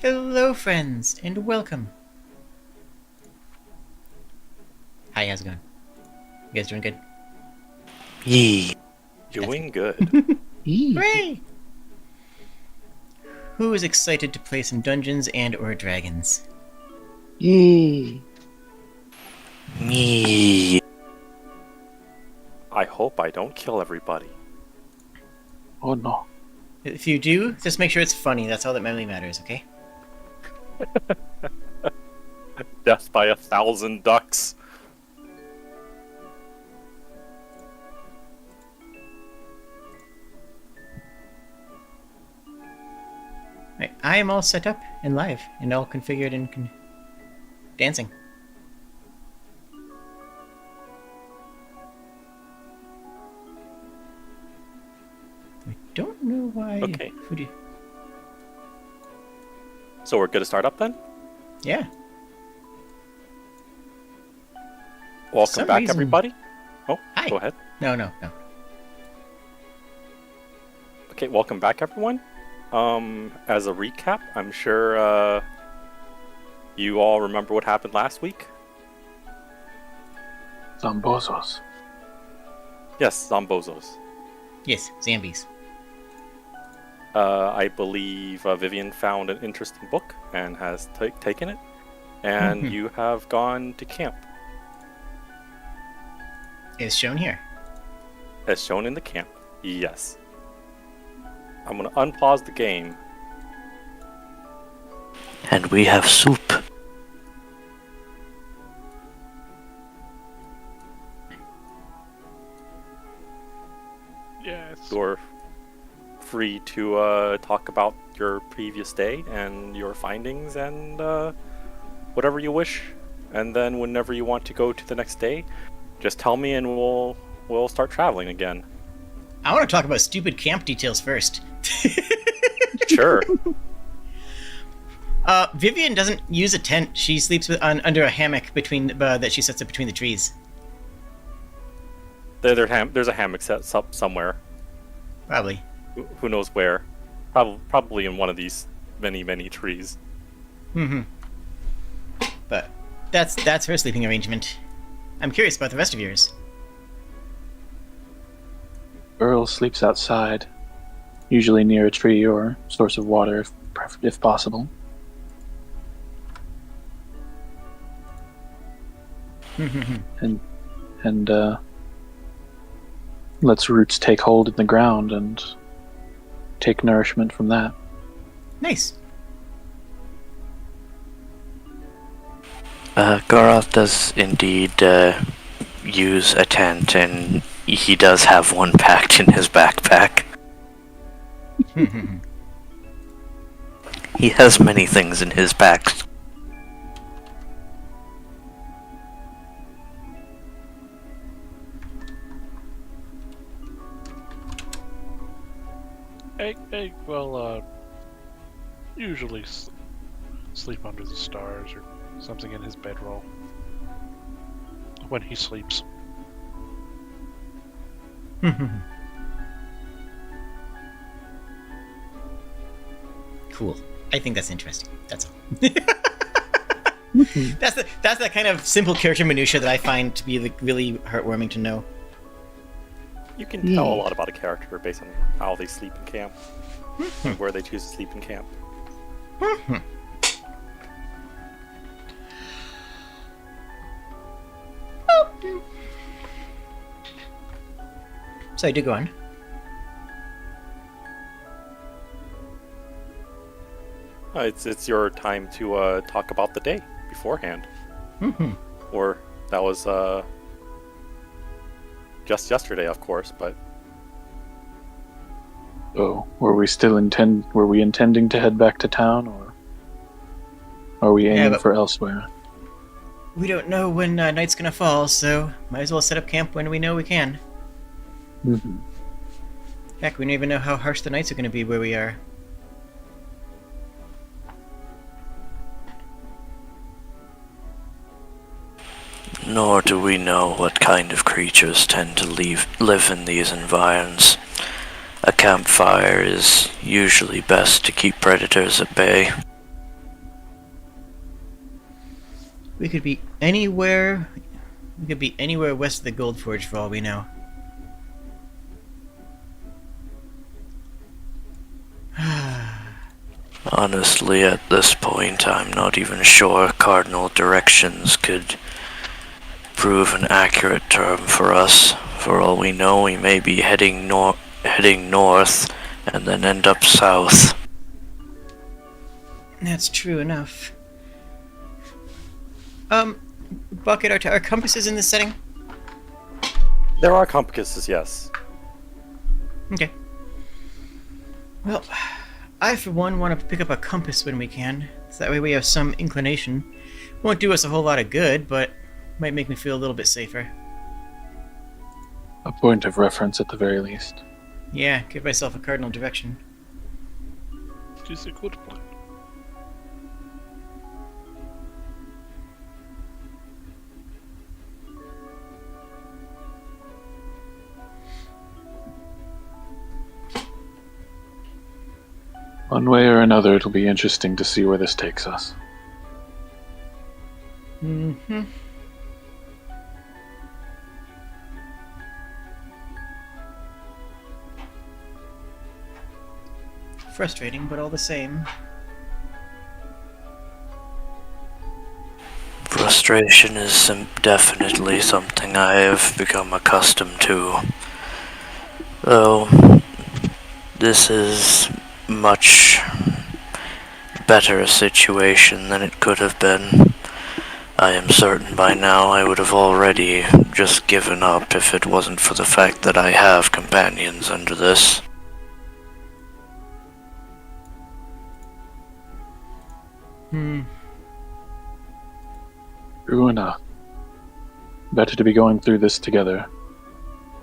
Hello, friends, and welcome. Hi, how's it going? You guys doing good? Yee. Doing good. Hooray! Who is excited to play some Dungeons and/or Dragons? Yee. Me. I hope I don't kill everybody. Oh no. If you do, just make sure it's funny. That's all that really matters, okay? Death by 1,000 ducks. Right, I am all set up and live, and all configured and dancing. I don't know why. Okay. Who do? So we're good to start up then? Yeah. Welcome some back, reason- everybody. Oh, Hi. go ahead. No. Okay, welcome back, everyone. As a recap, I'm sure you all remember what happened last week. Zambozos. Yes, Zombozos. Yes, Zambies. I believe Vivian found an interesting book and has taken it, and Mhm. you have gone to camp, Is shown here. as shown in the camp. Yes. I'm gonna unpause the game. And we have soup. Yes. You're free to talk about your previous day and your findings and whatever you wish. And then whenever you want to go to the next day, just tell me and we'll start traveling again. I want to talk about stupid camp details first. Sure. Vivian doesn't use a tent. She sleeps under a hammock that she sets up between the trees. There's a hammock set up somewhere. Probably. Who knows where? Probably in one of these many trees. Mm-hmm. But that's her sleeping arrangement. I'm curious about the rest of yours. Earl sleeps outside, usually near a tree or source of water, if possible. And lets roots take hold in the ground and take nourishment from that. Nice. Goroth does indeed use a tent, and he does have one packed in his backpack. He has many things in his back. Usually sleep under the stars or something in his bedroll when he sleeps. Cool. I think that's interesting. That's all. That's the kind of simple character minutia that I find to be really heartwarming to know. You can tell a lot about a character based on how they sleep in camp and where they choose to sleep in camp. So I do go on. It's your time to talk about the day beforehand. Mm-hmm. Or that was just yesterday, of course, but Oh, were we intending to head back to town, or are we aiming for elsewhere? We don't know when night's gonna fall, so might as well set up camp when we know we can. Mm-hmm. Heck, we don't even know how harsh the nights are gonna be where we are. Nor do we know what kind of creatures tend to live in these environs. A campfire is usually best to keep predators at bay. We could be anywhere. We could be anywhere west of the Gold Forge for all we know. Honestly, at this point, I'm not even sure cardinal directions could prove an accurate term for us. For all we know, we may be heading north and then end up south. That's true enough. Bucket, are compasses in this setting? There are compasses, yes. Okay. Well, I for one want to pick up a compass when we can, so that way we have some inclination. Won't do us a whole lot of good, but might make me feel a little bit safer. A point of reference at the very least. Yeah, give myself a cardinal direction. It is a good plan. One way or another, it'll be interesting to see where this takes us. Mm-hmm. Frustrating, but all the same. Frustration is definitely something I have become accustomed to. Though, this is much better situation than it could have been. I am certain by now I would have already just given up if it wasn't for the fact that I have companions under this. True enough. Better to be going through this together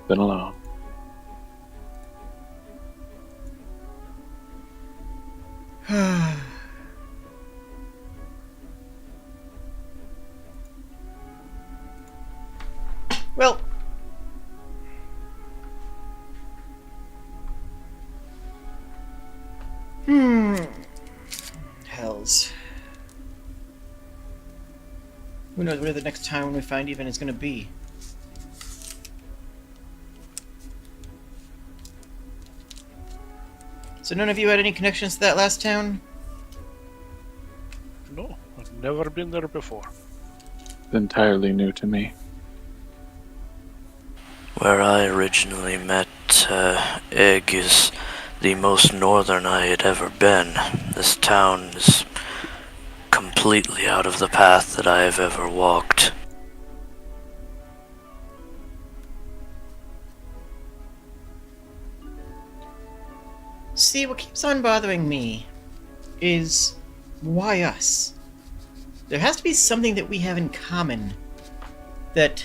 than alone. Well, hells. Who knows where the next town we find even is going to be. So none of you had any connections to that last town? No, I've never been there before. It's entirely new to me. Where I originally met Egg is the most northern I had ever been. This town is completely out of the path that I have ever walked. See, what keeps on bothering me is why us? There has to be something that we have in common that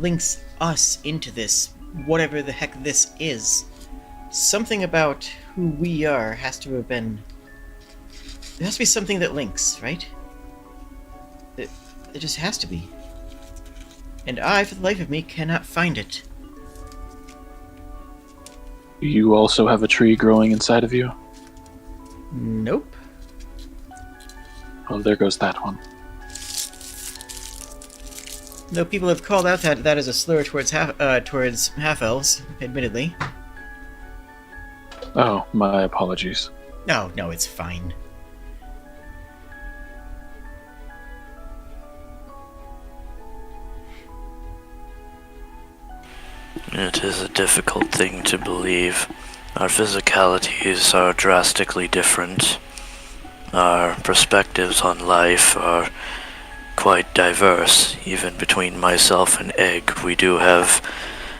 links us into this, whatever the heck this is. Something about who we are has to have been... There has to be something that links, right? It just has to be. And I, for the life of me, cannot find it. Do you also have a tree growing inside of you? Nope. Well, there goes that one. Though people have called out that as a slur towards half-elves, admittedly. Oh, my apologies. No, it's fine. It is a difficult thing to believe. Our physicalities are drastically different. Our perspectives on life are quite diverse. Even between myself and Egg, we do have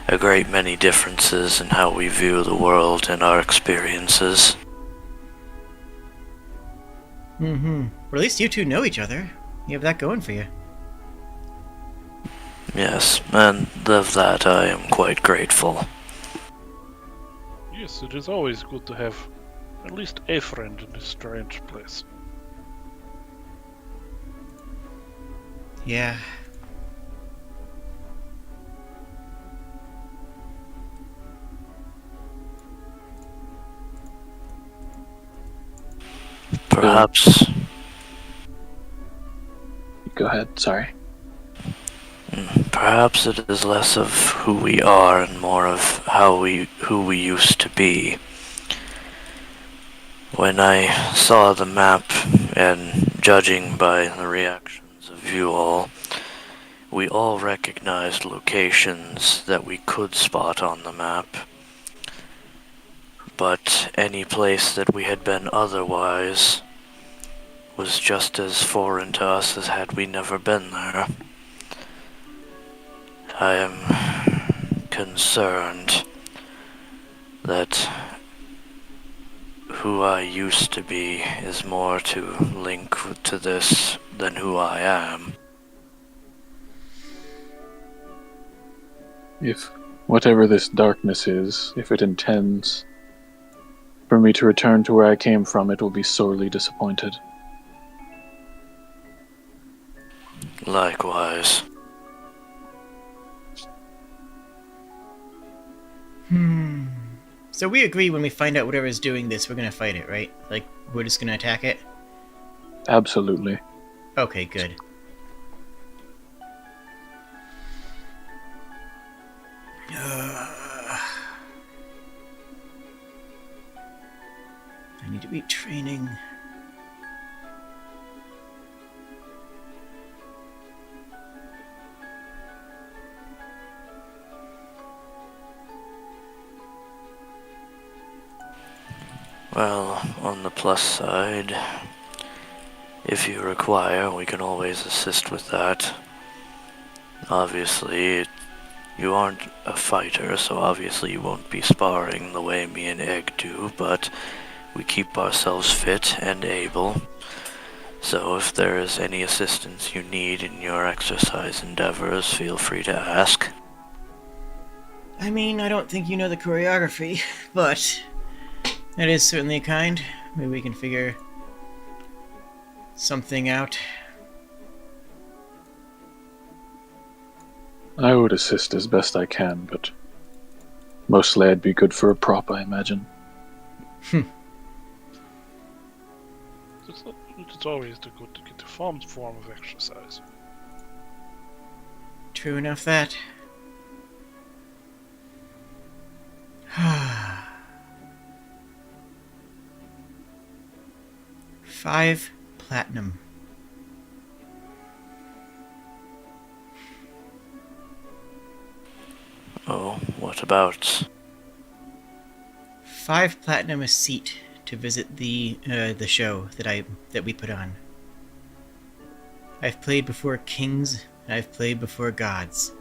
a great many differences in how we view the world and our experiences. Mm-hmm. Well, at least you two know each other. You have that going for you. Yes, and of that I am quite grateful. Yes, it is always good to have at least a friend in this strange place. Yeah. Perhaps Go ahead, sorry. Perhaps it is less of who we are and more of who we used to be. When I saw the map, and judging by the reactions of you all, we all recognized locations that we could spot on the map. But any place that we had been otherwise was just as foreign to us as had we never been there. I am concerned that who I used to be is more to link to this than who I am. If whatever this darkness is, if it intends for me to return to where I came from, it will be sorely disappointed. Likewise. So we agree when we find out whatever's doing this, we're gonna fight it, right? Like, we're just gonna attack it? Absolutely. Okay, good. I need to be training. Well, on the plus side, if you require, we can always assist with that. Obviously, you aren't a fighter, so obviously you won't be sparring the way me and Egg do, but we keep ourselves fit and able. So if there is any assistance you need in your exercise endeavors, feel free to ask. I mean, I don't think you know the choreography, but that is certainly a kind. Maybe we can figure something out. I would assist as best I can, but mostly I'd be good for a prop, I imagine. It's always good to get a form of exercise. True enough that. 5 platinum. Oh, what about? 5 platinum a seat to visit the show that we put on. I've played before kings, and I've played before gods.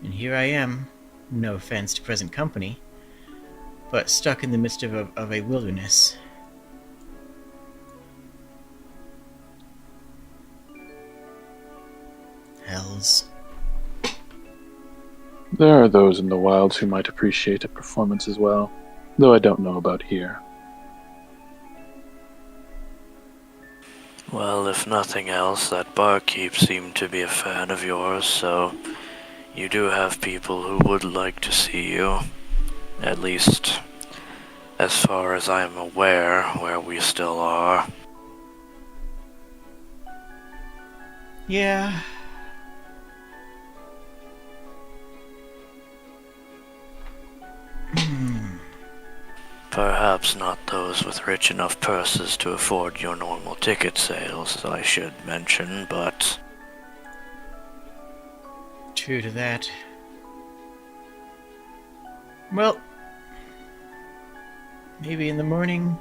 And here I am, no offense to present company, but stuck in the midst of a wilderness. Hells. There are those in the wilds who might appreciate a performance as well, though I don't know about here. Well, if nothing else, that barkeep seemed to be a fan of yours, so you do have people who would like to see you. At least, as far as I'm aware, where we still are. Yeah. Perhaps not those with rich enough purses to afford your normal ticket sales, I should mention, but True to that. Well, maybe in the morning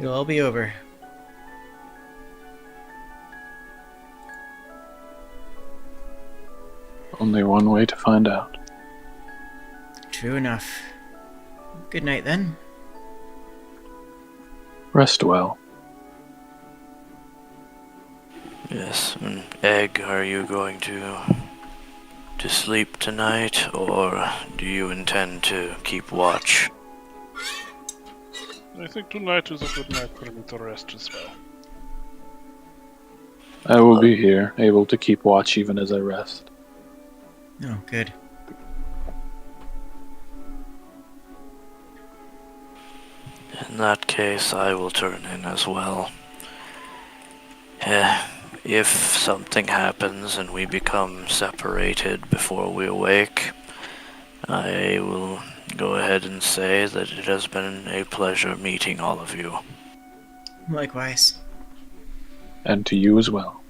it'll all be over. Only one way to find out. True enough. Good night then. Rest well. yes. Egg, are you going to sleep tonight, or do you intend to keep watch? I think tonight is a good night for me to rest as well. I will be here, able to keep watch even as I rest. Oh, good. In that case, I will turn in as well. If something happens and we become separated before we awake, I will go ahead and say that it has been a pleasure meeting all of you. Likewise. And to you as well.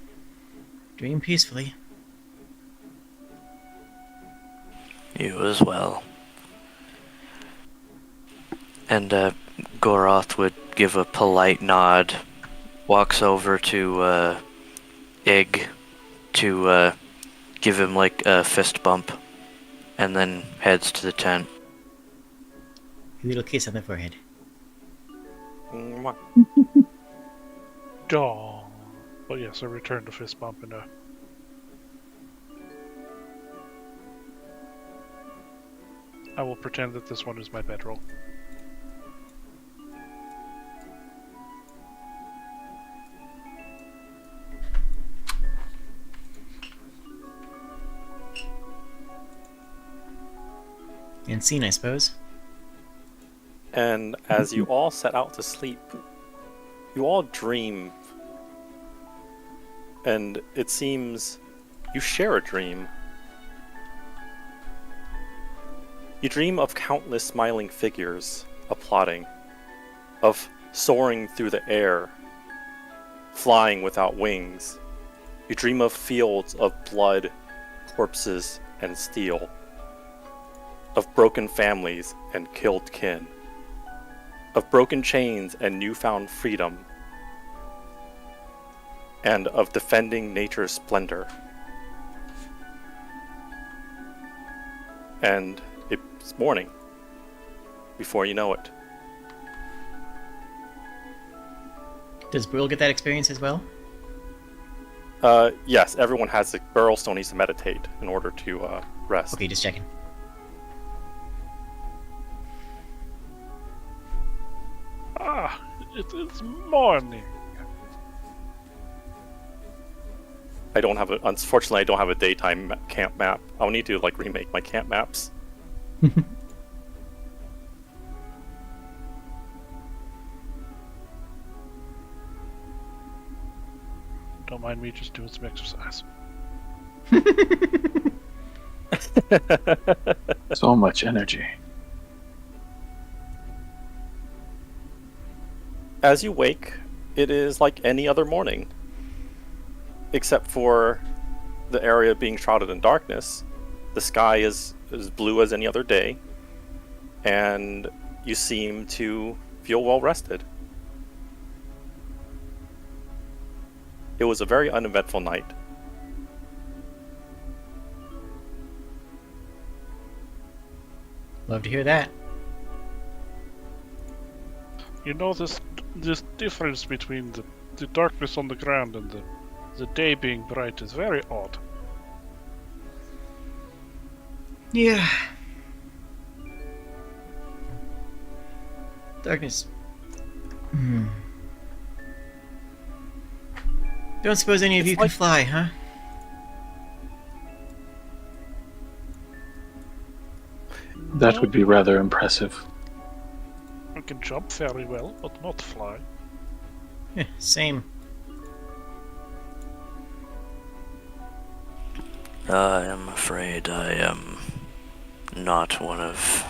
Dream peacefully. You as well. And Goroth would give a polite nod, walks over to Ig to give him like a fist bump, and then heads to the tent. A little kiss on the forehead. Mwah. Daw. But yes, I returned the fist bump and I will pretend that this one is my bedroll. And seen, I suppose. And as you all set out to sleep, you all dream. And it seems you share a dream. You dream of countless smiling figures applauding, of soaring through the air, flying without wings. You dream of fields of blood, corpses, and steel, of broken families and killed kin, of broken chains and newfound freedom, and of defending nature's splendor. And it's morning, before you know it. Does Brill get that experience as well? Yes, everyone has it. Burl still needs to meditate in order to rest. Okay, just checking. Ah, it's morning. Unfortunately, I don't have a daytime camp map. I'll need to remake my camp maps. Don't mind me just doing some exercise. So much energy. As you wake, it is like any other morning, except for the area being shrouded in darkness. The sky is as blue as any other day, and you seem to feel well rested. It was a very uneventful night. Love to hear that. You know, this difference between the darkness on the ground and the day being bright is very odd. Yeah. Darkness. Don't suppose any of you can fly, huh? That would be rather impressive. I can jump very well, but not fly. Yeah, same. I am afraid I am not one of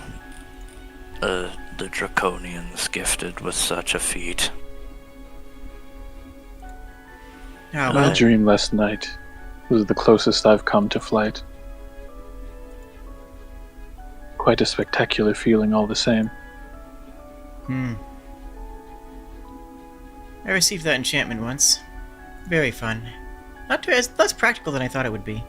the Draconians gifted with such a feat. Oh, My well. dream last night was the closest I've come to flight. Quite a spectacular feeling all the same. I received that enchantment once. Very fun. Not less practical than I thought it would be.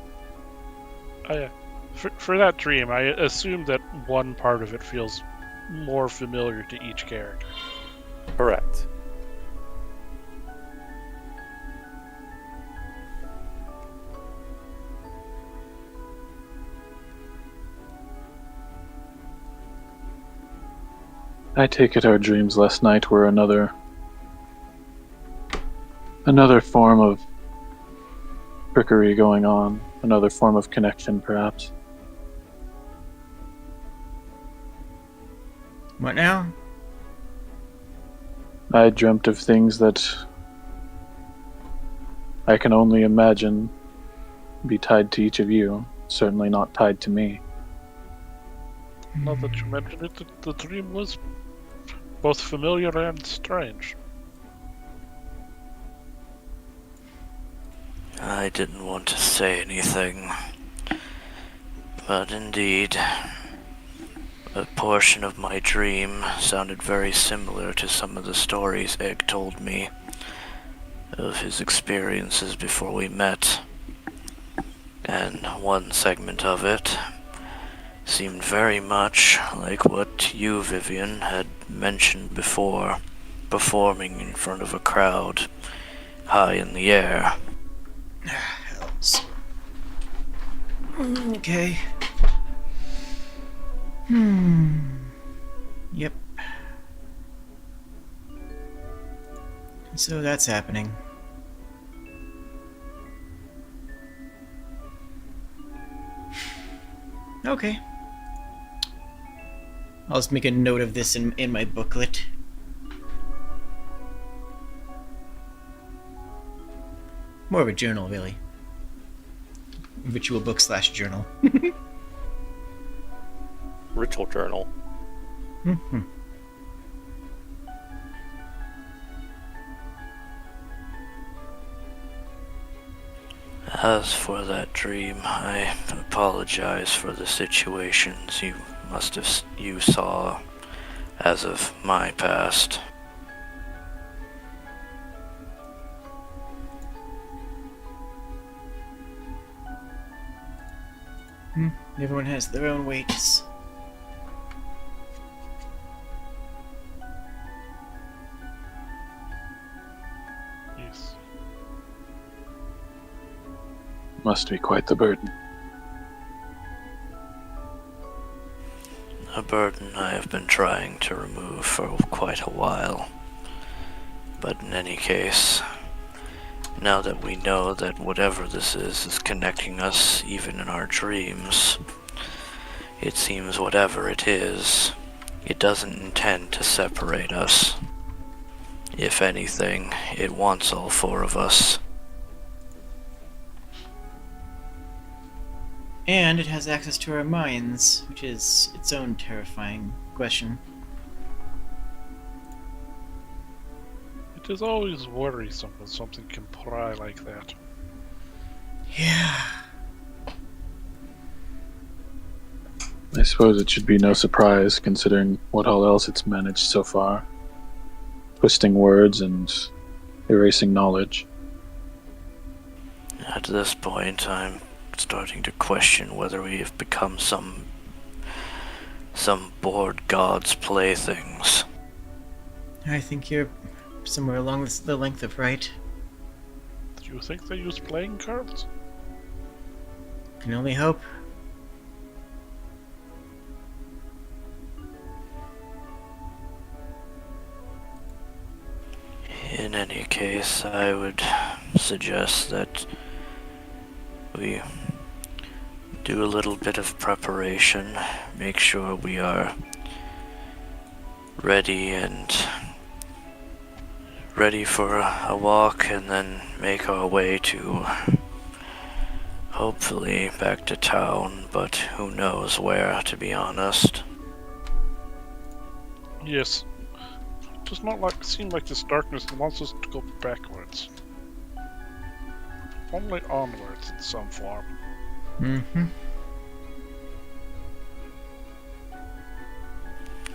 For that dream, I assume that one part of it feels more familiar to each character. Correct. I take it our dreams last night were another form of trickery going on, another form of connection, perhaps. What now? I dreamt of things that I can only imagine be tied to each of you, certainly not tied to me. Now that you mention it, the dream was both familiar and strange. I didn't want to say anything, but indeed, a portion of my dream sounded very similar to some of the stories Egg told me of his experiences before we met. And one segment of it seemed very much like what you, Vivian, had mentioned before, performing in front of a crowd, high in the air. Hells. Okay. Yep. So that's happening. Okay. I'll just make a note of this in my booklet. More of a journal, really. Ritual book / journal. Ritual journal. Mm-hmm. As for that dream, I apologize for the situations you saw as of my past. Everyone has their own weights. Yes. Must be quite the burden. A burden I have been trying to remove for quite a while. But in any case, now that we know that whatever this is connecting us even in our dreams, it seems whatever it is, it doesn't intend to separate us. If anything, it wants all four of us. And it has access to our minds, which is its own terrifying question. It is always worrisome when something can pry like that. Yeah. I suppose it should be no surprise, considering what all else it's managed so far. Twisting words and erasing knowledge. At this point, I'm starting to question whether we have become some bored god's playthings. I think you're somewhere along the length of right. Do you think they use playing cards? Can only hope. In any case, I would suggest that we do a little bit of preparation, make sure we are ready for a walk, and then make our way to hopefully back to town, but who knows where, to be honest. Yes. It does not seem like this darkness wants us to go backwards. Only onwards in some form. Mm-hmm.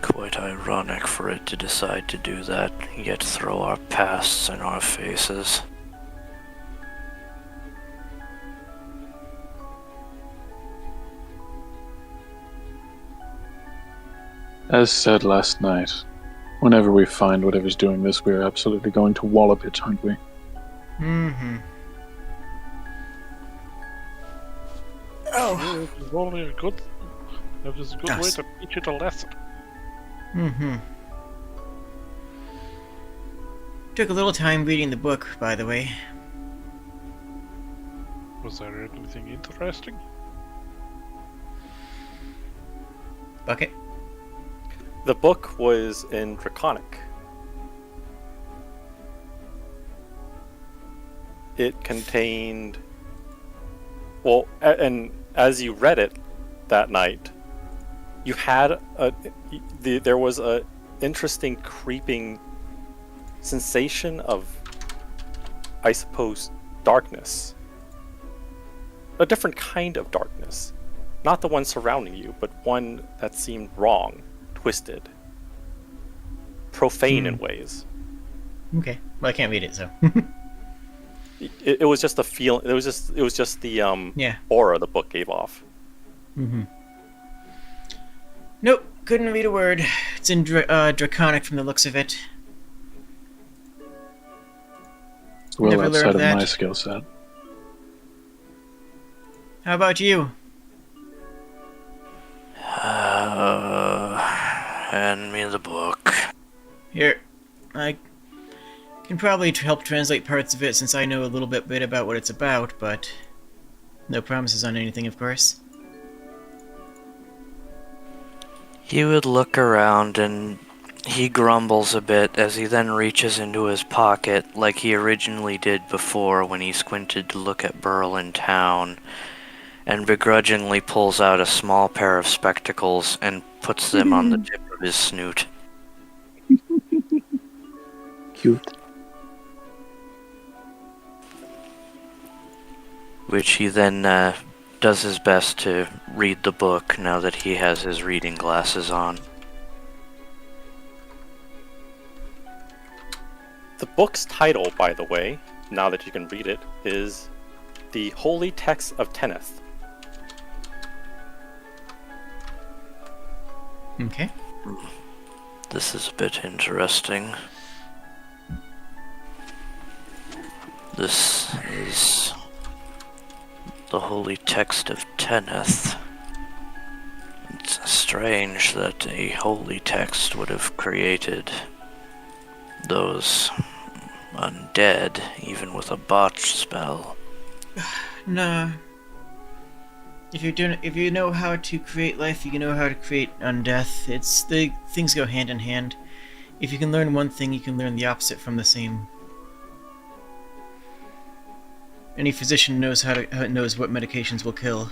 Quite ironic for it to decide to do that, yet throw our pasts in our faces. As said last night, whenever we find whatever's doing this, we're absolutely going to wallop it, aren't we? Mm-hmm. Oh. It is only a good... It is a good way Yes. to teach it a lesson. Mm-hmm. Took a little time reading the book, by the way. Was there anything interesting? Bucket? The book was in Draconic. it contained... Well, and as you read it that night, you had there was a interesting creeping sensation of, I suppose, darkness. A different kind of darkness. Not the one surrounding you, but one that seemed wrong, twisted, profane in ways. Okay. Well, I can't read it, so. It was just a feel. It was just the Yeah. aura the book gave off. Mm-hmm. Nope, couldn't read a word. It's in Draconic from the looks of it. It's well Never learned outside of that. my skill set. How about you? Hand me the book. Here, I can probably help translate parts of it since I know a little bit about what it's about, but no promises on anything, of course. He would look around and he grumbles a bit as he then reaches into his pocket like he originally did before when he squinted to look at Burl in town, and begrudgingly pulls out a small pair of spectacles and puts them on the tip of his snoot. Cute. Which he then does his best to read the book now that he has his reading glasses on. The book's title, by the way, now that you can read it, is The Holy Text of Tenneth. Okay. This is a bit interesting. This is the Holy Text of Tenneth. It's strange that a holy text would have created those undead, even with a botched spell. Nah. If you know how to create life, you know how to create undeath. Things go hand in hand. If you can learn one thing, you can learn the opposite from the same. Any physician knows knows what medications will kill.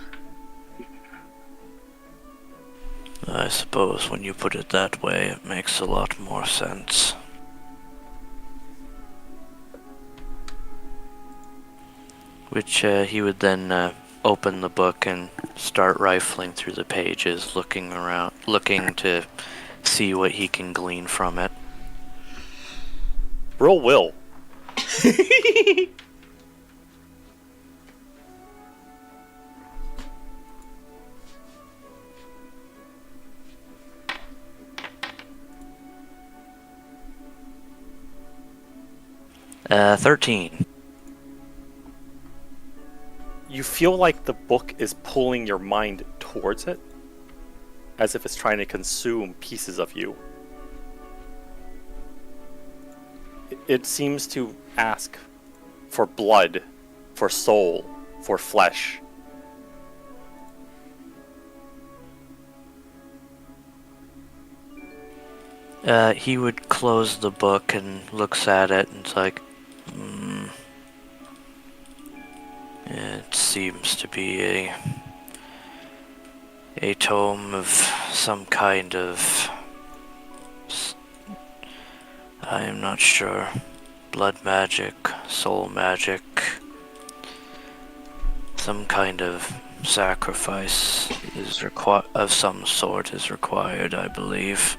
I suppose when you put it that way, it makes a lot more sense. Which he would then open the book and start rifling through the pages, looking to see what he can glean from it. Roll will. Uh, 13. You feel like the book is pulling your mind towards it, as if it's trying to consume pieces of you. It seems to ask for blood, for soul, for flesh. He would close the book and looks at it and it's like, it seems to be a tome of some kind of, I am not sure, blood magic, soul magic, some kind of sacrifice is of some sort is required, I believe.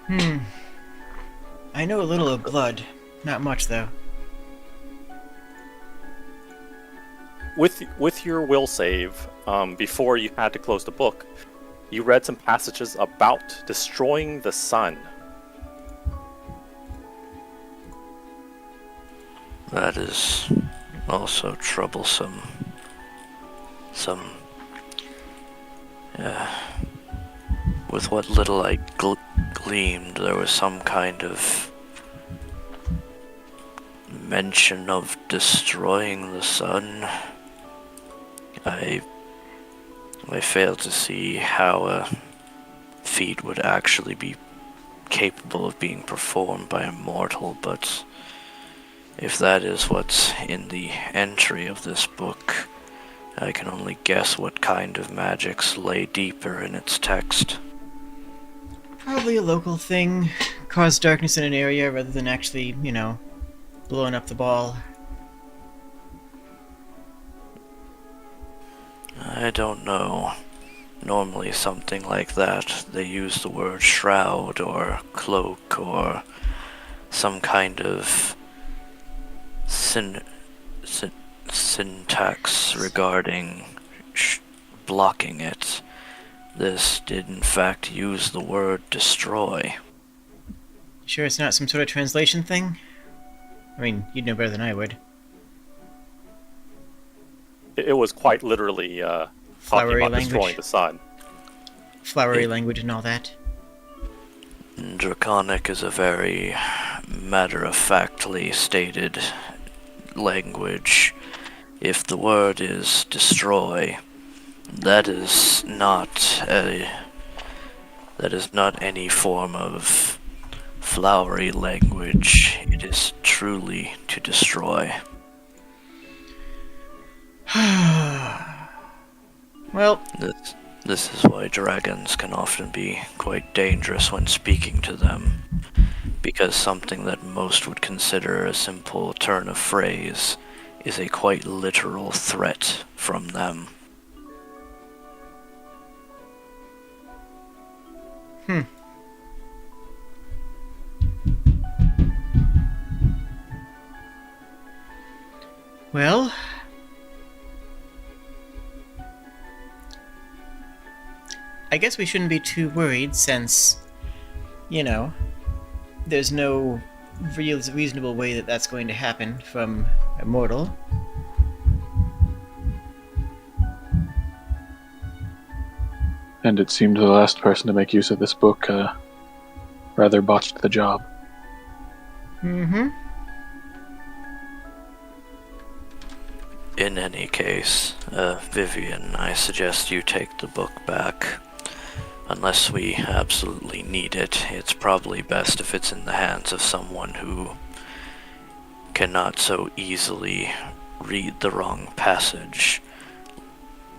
I know a little of blood. Not much, though. With your will save, before you had to close the book, you read some passages about destroying the sun. That is also troublesome. With what little I gleamed, there was some kind of mention of destroying the sun. I failed to see how a feat would actually be capable of being performed by a mortal, but If that is what's in the entry of this book, I can only guess what kind of magics lay deeper in its text. Probably a local thing. Cause darkness in an area rather than actually, blowing up the ball. I don't know. Normally something like that, they use the word shroud or cloak or some kind of syntax regarding blocking it. This did in fact use the word destroy. Sure it's not some sort of translation thing? I mean, you'd know better than I would. It was quite literally talking Flowery about destroying language. the sun. Flowery language and all that. Draconic is a very matter-of-factly stated language. If the word is destroy, that is not any form of flowery language. It is truly to destroy. Well, This is why dragons can often be quite dangerous when speaking to them, because something that most would consider a simple turn of phrase is a quite literal threat from them. Well, I guess we shouldn't be too worried since, there's no reasonable way that that's going to happen from a mortal. And it seemed the last person to make use of this book rather botched the job. Mm-hmm. In any case, Vivian, I suggest you take the book back. Unless we absolutely need it, it's probably best if it's in the hands of someone who cannot so easily read the wrong passage.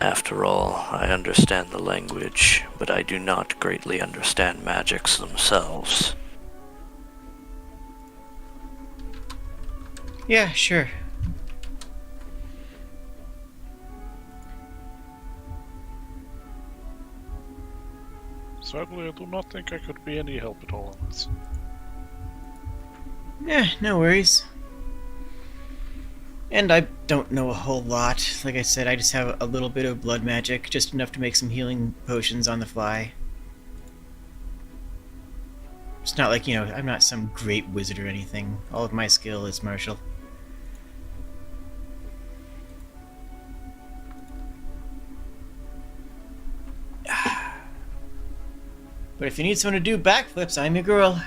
After all, I understand the language, but I do not greatly understand magics themselves. Yeah, sure. Sadly, I do not think I could be any help at all on this. Yeah, no worries. And I don't know a whole lot. Like I said, I just have a little bit of blood magic, just enough to make some healing potions on the fly. It's not like, I'm not some great wizard or anything. All of my skill is martial. But if you need someone to do backflips, I'm your girl.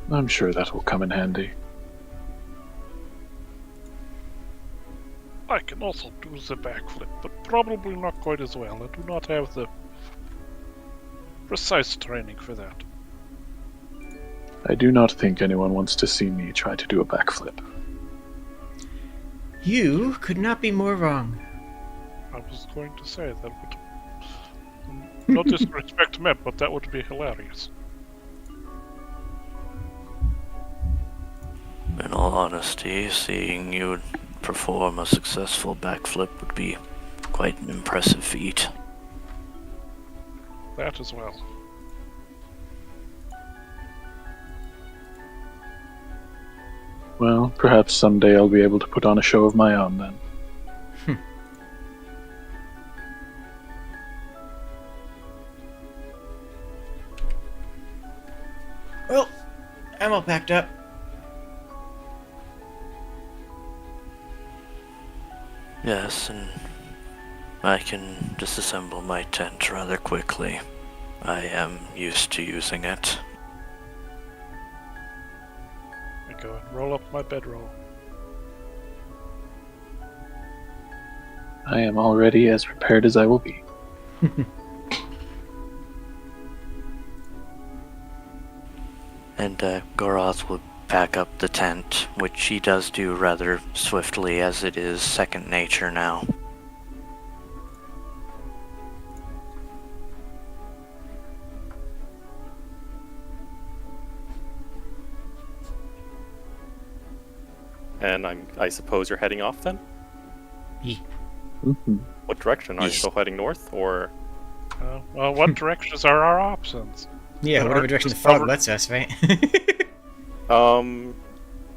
I'm sure that will come in handy. I can also do the backflip, but probably not quite as well. I do not have the precise training for that. I do not think anyone wants to see me try to do a backflip. You could not be more wrong. I was going to say that would... No disrespect meant, but that would be hilarious. In all honesty, seeing you perform a successful backflip would be quite an impressive feat. That as well. Well, perhaps someday I'll be able to put on a show of my own then. Well, I'm all packed up. Yes, and I can disassemble my tent rather quickly. I am used to using it. I go and roll up my bedroll. I am already as prepared as I will be. And Goroth will pack up the tent, which he does do rather swiftly as it is second nature now. And I suppose you're heading off then? Mhm. What direction? Are you Yes. still heading north, or...? Well, what directions are our options? Yeah, But whatever aren't direction the just fog covered- lets us, right?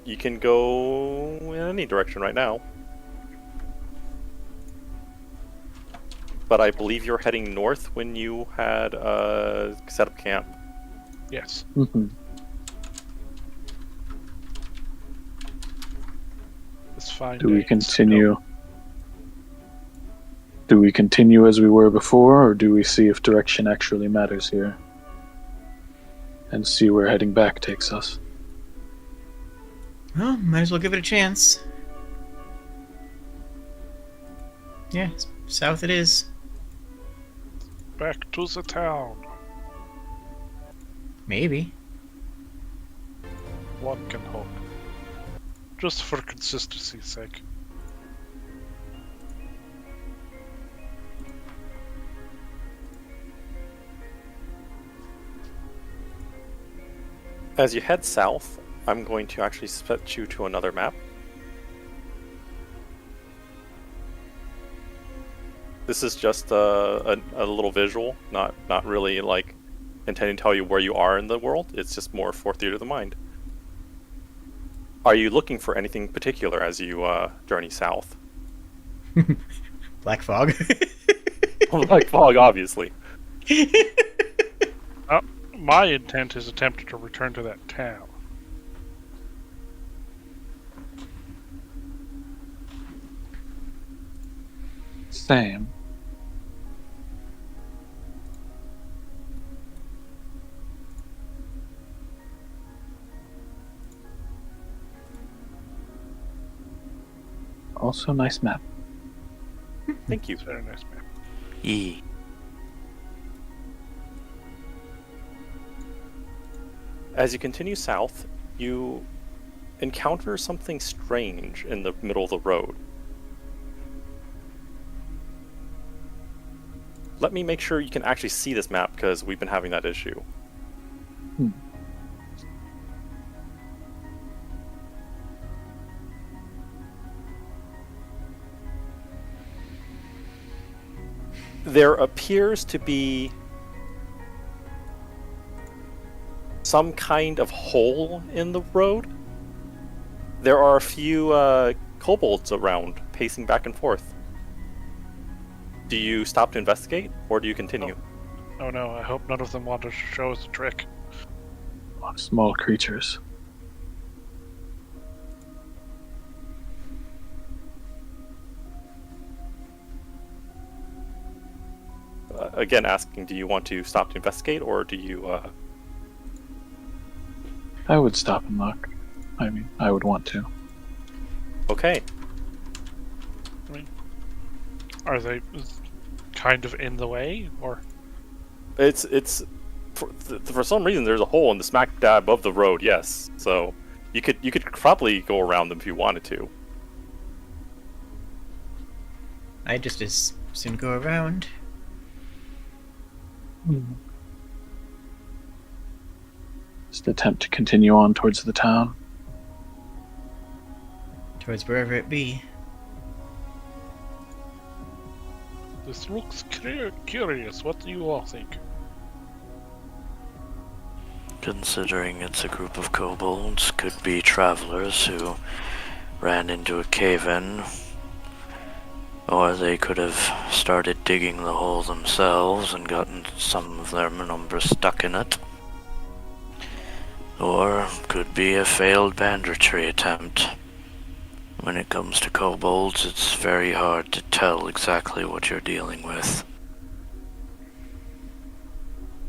You can go in any direction right now. But I believe you're heading north when you had set up camp. Yes. Mhm. It's fine. Do we days. continue? Do we continue as we were before, or do we see if direction actually matters here? And see where heading back takes us? Well, might as well give it a chance. Yeah, south it is. Back to the town. Maybe. One can hope. Just for consistency's sake. As you head south, I'm going to actually set you to another map. This is just a little visual, not really like intending to tell you where you are in the world. It's just more for theater of the mind. Are you looking for anything particular as you journey south? Black fog. Like fog, obviously. My intent is attempting to return to that town. Same. Also, nice map. Thank you. It's very nice, man. E. As you continue south, you encounter something strange in the middle of the road. Let me make sure you can actually see this map, because we've been having that issue. There appears to be some kind of hole in the road. There are a few kobolds around, pacing back and forth. Do you stop to investigate, or do you continue? Oh no, I hope none of them want to show us a trick. Small creatures. Again, asking, do you want to stop to investigate, or do you... I would stop and look. I mean, I would want to. Okay. Are they kind of in the way, or? It's for some reason there's a hole in the smack dab of the road. Yes, so you could probably go around them if you wanted to. I'd just as soon go around. Just attempt to continue on towards the town. Towards wherever it be. This looks curious. What do you all think? Considering it's a group of kobolds, could be travelers who ran into a cave-in, or they could have started digging the hole themselves and gotten some of their number stuck in it. Or could be a failed banditry attempt. When it comes to kobolds, it's very hard to tell exactly what you're dealing with.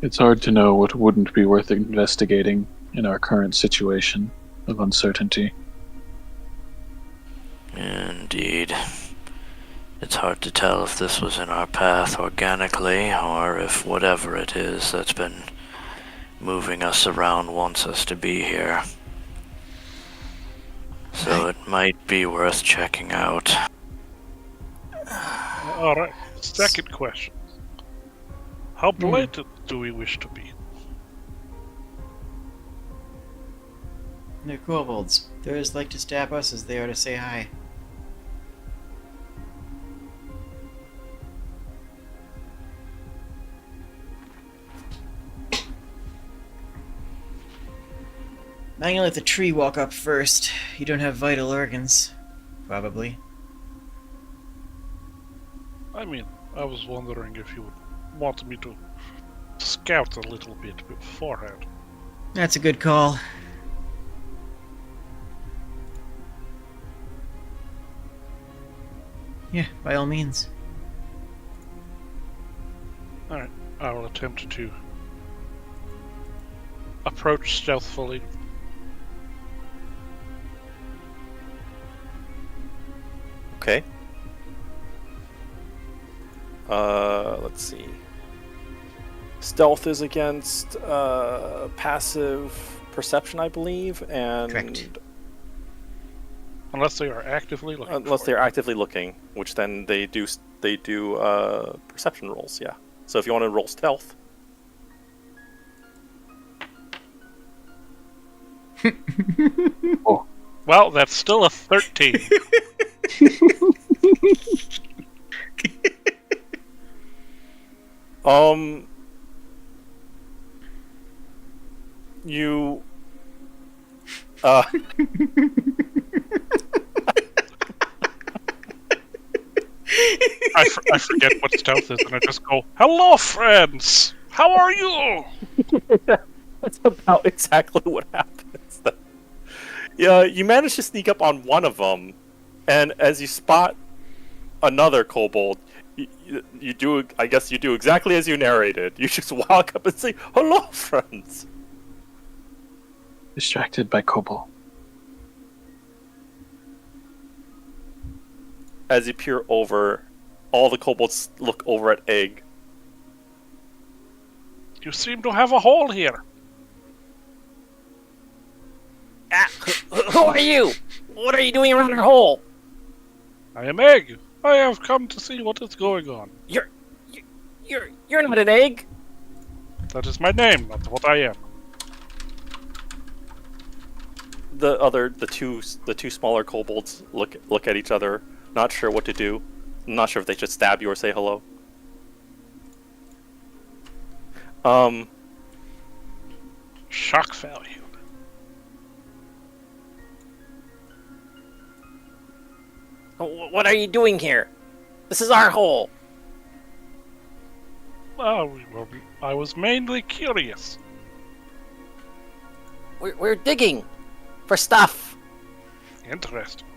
It's hard to know what wouldn't be worth investigating in our current situation of uncertainty. Indeed. It's hard to tell if this was in our path organically, or if whatever it is that's been moving us around wants us to be here. So it might be worth checking out. Alright, second question. How blatant do we wish to be? They're kobolds. They're as like to stab us as they are to say hi. I'm gonna let the tree walk up first. You don't have vital organs. Probably. I mean, I was wondering if you would want me to scout a little bit beforehand. That's a good call. Yeah, by all means. Alright, I will attempt to approach stealthily. Okay. Let's see. Stealth is against passive perception, I believe, and Correct. Unless they are actively looking. unless for they're actively looking, which then they do perception rolls. Yeah. So if you want to roll stealth, it. Well, that's still a 13. you I forget what stealth is, and I just go, "Hello, friends! How are you?" That's about exactly what happens. Yeah, you manage to sneak up on one of them, and as you spot another kobold, you do. I guess you do exactly as you narrated. You just walk up and say, "Hello, friends." Distracted by Kobold. As you peer over, all the kobolds look over at Egg. You seem to have a hole here. Who are you? What are you doing around our hole? I am Egg. I have come to see what is going on. You're not an egg. That is my name, not what I am. The two smaller kobolds look at each other, not sure what to do. I'm not sure if they should stab you or say hello. Shock value. What are you doing here? This is our hole. I was mainly curious. We're digging for stuff. Interesting.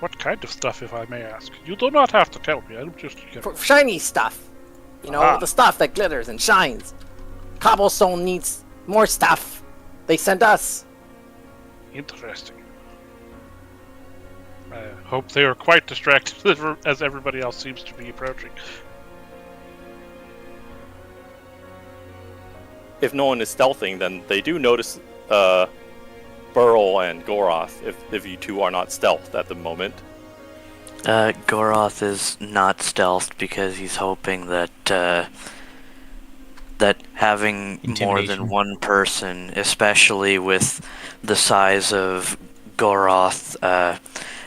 What kind of stuff, if I may ask? You do not have to tell me. I'm just curious. For shiny stuff. You know, the stuff that glitters and shines. Cobblestone needs more stuff. They send us. Interesting. I hope they are quite distracted as everybody else seems to be approaching. If no one is stealthing, then they do notice Burl and Goroth, if you two are not stealthed at the moment. Goroth is not stealthed because he's hoping that that having more than one person, especially with the size of Goroth,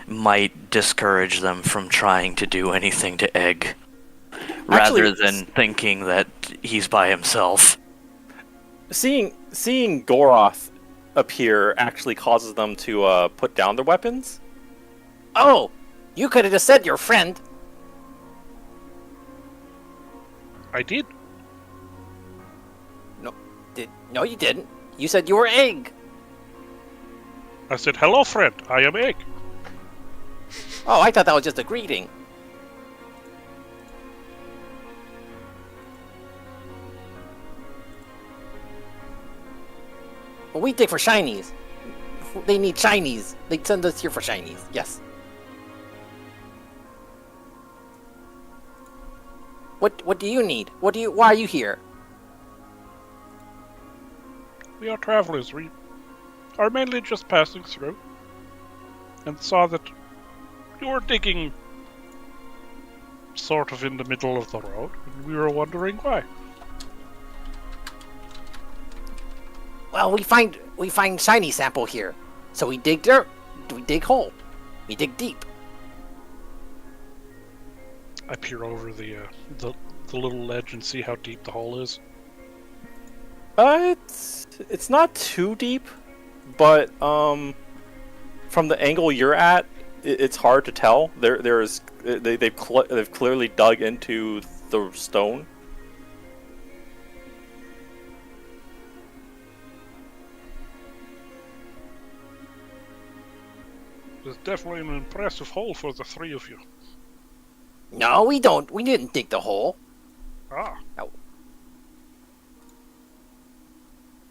might discourage them from trying to do anything to Egg, rather than thinking that he's by himself. Seeing Goroth appear actually causes them to put down their weapons. Oh, you could have just said your friend. I did. No, you didn't. You said you were egg. I said, "Hello, friend. I am Egg." Oh, I thought that was just a greeting. Well, we dig for shinies. They need shinies. They send us here for shinies. Yes. What do you need? Why are you here? We are travelers. We are mainly just passing through, and saw that you were digging sort of in the middle of the road, and we were wondering why. Well, we find shiny sample here, so we dig dirt. We dig hole. We dig deep. I peer over the little ledge and see how deep the hole is. It's not too deep, but from the angle you're at, it's hard to tell. They've clearly dug into the stone. It's definitely an impressive hole for the three of you. No, we don't. We didn't dig the hole. Ah,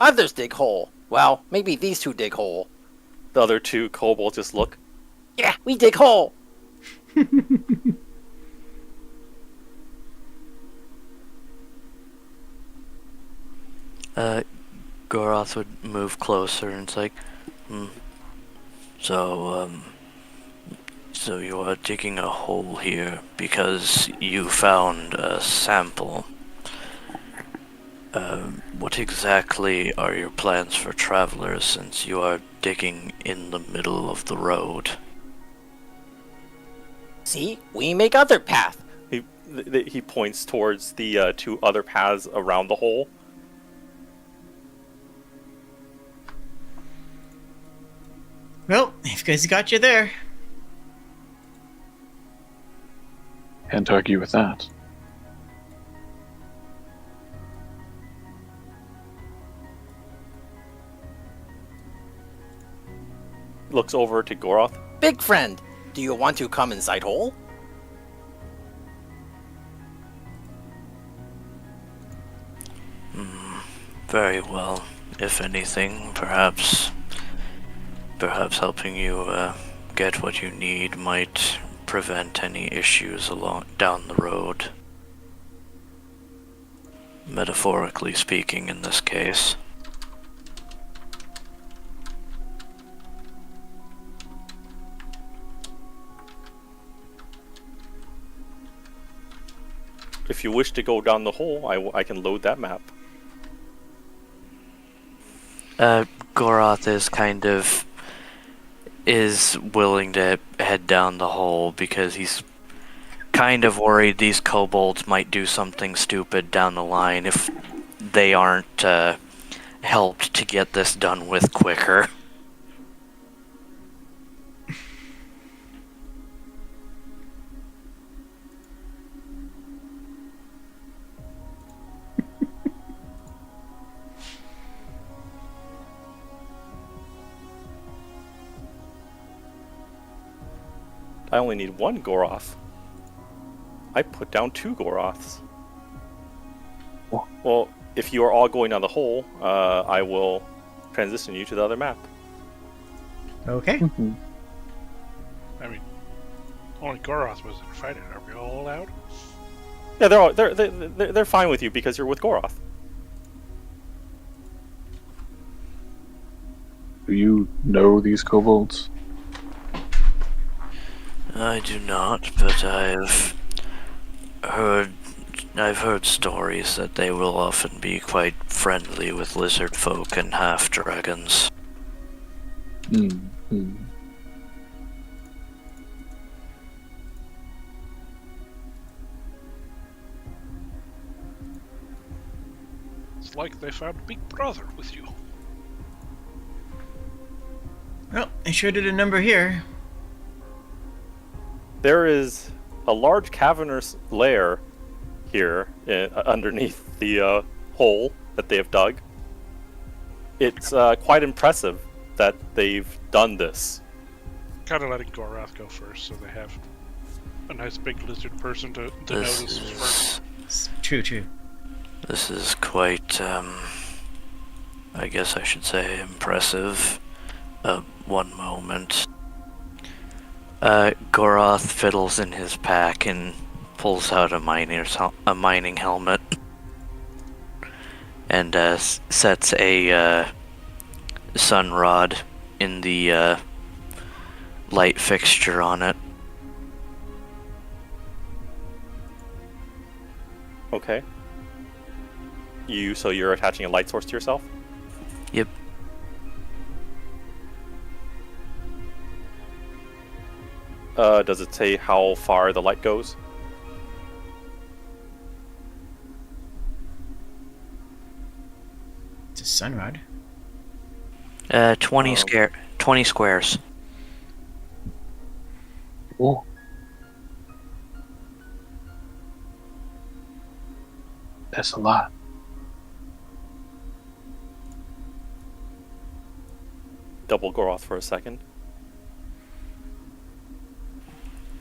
Others dig hole. Well, maybe these two dig hole. The other two kobolds just look. Yeah, we dig hole. Goroth would move closer and it's like, So you are digging a hole here because you found a sample. What exactly are your plans for travelers since you are digging in the middle of the road? See, we make other path. He points towards the two other paths around the hole. Well, if you guys got you there. Can't argue with that. Looks over to Goroth. Big friend, do you want to come inside hole? Very well. If anything, perhaps helping you get what you need might prevent any issues down the road. Metaphorically speaking, in this case. If you wish to go down the hole, I can load that map. Goroth is willing to head down the hole because he's kind of worried these kobolds might do something stupid down the line if they aren't helped to get this done with quicker. I only need one Goroth. I put down 2 Goroths. Well, if you are all going down the hole, I will transition you to the other map. Okay. I mean, only Goroth was invited. Are we all allowed? Yeah, they're fine with you because you're with Goroth. Do you know these kobolds? I do not, but I've heard stories that they will often be quite friendly with lizard folk and half dragons. It's like they found Big Brother with you. Well, I sure did a number here. There is a large cavernous lair here underneath the hole that they have dug. It's quite impressive that they've done this. Kind of letting Goroth go first, so they have a nice big lizard person to notice first. True. This is quite, I guess I should say, impressive. One moment. Goroth fiddles in his pack and pulls out a mining helmet and sets a sun rod in the light fixture on it. Okay. So you're attaching a light source to yourself? Yep. Does it say how far the light goes? It's a sun rod. 20 squares. Oh. That's a lot. Double Goroth for a second.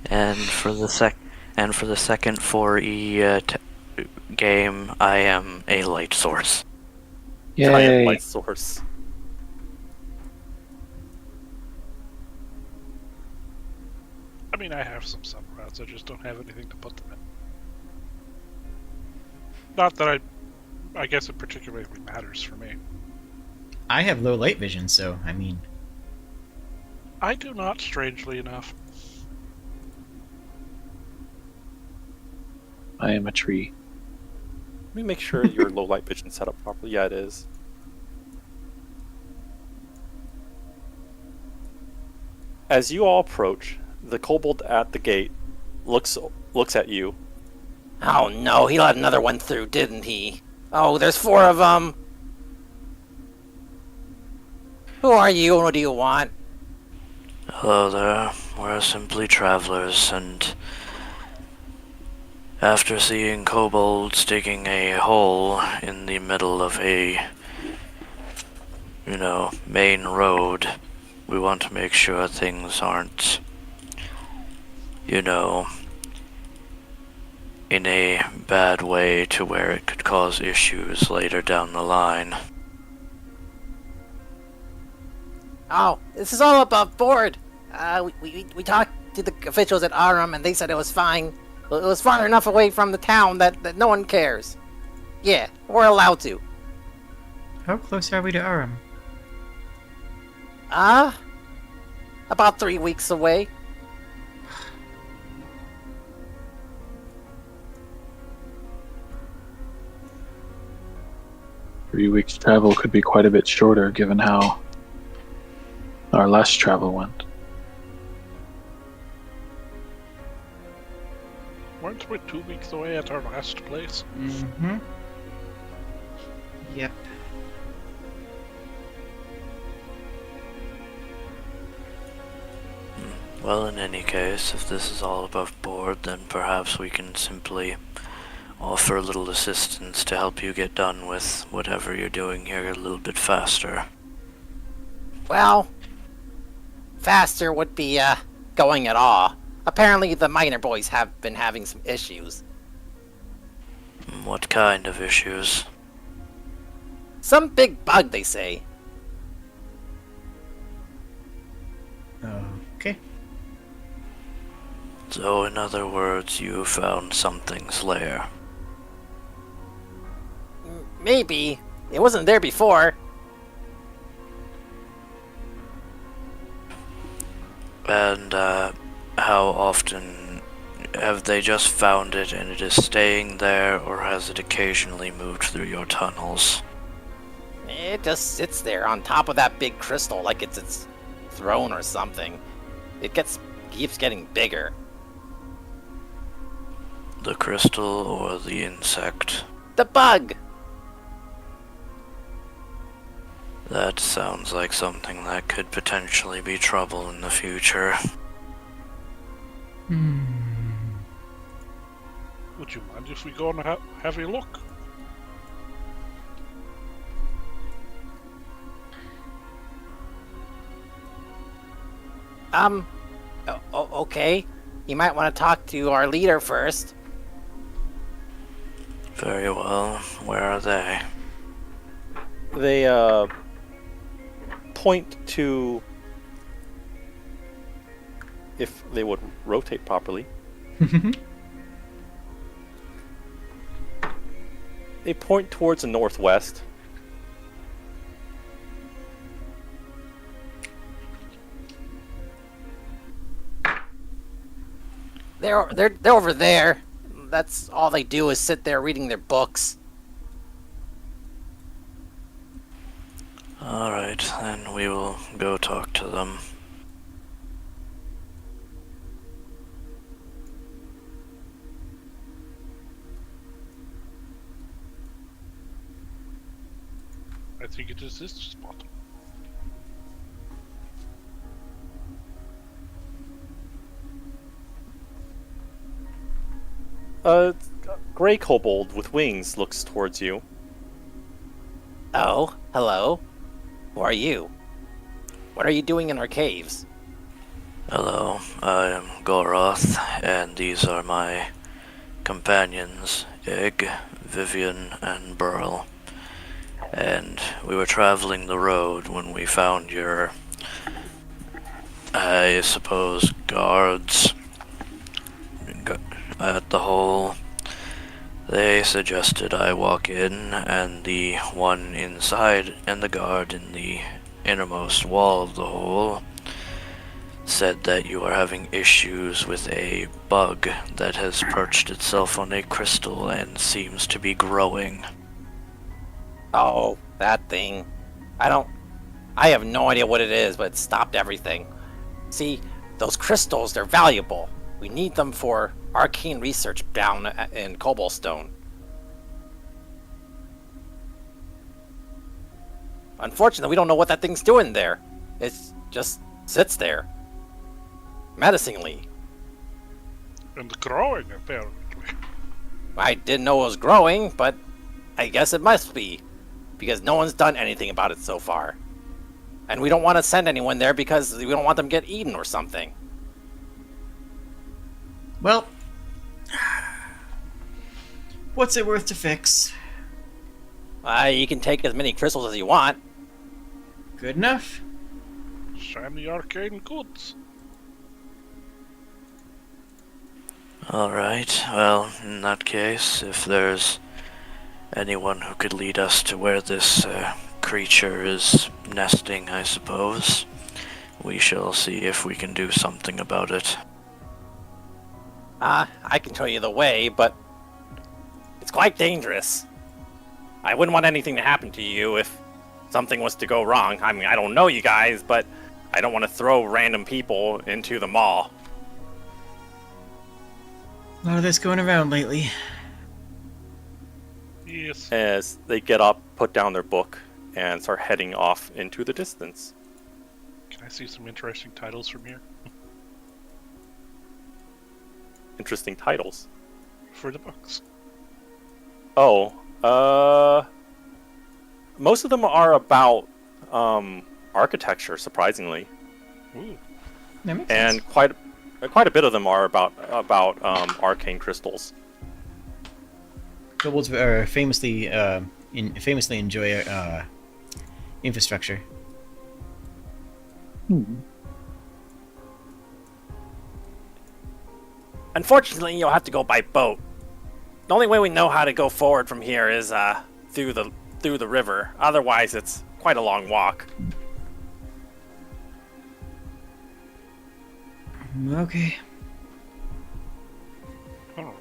And for the second 4E game, I am a light source. Giant Yay. light source. I mean, I have some sun rods. I just don't have anything to put them in. Not that I guess it particularly matters for me. I have low light vision, so I mean, I do not, strangely enough. I am a tree. Let me make sure your low light vision set up properly. Yeah, it is. As you all approach, the kobold at the gate looks at you. Oh no, he let another one through, didn't he? Oh, there's 4 of them. Who are you and what do you want? Hello there. We're simply travelers, and after seeing kobolds digging a hole in the middle of a, main road, we want to make sure things aren't, in a bad way to where it could cause issues later down the line. Oh, this is all above board. We talked to the officials at Aram and they said it was fine. It was far enough away from the town that no one cares. Yeah, we're allowed to. how close are we to Aram? About 3 weeks away. Three weeks travel could be quite a bit shorter given how our last travel went. Weren't we 2 weeks away at our last place? Mm-hmm. Yep. Well, in any case, if this is all above board, then perhaps we can simply offer a little assistance to help you get done with whatever you're doing here a little bit faster. Well, faster would be, going at all. Apparently the miner boys have been having some issues. What kind of issues? Some big bug, they say. Okay. So, in other words, you found something's lair. Maybe. It wasn't there before. And, how often have they just found it and it is staying there, or has it occasionally moved through your tunnels? It just sits there on top of that big crystal like it's its throne or something. It keeps getting bigger. The crystal or the insect? The bug! That sounds like something that could potentially be trouble in the future. Would you mind if we go and have a look? Okay. You might want to talk to our leader first. Very well. Where are they? They point to, if they would rotate properly, They point towards the northwest. They're over there. That's all they do is sit there reading their books. Alright, then we will go talk to them. I think it is this spot. A gray kobold with wings looks towards you. Oh, hello. Who are you? What are you doing in our caves? Hello, I am Goroth, and these are my companions, Egg, Vivian, and Burl. And we were traveling the road when we found your, I suppose, guards at the hole. They suggested I walk in, and the one inside and the guard in the innermost wall of the hole said that you are having issues with a bug that has perched itself on a crystal and seems to be growing. Oh, that thing. I have no idea what it is, but it stopped everything. See, those crystals, they're valuable. We need them for arcane research down in Cobblestone. Unfortunately, we don't know what that thing's doing there. It just sits there. Menacingly. And growing, apparently. I didn't know it was growing, but I guess it must be. Because no one's done anything about it so far. And we don't want to send anyone there because we don't want them to get eaten or something. Well, what's it worth to fix? You can take as many crystals as you want. Good enough? Shiny arcane goods. Alright, well, in that case, if there's anyone who could lead us to where this creature is nesting, I suppose, we shall see if we can do something about it. I can show you the way, but it's quite dangerous. I wouldn't want anything to happen to you if something was to go wrong. I mean, I don't know you guys, but I don't want to throw random people into the mall. A lot of this going around lately. Yes. As they get up, put down their book, and start heading off into the distance. Can I see some interesting titles from here? Interesting titles. For the books. Oh, most of them are about architecture, surprisingly, Ooh. That makes sense. and quite a bit of them are about arcane crystals. Kobolds are famously enjoy infrastructure. Unfortunately, you'll have to go by boat. The only way we know how to go forward from here is through the river. Otherwise, it's quite a long walk. Okay. Oh.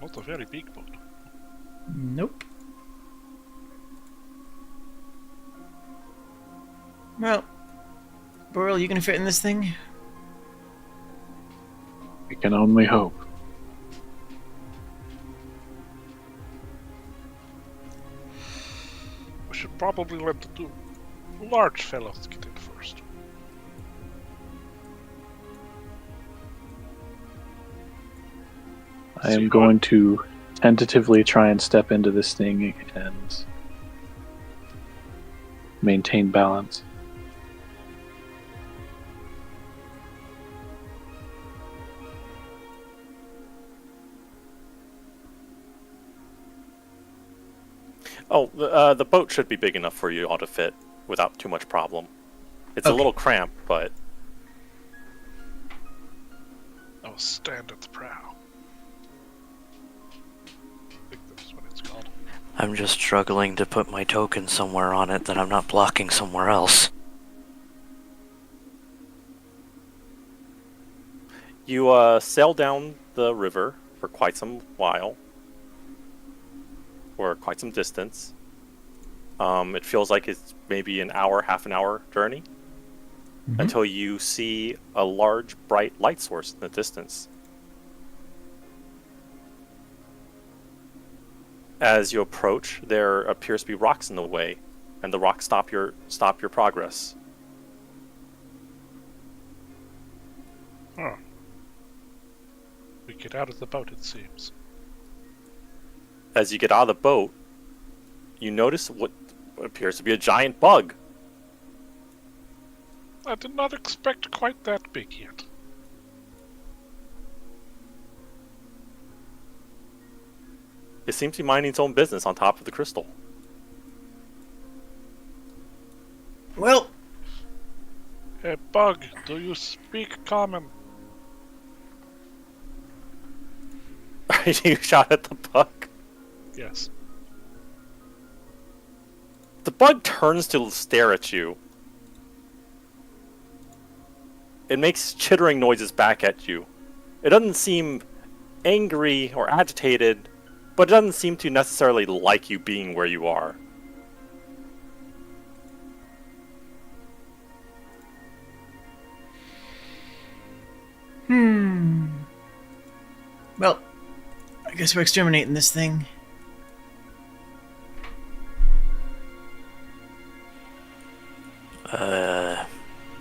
Not a very big boat. Nope. Well, Burl, you gonna fit in this thing? We can only hope. We should probably let the two large fellows get in first. I am going to tentatively try and step into this thing and maintain balance. Oh, the boat should be big enough for you all to fit without too much problem. It's a Okay. little cramped, but I will stand at the prow. Take the I'm just struggling to put my token somewhere on it that I'm not blocking somewhere else. You sail down the river for quite some while, or quite some distance. It feels like it's maybe an hour, half an hour journey, until you see a large, bright light source in the distance. As you approach, there appears to be rocks in the way, and the rocks stop your progress. Oh. We get out of the boat, it seems. As you get out of the boat, you notice what appears to be a giant bug. I did not expect quite that big yet. It seems to be minding its own business on top of the crystal. Well, Hey, bug, do you speak common? You shout at the bug. Yes. The bug turns to stare at you. It makes chittering noises back at you. It doesn't seem angry or agitated, but it doesn't seem to necessarily like you being where you are. Well, I guess we're exterminating this thing.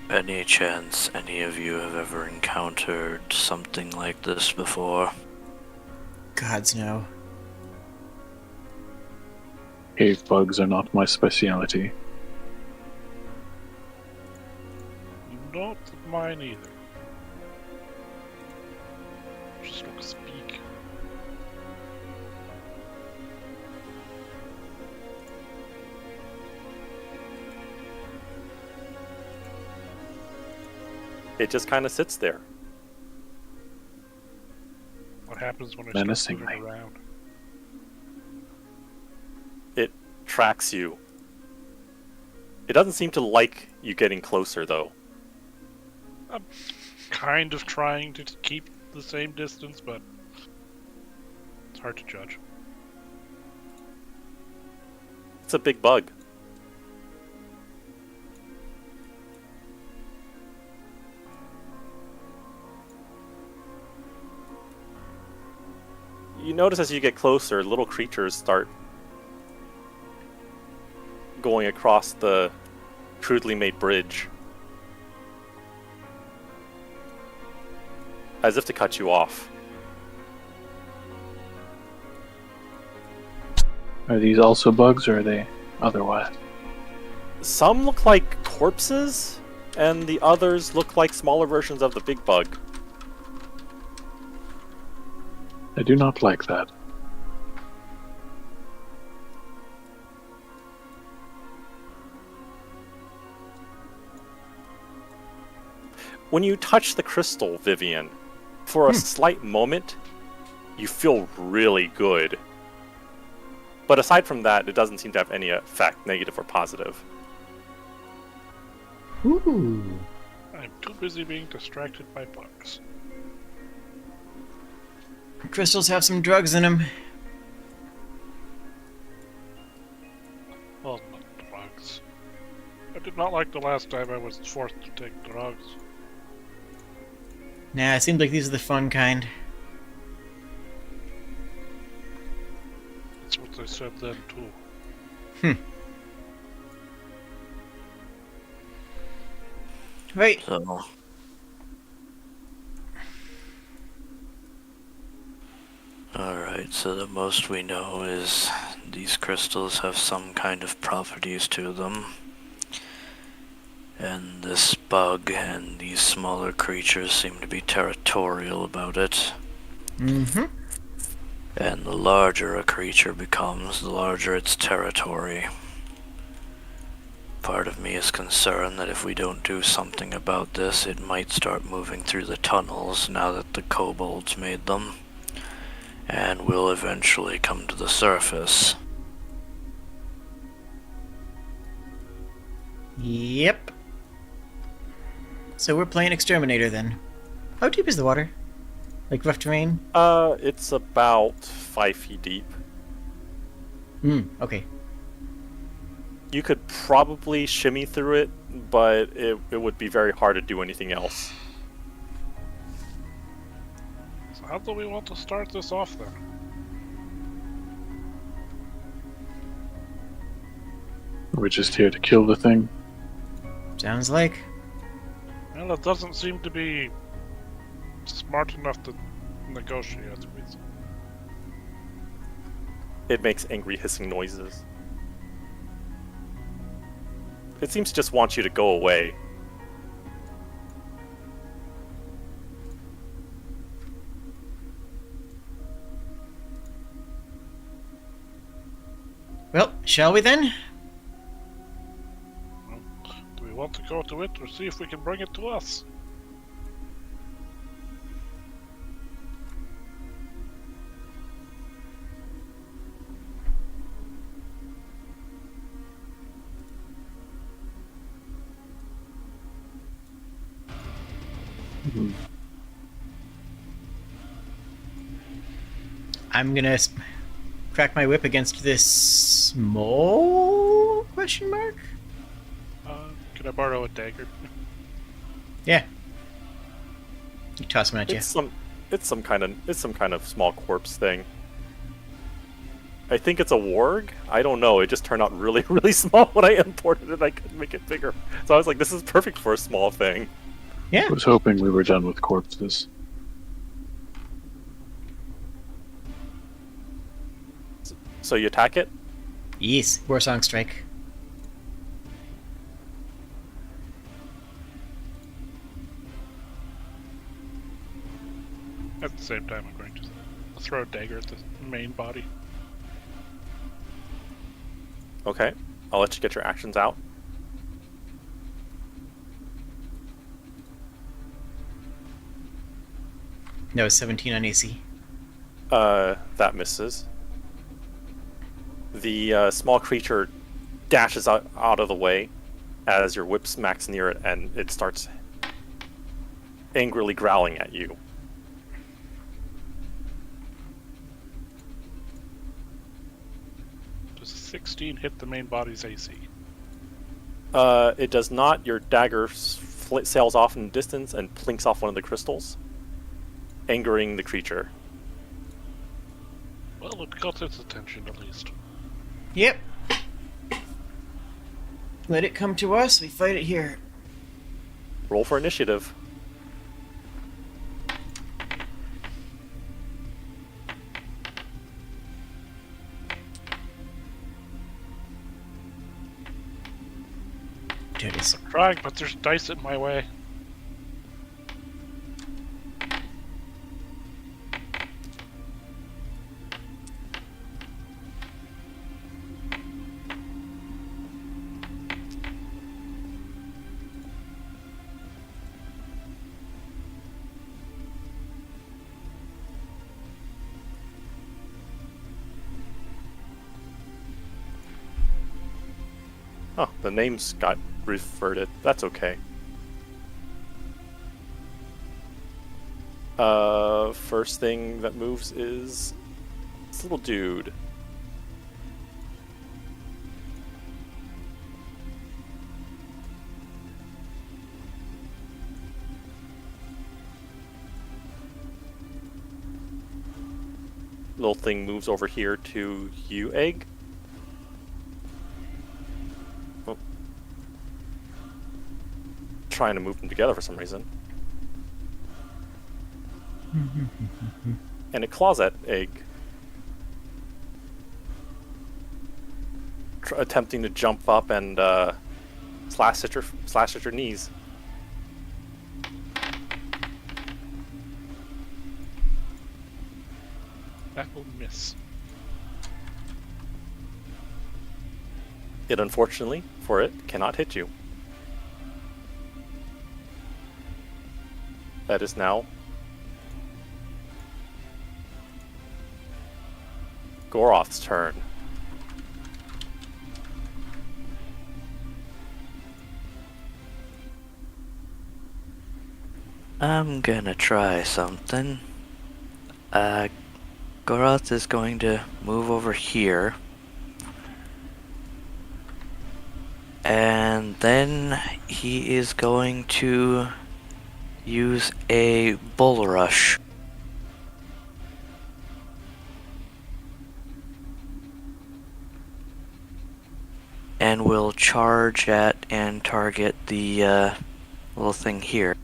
Any chance any of you have ever encountered something like this before? Gods no. Cave bugs are not my speciality. Not mine either. Just don't speak. It just kind of sits there. What happens when I start Menacingly. moving around? It tracks you. It doesn't seem to like you getting closer, though. I'm kind of trying to keep the same distance, but it's hard to judge. It's a big bug. You notice as you get closer, little creatures start going across the crudely made bridge, as if to cut you off. Are these also bugs, or are they otherwise? Some look like corpses, and the others look like smaller versions of the big bug. I do not like that. When you touch the crystal, Vivian, for a slight moment, you feel really good. But aside from that, it doesn't seem to have any effect, negative or positive. Ooh. I'm too busy being distracted by bugs. Crystals have some drugs in them. Well, not drugs. I did not like the last time I was forced to take drugs. Nah, it seems like these are the fun kind. That's what they said then, too. Right. So, alright, so the most we know is these crystals have some kind of properties to them. And this bug and these smaller creatures seem to be territorial about it. Mm-hmm. And the larger a creature becomes, the larger its territory. Part of me is concerned that if we don't do something about this, it might start moving through the tunnels now that the kobolds made them, and will eventually come to the surface. Yep. So we're playing Exterminator then. How deep is the water? Like rough terrain? It's about 5 feet deep. Okay. You could probably shimmy through it, but it would be very hard to do anything else. So how do we want to start this off then? We're just here to kill the thing. Sounds like. Well, it doesn't seem to be smart enough to negotiate with. It makes angry hissing noises. It seems to just want you to go away. Well, shall we then? Do we want to go to it or see if we can bring it to us? I'm gonna crack my whip against this mole? Question mark? Can I borrow a dagger? Yeah. You toss one at you. It's some kind of small corpse thing. I think it's a warg. I don't know. It just turned out really, really small when I imported it. I couldn't make it bigger, so I was like, "This is perfect for a small thing." Yeah. I was hoping we were done with corpses. So you attack it. Yes. War Song Strike. At the same time, I'm going to throw a dagger at the main body. Okay, I'll let you get your actions out. No, 17 on AC. That misses. The small creature dashes out of the way as your whip smacks near it, and it starts angrily growling at you. Does 16 hit the main body's AC? It does not. Your dagger sails off in the distance and plinks off one of the crystals, angering the creature. Well, it got its attention at least. Yep. Let it come to us. We fight it here. Roll for initiative. Dude, it's Trying, but there's dice in my way. Oh, the names got reverted. That's okay. First thing that moves is this little dude. Little thing moves over here to you, Egg. Oh. Trying to move them together for some reason. And it claws at Egg. Attempting to jump up and slash at your knees. That will miss. It unfortunately, for it, cannot hit you. That is now Goroth's turn. I'm gonna try something. Goroth is going to move over here. And then he is going to use a bull rush. And will charge at and target the little thing here.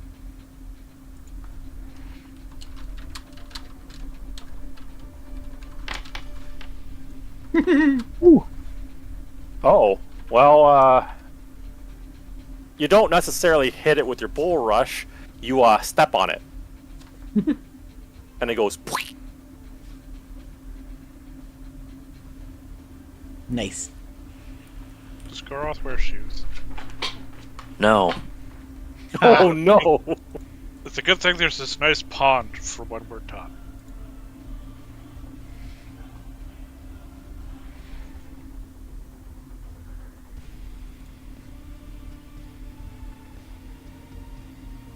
Oh, well, you don't necessarily hit it with your bull rush. You step on it, and it goes. Nice. Does Goroth wear shoes? No. Oh no! It's a good thing there's this nice pond for when we're done.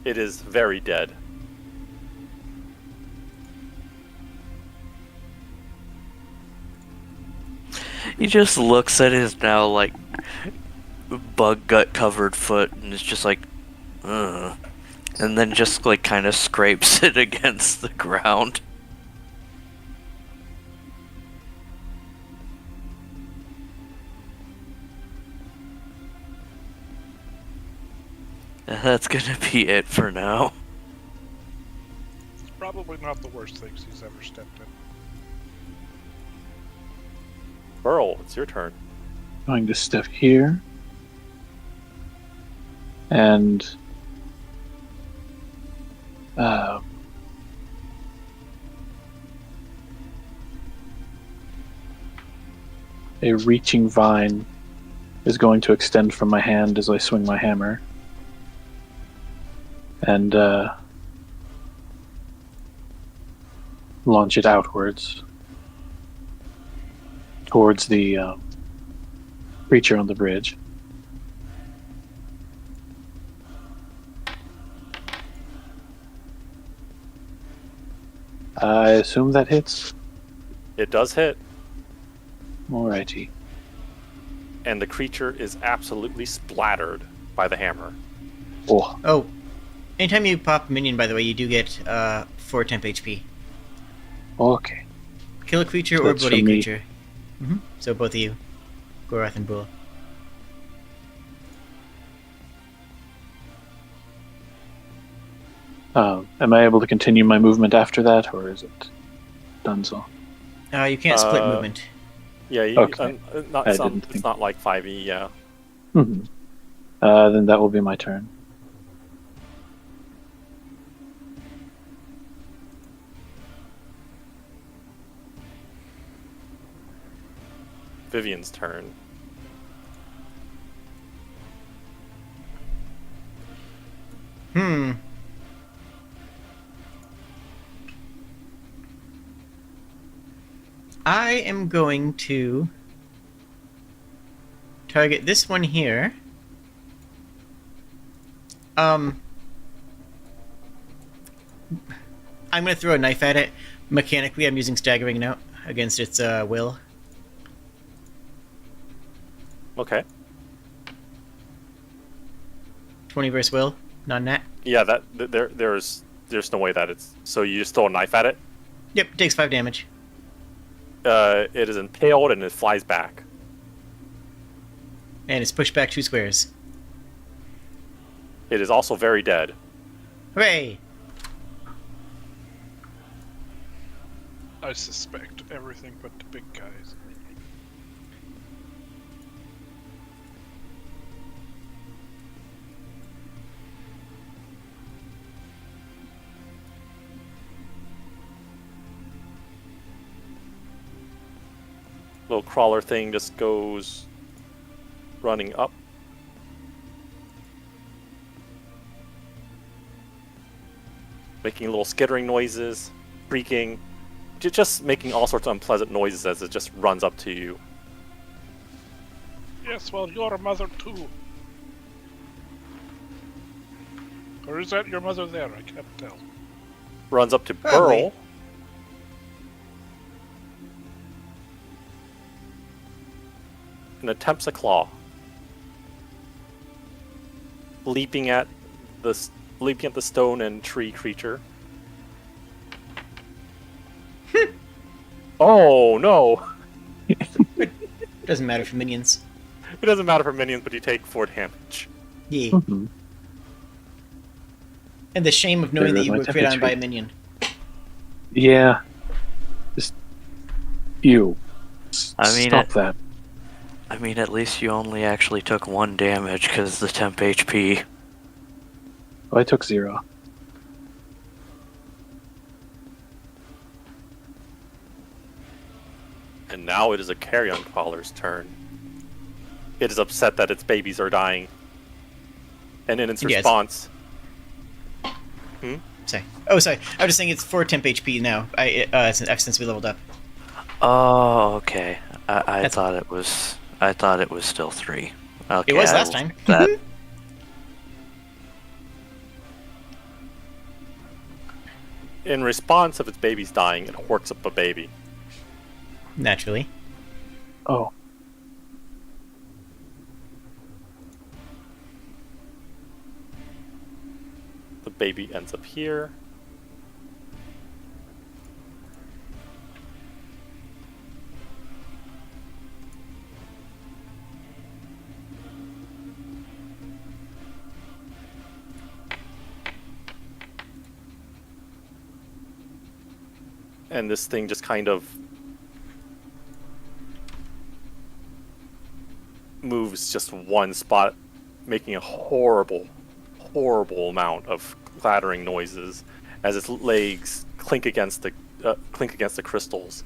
It is very dead. He just looks at his now, like, bug gut covered foot and is just like, ugh. And then just, like, kind of scrapes it against the ground. That's gonna be it for now. It's probably not the worst things he's ever stepped in. Burl, it's your turn. Going to step here. And a reaching vine is going to extend from my hand as I swing my hammer. And launch it outwards towards the creature on the bridge. I assume that hits. It does hit, Alrighty. and the creature is absolutely splattered by the hammer. Oh, Oh, anytime you pop a minion, by the way, you do get 4 temp HP. okay. Kill a creature So or that's bloody a from me. creature. So both of you, Goroth and Bull. Am I able to continue my movement after that, or is it done so? You can't split Uh, movement. Yeah, Okay. not, I it's, didn't it's think- not like 5e, yeah. Mhm. Then that will be my turn. Vivian's turn. Hmm. I am going to target this one here. I'm going to throw a knife at it. Mechanically, I'm using staggering note against its will. Okay. 20 versus will, non-nat. Yeah, there's no way that it's... So you just throw a knife at it? Yep, takes 5 damage. It is impaled and it flies back. And it's pushed back 2 squares. It is also very dead. Hooray! I suspect everything but the big guys. Little crawler thing just goes running up. Making little skittering noises, creaking, just making all sorts of unpleasant noises as it just runs up to you. Yes, well, you're a mother too. Or is that your mother there? I can't tell. Runs up to Probably. Burl. And attempts a claw. Leaping at the stone and tree creature. Oh no! Doesn't matter for minions. It doesn't matter for minions, but you take 4 damage. Yeah. Mhm. And the shame of knowing There that goes you my were crit on temperature. by a minion. Yeah. Just you. I mean, Stop that. I mean, at least you only actually took 1 damage because the temp HP. Oh, I took 0. And now it is a carrion crawler's turn. It is upset that its babies are dying. And in its Yes. response... Sorry. Oh, sorry. I was just saying it's 4 temp HP now. Since we leveled up. Oh, okay. I That's- thought it was. I thought it was still 3. Okay, It was I last will time. skip that. In response of its babies dying, it horks up a baby. Naturally. Oh. The baby ends up here. And this thing just kind of moves just one spot, making a horrible amount of clattering noises as its legs clink against the crystals,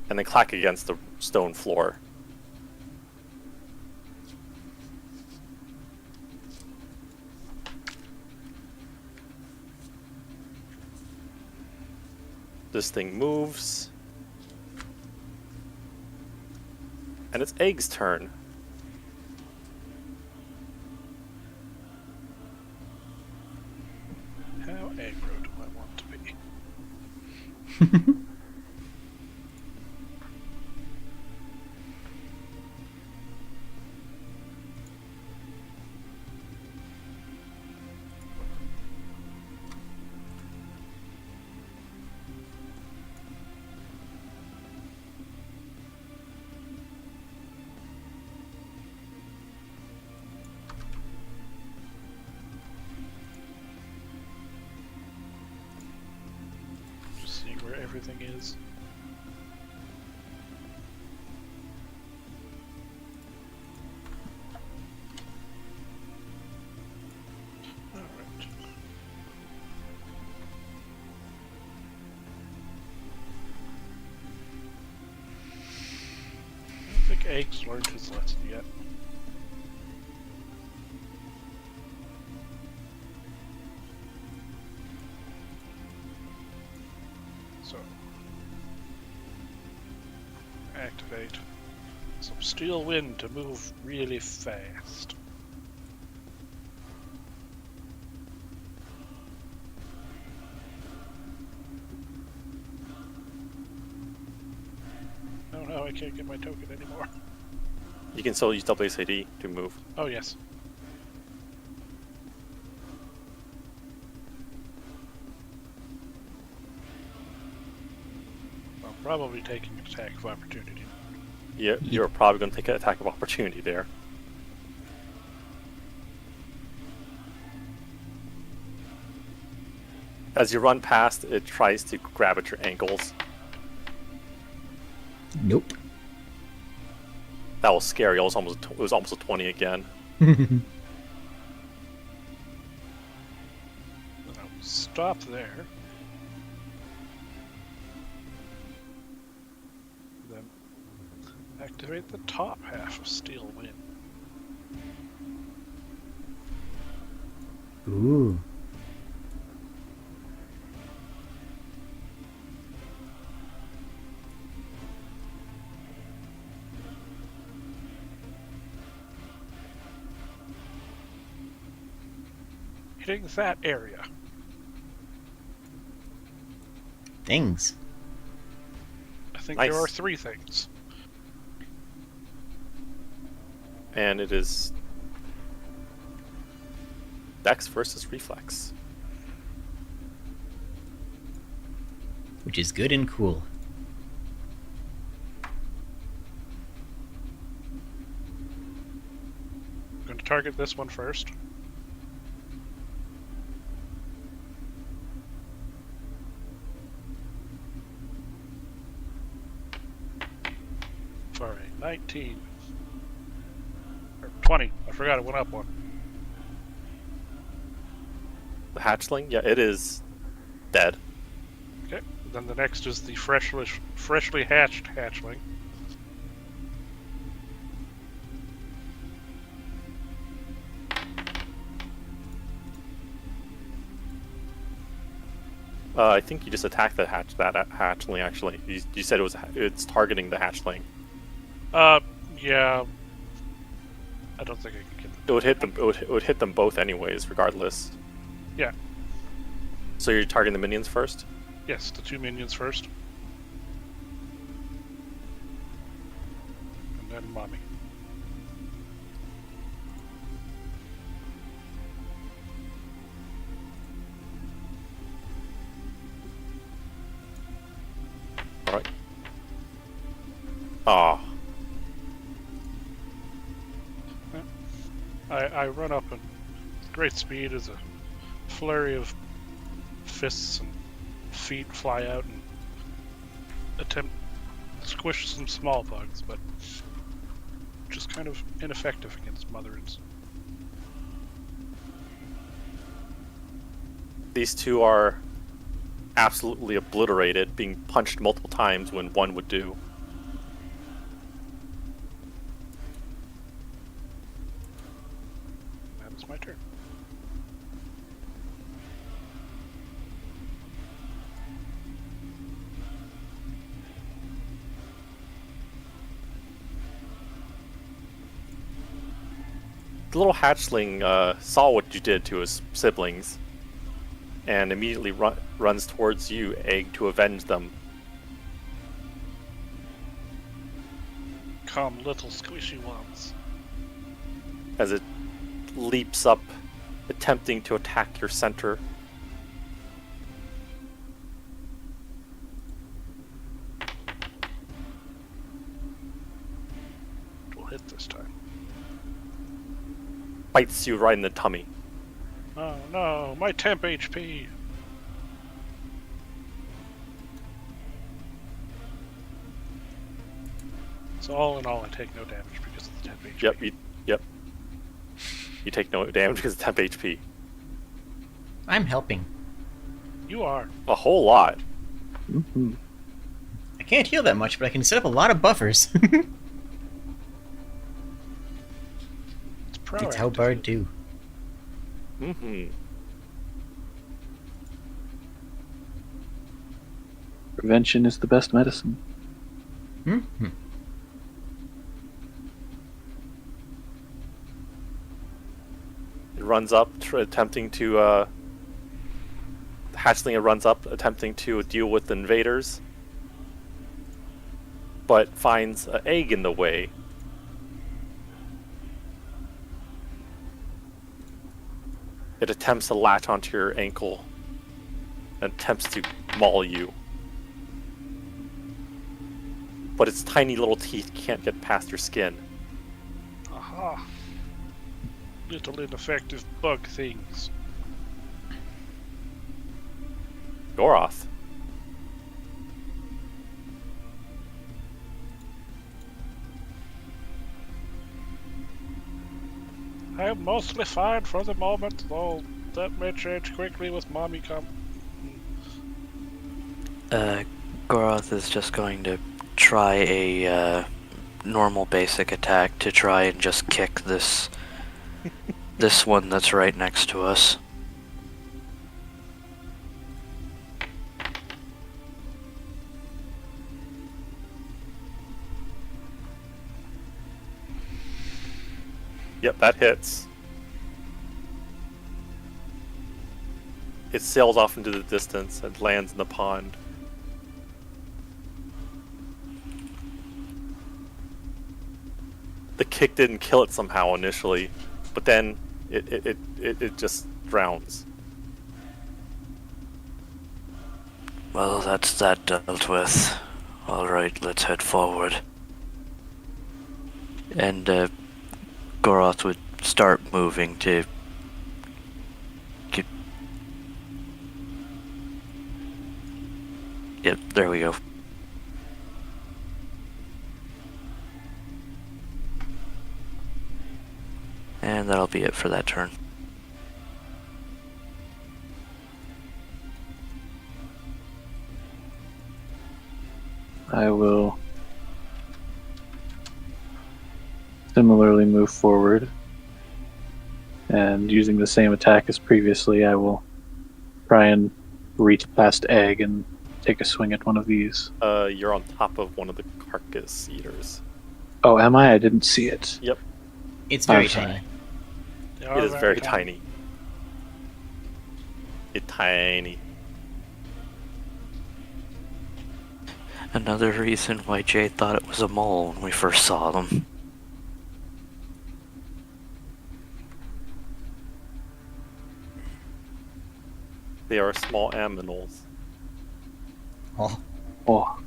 and then clack against the stone floor. This thing moves, and it's Egg's turn. How aggro do I want to be? Just seeing where everything is. Alright. I don't think Egg's learned his lesson yet. So, activate some steel wind to move really fast. Oh no, I can't get my token anymore. You can still use WSAD to move. Oh yes. I'm probably taking an attack of opportunity. Yeah, you're probably going to take an attack of opportunity there. As you run past, it tries to grab at your ankles. Nope. That was scary. It was almost a 20 again. Then I'll stop there. Then activate the top half of Steel Wind. Ooh. targeting that area. Things. I think Nice. there are 3 things. And it is Dex versus Reflex. Which is good and cool. I'm going to target this one first. For a 19. Or 20. I forgot it went up one. The hatchling, yeah, it is dead. Okay. Then the next is the freshly hatched hatchling. I think you just attacked that hatchling. Actually, you said it's targeting the hatchling. Yeah. I don't think I can get It would hit them. It would hit them both anyways, regardless. Yeah. So you're targeting the minions first. Yes, the 2 minions first. And then mommy. All right. Ah. I run up and with great speed as a flurry of fists and feet fly out and attempt to squish some small bugs, but just kind of ineffective against motherins. These two are absolutely obliterated, being punched multiple times when one would do. That is my turn. The little hatchling saw what you did to his siblings, and immediately runs towards you, Egg, to avenge them. Come, little squishy ones. As it leaps up, attempting to attack your center. It will hit this time. Bites you right in the tummy. Oh no, my temp HP! So all in all, I take no damage because of the temp HP. Yep. You take no damage because of temp HP. I'm helping. You are. A whole lot. Mm-hmm. I can't heal that much, but I can set up a lot of buffers. It's proactive. It's how Bard do. Mm-hmm. Prevention is the best medicine. Mm-hmm. It runs up, attempting to. The hatchling runs up, attempting to deal with the invaders, but finds an egg in the way. It attempts to latch onto your ankle and attempts to maul you. But its tiny little teeth can't get past your skin. Aha. Little ineffective bug things. Goroth. I am mostly fine for the moment, though that may change quickly with mommy come. Goroth is just going to try a normal basic attack to try and just kick this this one that's right next to us. Yep, that hits. It sails off into the distance and lands in the pond. The kick didn't kill it somehow initially, but then it just drowns. Well, that's that dealt with. Alright, let's head forward. And Goroth would start moving to get... Yep, there we go. And that'll be it for that turn. I will similarly move forward, and using the same attack as previously, I will try and reach past Egg and take a swing at one of these. You're on top of one of the carcass eaters. Oh, am I? I didn't see it. Yep, It's very I'm sorry. tiny. They are it is very tiny. It's tiny. Another reason why Jade thought it was a mole when we first saw them. They are small aminals. Oh, Oh,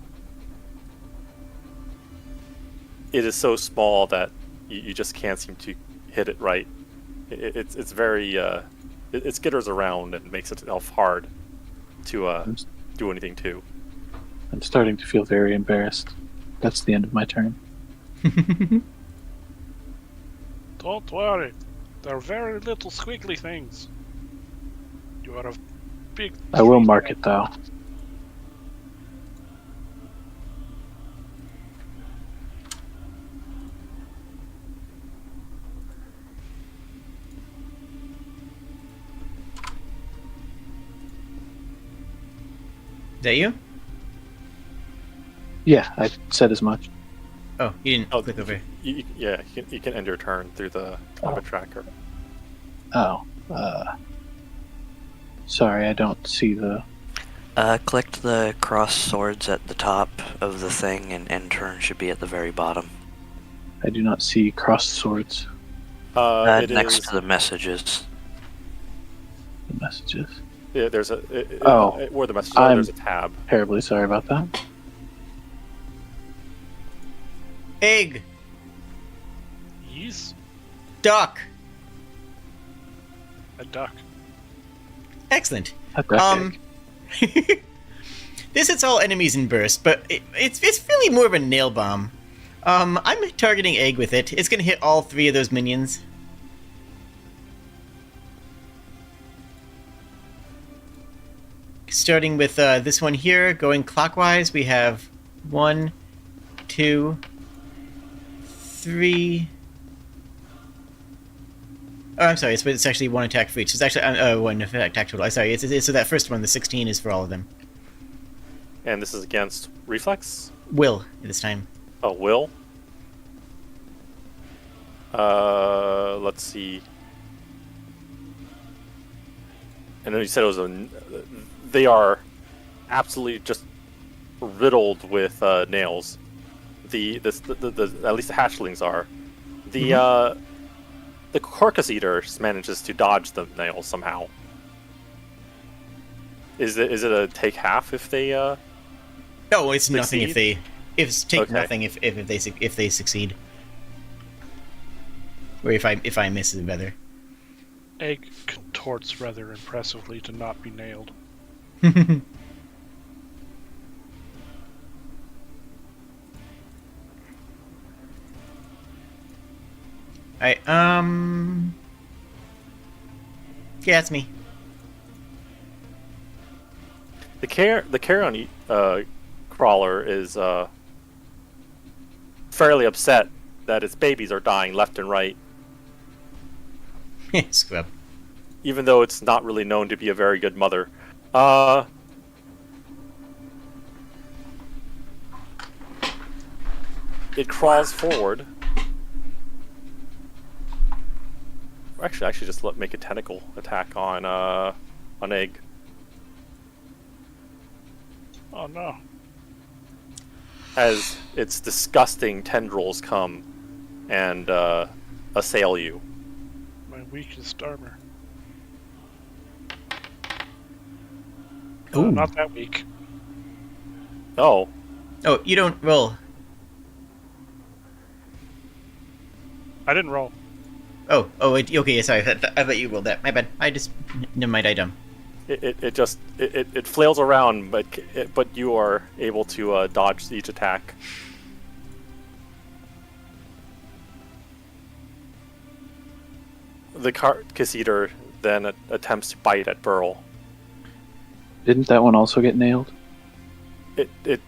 It is so small that you just can't seem to hit it right. It's very it skitters around and makes itself hard to do anything to. I'm starting to feel very embarrassed. That's the end of my turn. Don't worry. They're very little squiggly things. You are a big... I will tree. mark it though. is that you? Yeah, I said as much. Oh, you didn't Oh, click over. Yeah, you can end your turn through the combat tracker. Oh, sorry, I don't see the... Click the cross swords at the top of the thing, and end turn should be at the very bottom. I do not see crossed swords. It Next is, to the messages. The messages. yeah, there's a where the messages are. I'm- There's a tab. Terribly sorry about that. Egg! Yes, Duck! a duck. Excellent. A duck egg. This hits all enemies in burst, but it's really more of a nail bomb. I'm targeting Egg with it. It's gonna hit all 3 of those minions. Starting with this one here, going clockwise, we have 1, 2, 3. Oh, I'm sorry. It's actually 1 attack for each. It's actually 1 attack total. I'm sorry. So that first one, the 16, is for all of them. And this is against reflex. Will this time. Oh, will. Let's see. And then you said it was a. They are absolutely just riddled with nails. The at least the hatchlings are. The carcass eater just manages to dodge the nails somehow. Is it a take half if they? No, it's nothing if Succeed? they. It's take Okay. nothing if they succeed. Or if I miss it, rather. Egg contorts rather impressively to not be nailed. Alright, yeah, it's me. The carrion crawler is fairly upset that its babies are dying left and right, Scrub. even though it's not really known to be a very good mother. It crawls forward. Actually, I should just make a tentacle attack on Egg. Oh no. As its disgusting tendrils come and assail you. My weakest armor. Ooh. Not that weak. Oh, Oh, you don't roll. I didn't roll. Oh, wait, okay, yeah, sorry. I thought you rolled that. My bad. Never mind, I dumb. it flails around, but you are able to dodge each attack. The carcass eater then attempts to bite at Burl. Didn't that one also get nailed? It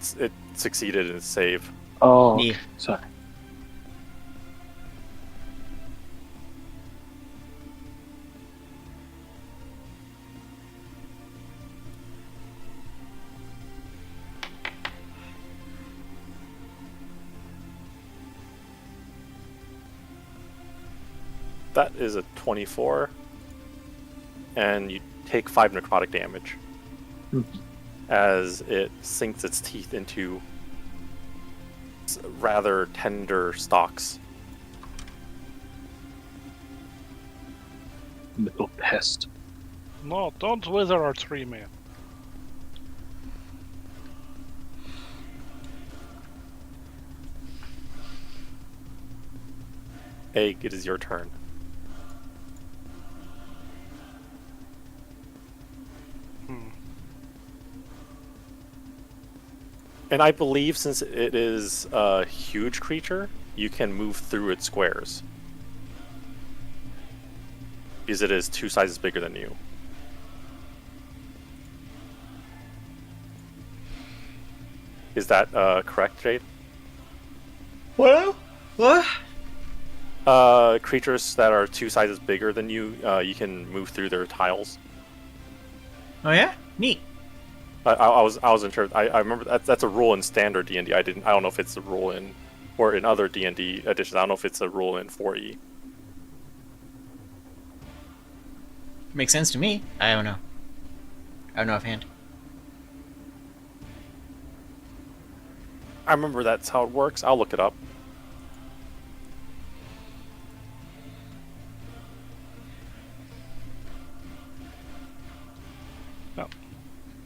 succeeded in its save. Oh, okay. Yeah. Sorry. That is a 24, and you take 5 necrotic damage as it sinks its teeth into rather tender stalks. Little pest. No, don't wither our tree, man. Egg, it is your turn. And I believe since it is a huge creature, you can move through its squares. Because it is 2 sizes bigger than you. Is that correct, Jade? What? What? Creatures that are 2 sizes bigger than you, you can move through their tiles. Oh yeah? Neat. I wasn't sure. I remember that's a rule in standard D&D. I don't know if it's a rule in, or in other D&D editions. I don't know if it's a rule in 4E. Makes sense to me. I don't know. I don't know offhand. I remember that's how it works. I'll look it up. Oh.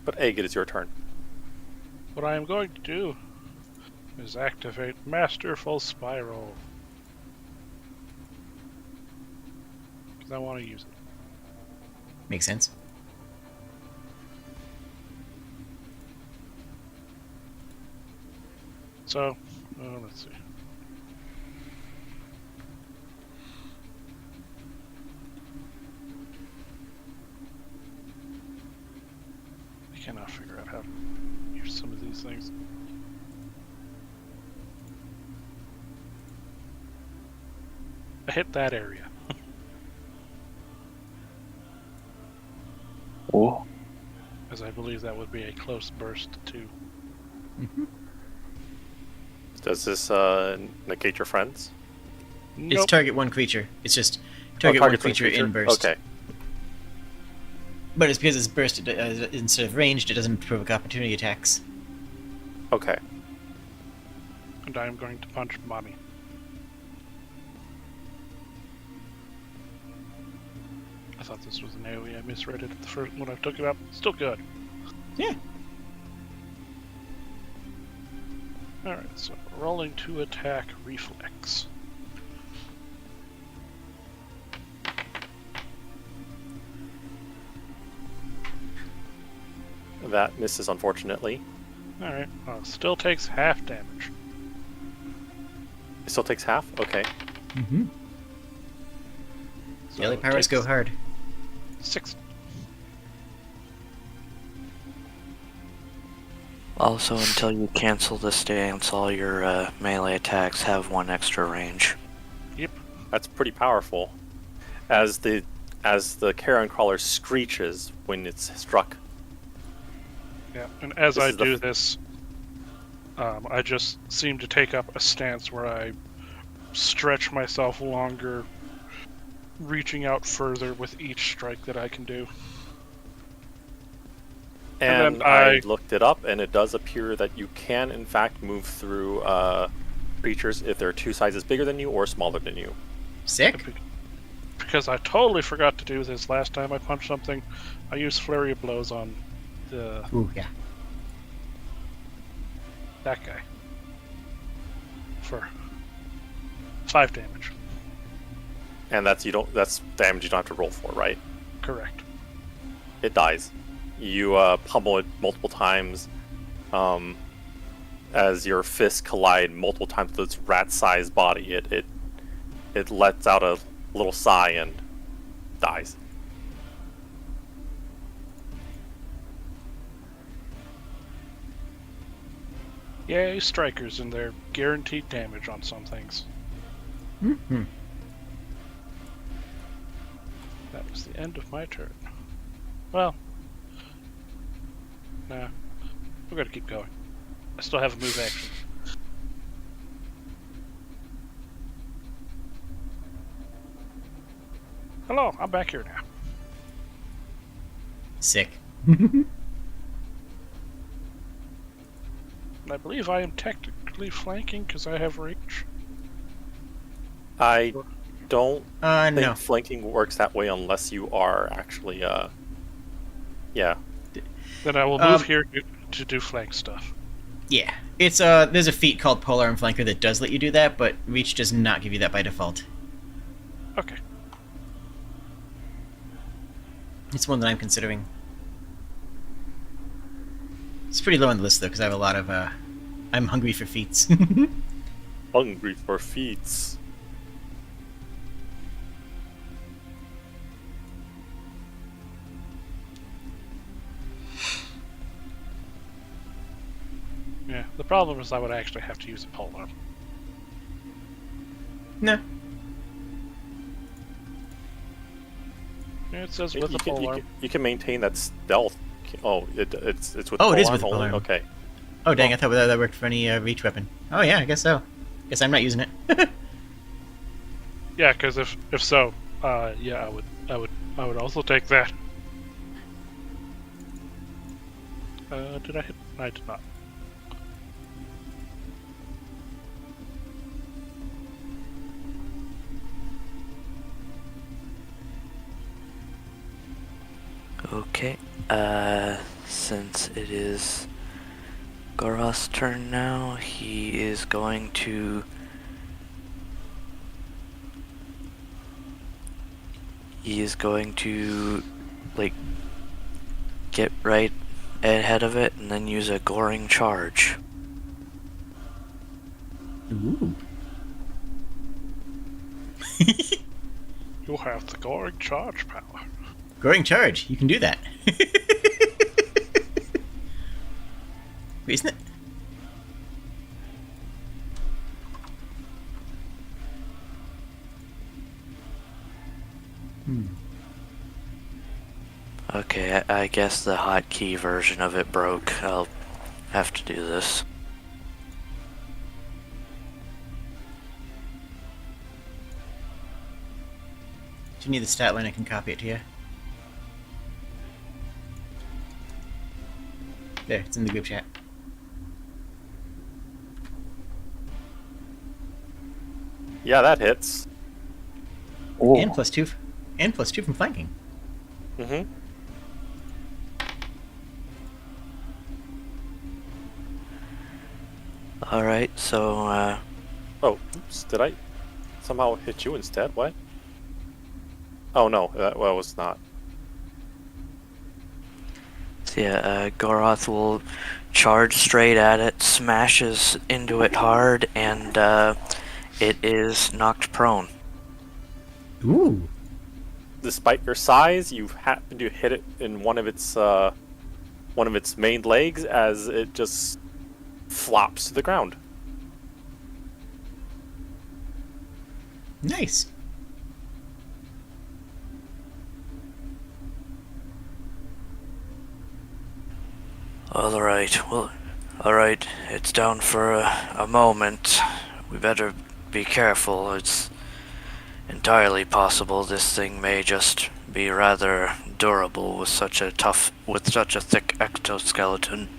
But Egg, it is your turn. What I am going to do is activate Masterful Spiral. Because I want to use it. Makes sense. So, let's see. I cannot figure out how to use some of these things. I hit that area. Oh, As I believe that would be a close burst too. Does this negate your friends? It's Nope. target one creature. It's just target one creature in burst. Okay. But it's because it's burst instead of ranged, it doesn't provoke opportunity attacks. Okay. And I am going to punch Mommy. I thought this was an AoE. I misread it at the first when I took it up. Still good. Yeah. Alright, so rolling to attack reflex. That misses, unfortunately. Alright, still takes half damage. It still takes half? Okay. Mm-hmm. So Daily it powers go takes hard. 6. Also, until you cancel this stance, all your melee attacks have 1 extra range. Yep. That's pretty powerful. As the Charon Crawler screeches when it's struck. Yeah, and as This I is the do this, I just seem to take up a stance where I stretch myself longer, reaching out further with each strike that I can do. And then I I- looked it up, and it does appear that you can, in fact, move through creatures if they're 2 sizes bigger than you or smaller than you. Sick. Because I totally forgot to do this last time I punched something, I used flurry of blows on Ooh, yeah. that guy for 5 damage. And that's damage you don't have to roll for, right? Correct. It dies. You pummel it multiple times as your fists collide multiple times with its rat-sized body. It lets out a little sigh and dies. Yay, strikers and their guaranteed damage on some things. Mm-hmm. That was the end of my turn. Well, nah, we're gonna keep going. I still have a move action. Hello, I'm back here now. Sick. And I believe I am technically flanking because I have reach. I don't think No. flanking works that way unless you are actually, yeah. Then I will move here to do flank stuff. Yeah. It's there's a feat called Polar Arm Flanker that does let you do that, but Reach does not give you that by default. Okay. It's one that I'm considering. It's pretty low on the list though, because I have a lot of I'm hungry for feats. Hungry for feats. Yeah. The problem is I would actually have to use a pole arm. No. Yeah, it says You, with a can, pole you, arm. can, you can maintain that stealth. Oh, it's with Oh, it is polearm with the only? polearm. Okay. Oh dang, I thought that worked for any Reach weapon. Oh yeah, I guess so. Guess I'm not using it. Yeah, because if so, yeah, I would also take that. Did I hit? I did not. Okay, since it is Goroth's turn now, he is going to... like, get right ahead of it and then use a goring charge. Ooh. You have the goring charge power. Growing charge. You can do that. Wait, isn't it? Okay, I guess the hotkey version of it broke. I'll have to do this. Do you need the stat line? I can copy it to you. There, it's in the group chat. Yeah, that hits. Oh, And +2 from flanking. Mm-hmm. Alright, so, Oh, oops, did I somehow hit you instead? What? Oh no, that was not. so yeah, Goroth will charge straight at it, smashes into it hard, and it is knocked prone. Ooh. Despite your size, you happen to hit it in one of its main legs as it just flops to the ground. Nice. Alright, well, alright, it's down for a moment. We better be careful. It's entirely possible this thing may just be rather durable with such a thick exoskeleton.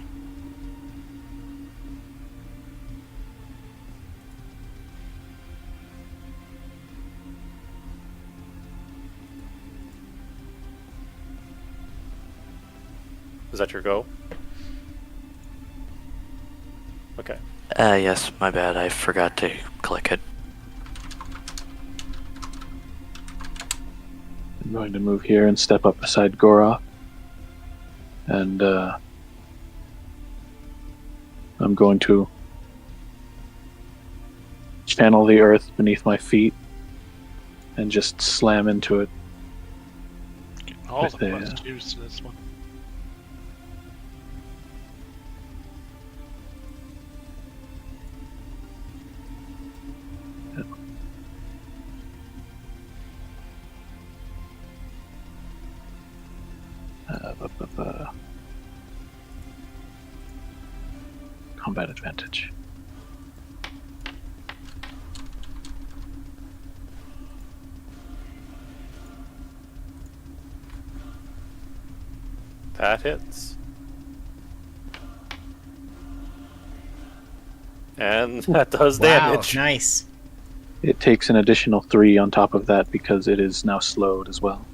Is that your go? Okay. Yes, my bad. I forgot to click it. I'm going to move here and step up beside Goroth. And I'm going to channel the earth beneath my feet and just slam into it. Getting all the With plus twos to this one. Combat advantage. That hits. And that does Wow, damage. nice. It takes an additional 3 on top of that because it is now slowed as well.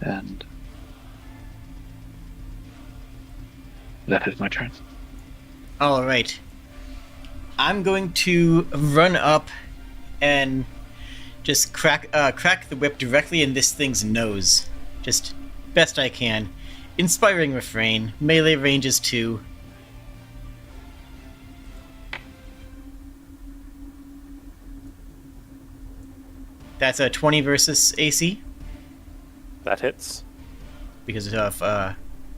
And that is my turn. All right. I'm going to run up and just crack the whip directly in this thing's nose, just best I can. Inspiring refrain. Melee range is 2. That's a 20 versus AC That hits. because of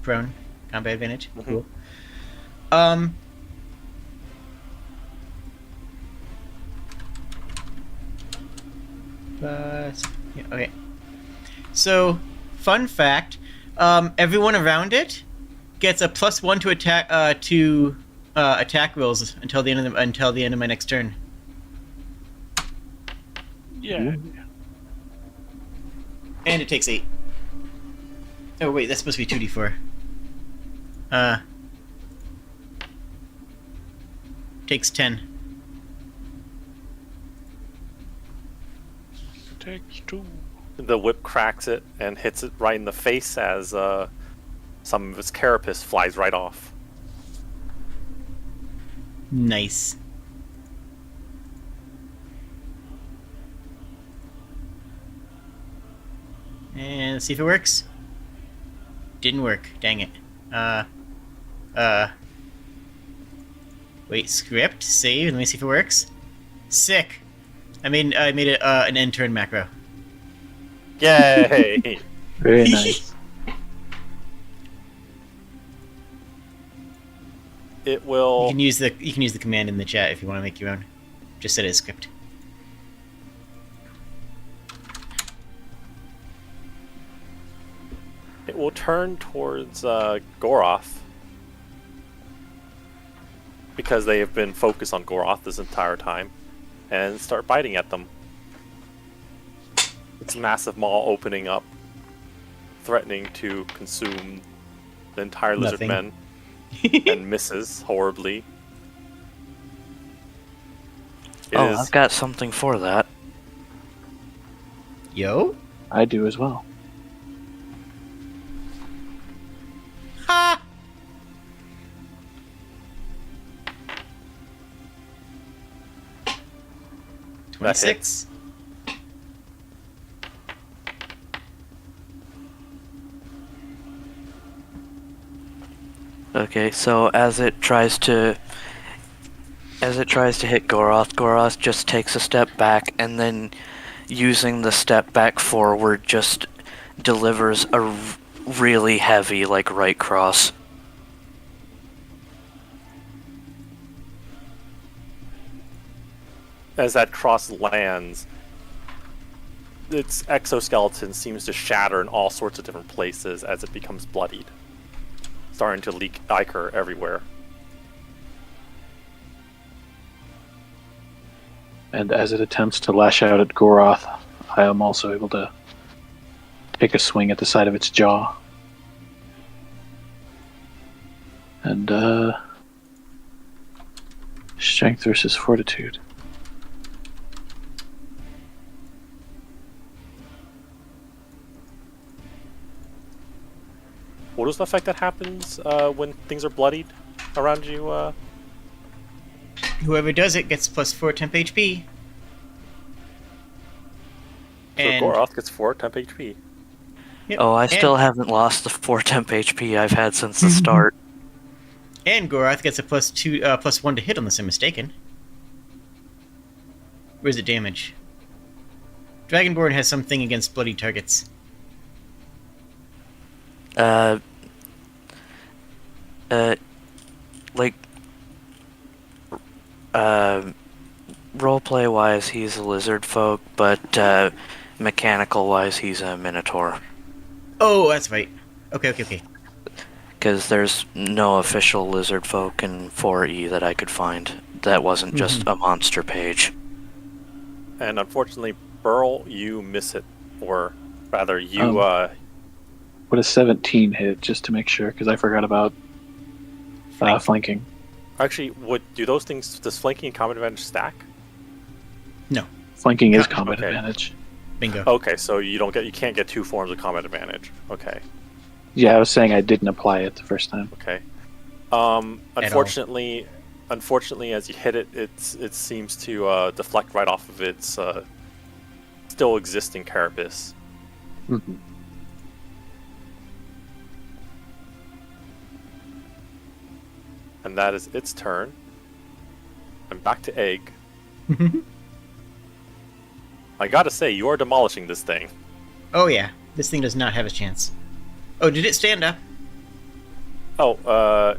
prone combat advantage. Mhm. Cool. Yeah, okay. So, fun fact: everyone around it gets a +1 to attack rolls until the end of my next turn. Yeah. And it takes 8. Oh wait, that's supposed to be 2d4. Takes 10. Takes 2. The whip cracks it and hits it right in the face as some of its carapace flies right off. Nice. And let's see if it works. Didn't work. Dang it. Wait, script, save, let me see if it works. Sick. I made it an end turn macro. Yay! Very nice. It You will. can use the command in the chat if you want to make your own. Just set it as script. It will turn towards Goroth because they have been focused on Goroth this entire time and start biting at them. Its massive maw opening up, threatening to consume the entire lizard Nothing. men, and misses horribly. It Oh, is- I've got something for that. Yo? I do as well. Ha! That 26. Okay, so as it tries to hit Goroth, Goroth just takes a step back and then using the step back forward just delivers a really heavy right cross. As that cross lands, its exoskeleton seems to shatter in all sorts of different places as it becomes bloodied, starting to leak ichor everywhere. And as it attempts to lash out at Goroth, I am also able to take a swing at the side of its jaw. And, strength versus fortitude. What is the effect that happens when things are bloodied around you? Whoever does it gets plus 4 temp HP. So And Goroth gets 4 temp HP. yep, Oh, I and- still haven't lost the 4 temp HP I've had since the start. And Goroth gets a plus 1 to hit, unless I'm mistaken. Where's the damage? Dragonborn has something against bloody targets. Like, roleplay wise, he's a lizard folk, but mechanical wise, he's a minotaur. Oh, that's right. Okay. Because there's no official lizard folk in 4E that I could find that wasn't just a monster page. And unfortunately, Burl, you miss it. Or rather, you... Would a 17 hit, just to make sure, because I forgot about flanking. Actually, does flanking and combat advantage stack? No. Flanking is Okay. combat advantage. Bingo. Okay, so you can't get 2 forms of combat advantage. Okay. Yeah, I was saying I didn't apply it the first time. Okay. Unfortunately, as you hit it, it seems to deflect right off of its still existing carapace. Mm-hmm. And that is its turn. And back to Egg. I gotta say, you are demolishing this thing. Oh yeah, this thing does not have a chance. Oh, did it stand up? Oh,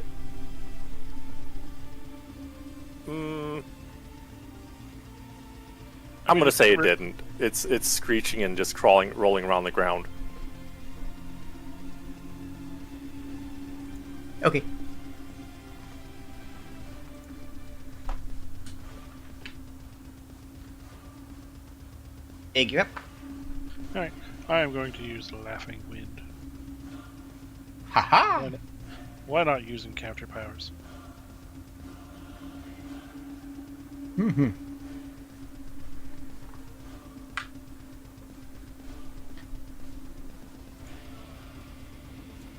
I'm gonna say it didn't. It's screeching and just rolling around the ground. Okay. Egg, you're up. Alright, I am going to use the Laughing Wind. Haha! Why not using counter powers? Mm-hmm.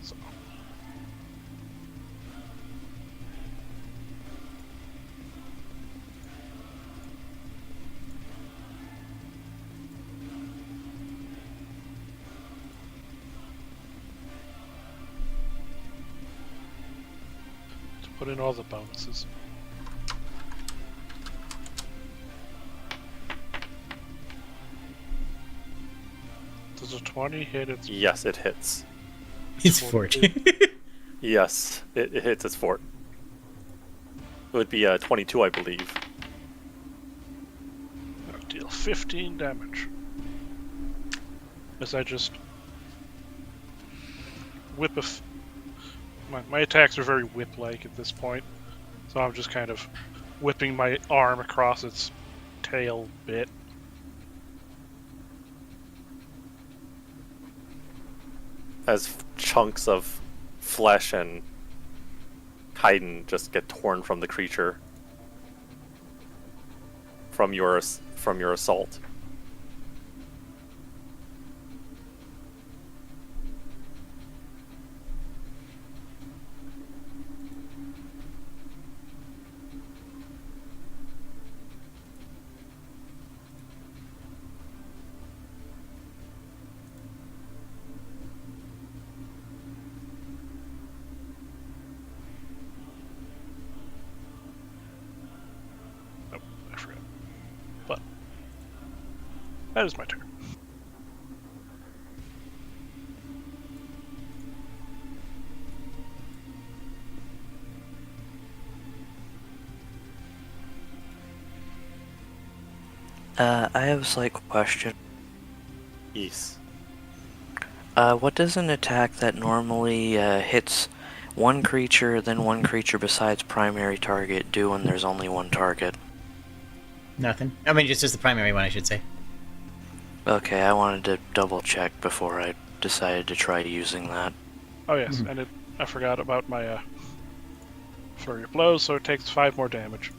So, to put in all the bonuses. Does a 20 hit its... Yes, it hits. It's fort. Yes, it hits its fort. It would be 22, I believe. I'll deal 15 damage. As I just whip my attacks are very whip-like at this point, so I'm just kind of whipping my arm across its tail bit. As chunks of flesh and chitin just get torn from the creature from your assault. Oh, I forgot. But that is my turn. I have a slight question. Yes. What does an attack that normally hits one creature, then one creature besides primary target do when there's only one target? Nothing. I mean, it's just the primary one, I should say. Okay, I wanted to double check before I decided to try using that. Oh yes, Mhm. and I forgot about my flurry of blows, so it takes 5 more damage.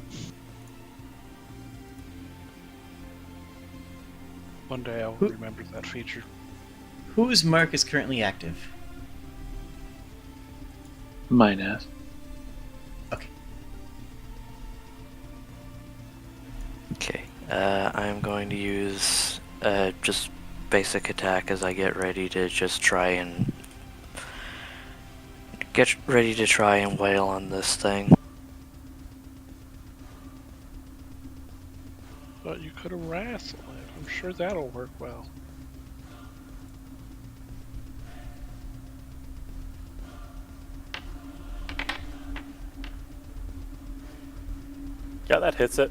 One day I'll Who- remember that feature. Whose mark is currently active? Mine ass. Okay. Okay, I'm going to use just basic attack as I get ready to just try and wail on this thing. But you could have wrestled it. I'm sure that'll work well. Yeah, that hits it.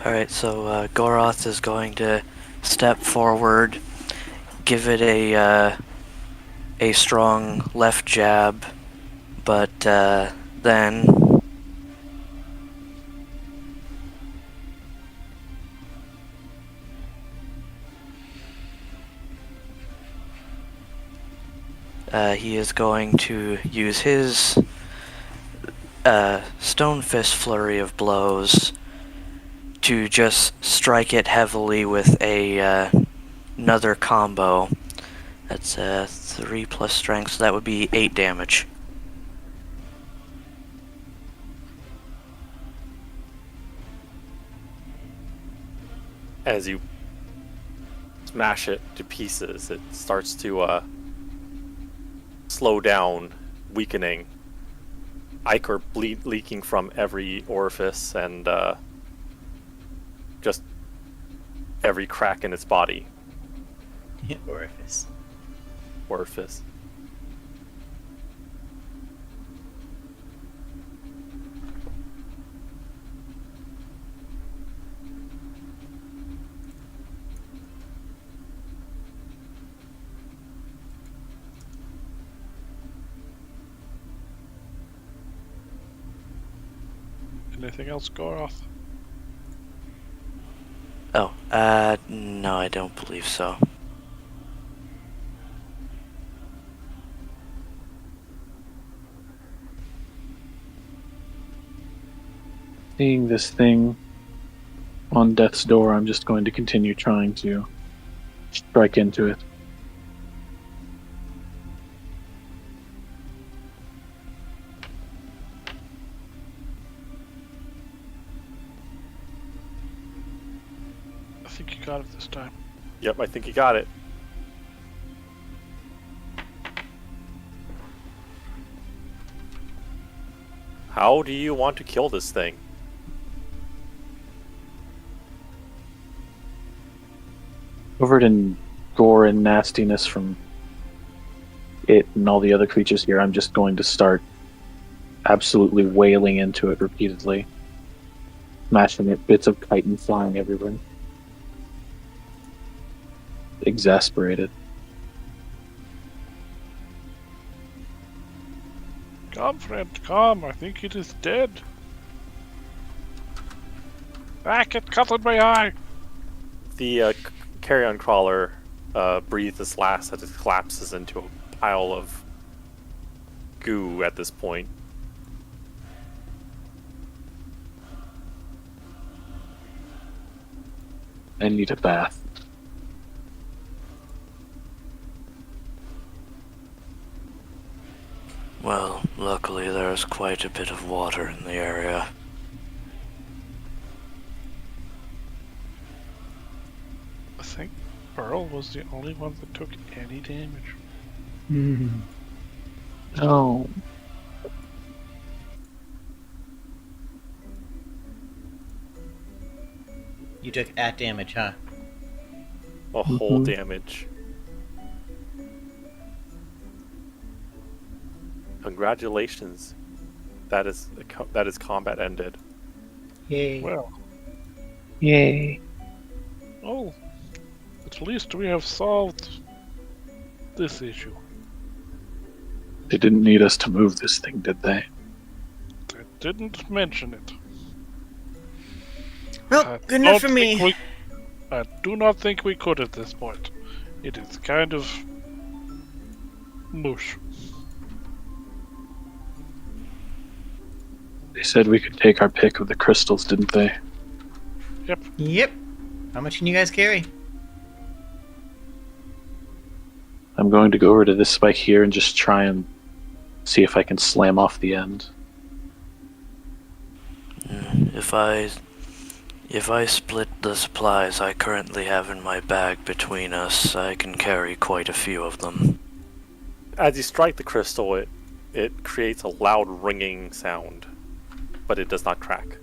Alright, so Goroth is going to step forward, give it a strong left jab, but then he is going to use his stone fist flurry of blows to just strike it heavily with another combo. That's 3 plus strength, so that would be 8 damage. As you smash it to pieces, it starts to slow down, weakening. Ichor leaking from every orifice and just every crack in its body. Orifice. Orifice. Anything else, Goroth? Oh, no, I don't believe so. Seeing this thing on death's door, I'm just going to continue trying to strike into it. I think you got it this time. Yep, I think you got it. How do you want to kill this thing? Covered in gore and nastiness from it and all the other creatures here, I'm just going to start absolutely wailing into it repeatedly, smashing it, bits of chitin flying everywhere. Exasperated. Come, friend, come. I think it is dead. Back, it cut in my eye. The carrion crawler breathes this last as it collapses into a pile of goo at this point. I need a bath. Well, luckily there's quite a bit of water in the area. I think Pearl was the only one that took any damage. Oh. You took at damage, huh? A whole Mhm. damage. Congratulations. That is combat ended. Yay. Well, Yay. oh, at least we have solved this issue. They didn't need us to move this thing, did they? I didn't mention it. Well, good enough for me. I do not think we could at this point. It is kind of mush. They said we could take our pick of the crystals, didn't they? Yep. How much can you guys carry? I'm going to go over to this spike here and just try and see if I can slam off the end. If I split the supplies I currently have in my bag between us, I can carry quite a few of them. As you strike the crystal, it creates a loud ringing sound, but it does not crack.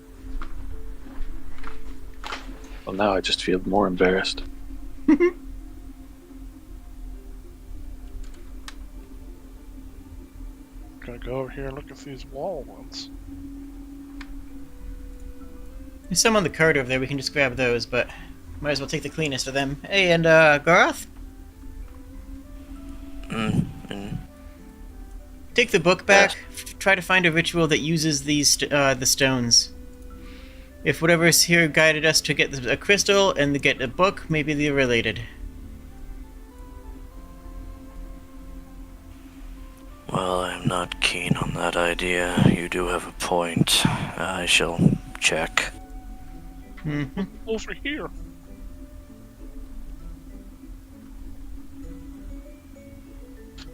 Well, now I just feel more embarrassed. Gonna go over here and look at these wall ones. There's some on the cart over there. We can just grab those, but might as well take the cleanest of them. Hey, and Garth, take the book back. Try to find a ritual that uses these the stones. If whatever's here guided us to get a crystal and to get a book, maybe they're related. Well, I'm not keen on that idea. You do have a point. I shall check. Mm-hmm. Over here.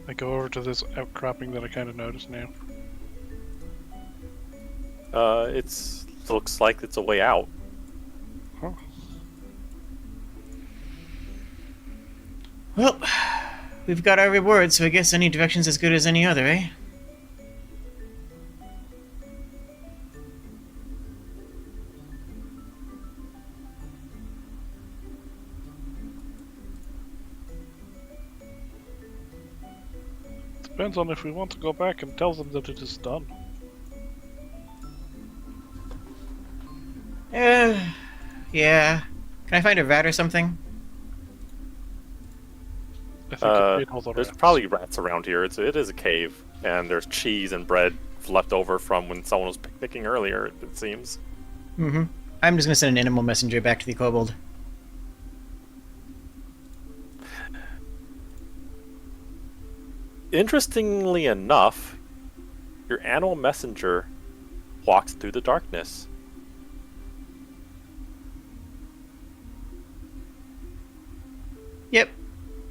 I go over to this outcropping that I kind of noticed now. It looks like it's a way out. Huh. Well, we've got our reward, so I guess any direction's as good as any other, eh? Depends on if we want to go back and tell them that it is done. Yeah. Can I find a rat or something? I think it ate all the There's rats. probably rats around here. It is a cave, and there's cheese and bread left over from when someone was picnicking earlier, it seems. Mm-hmm. I'm just gonna send an animal messenger back to the kobold. Interestingly enough, your animal messenger walks through the darkness. Yep.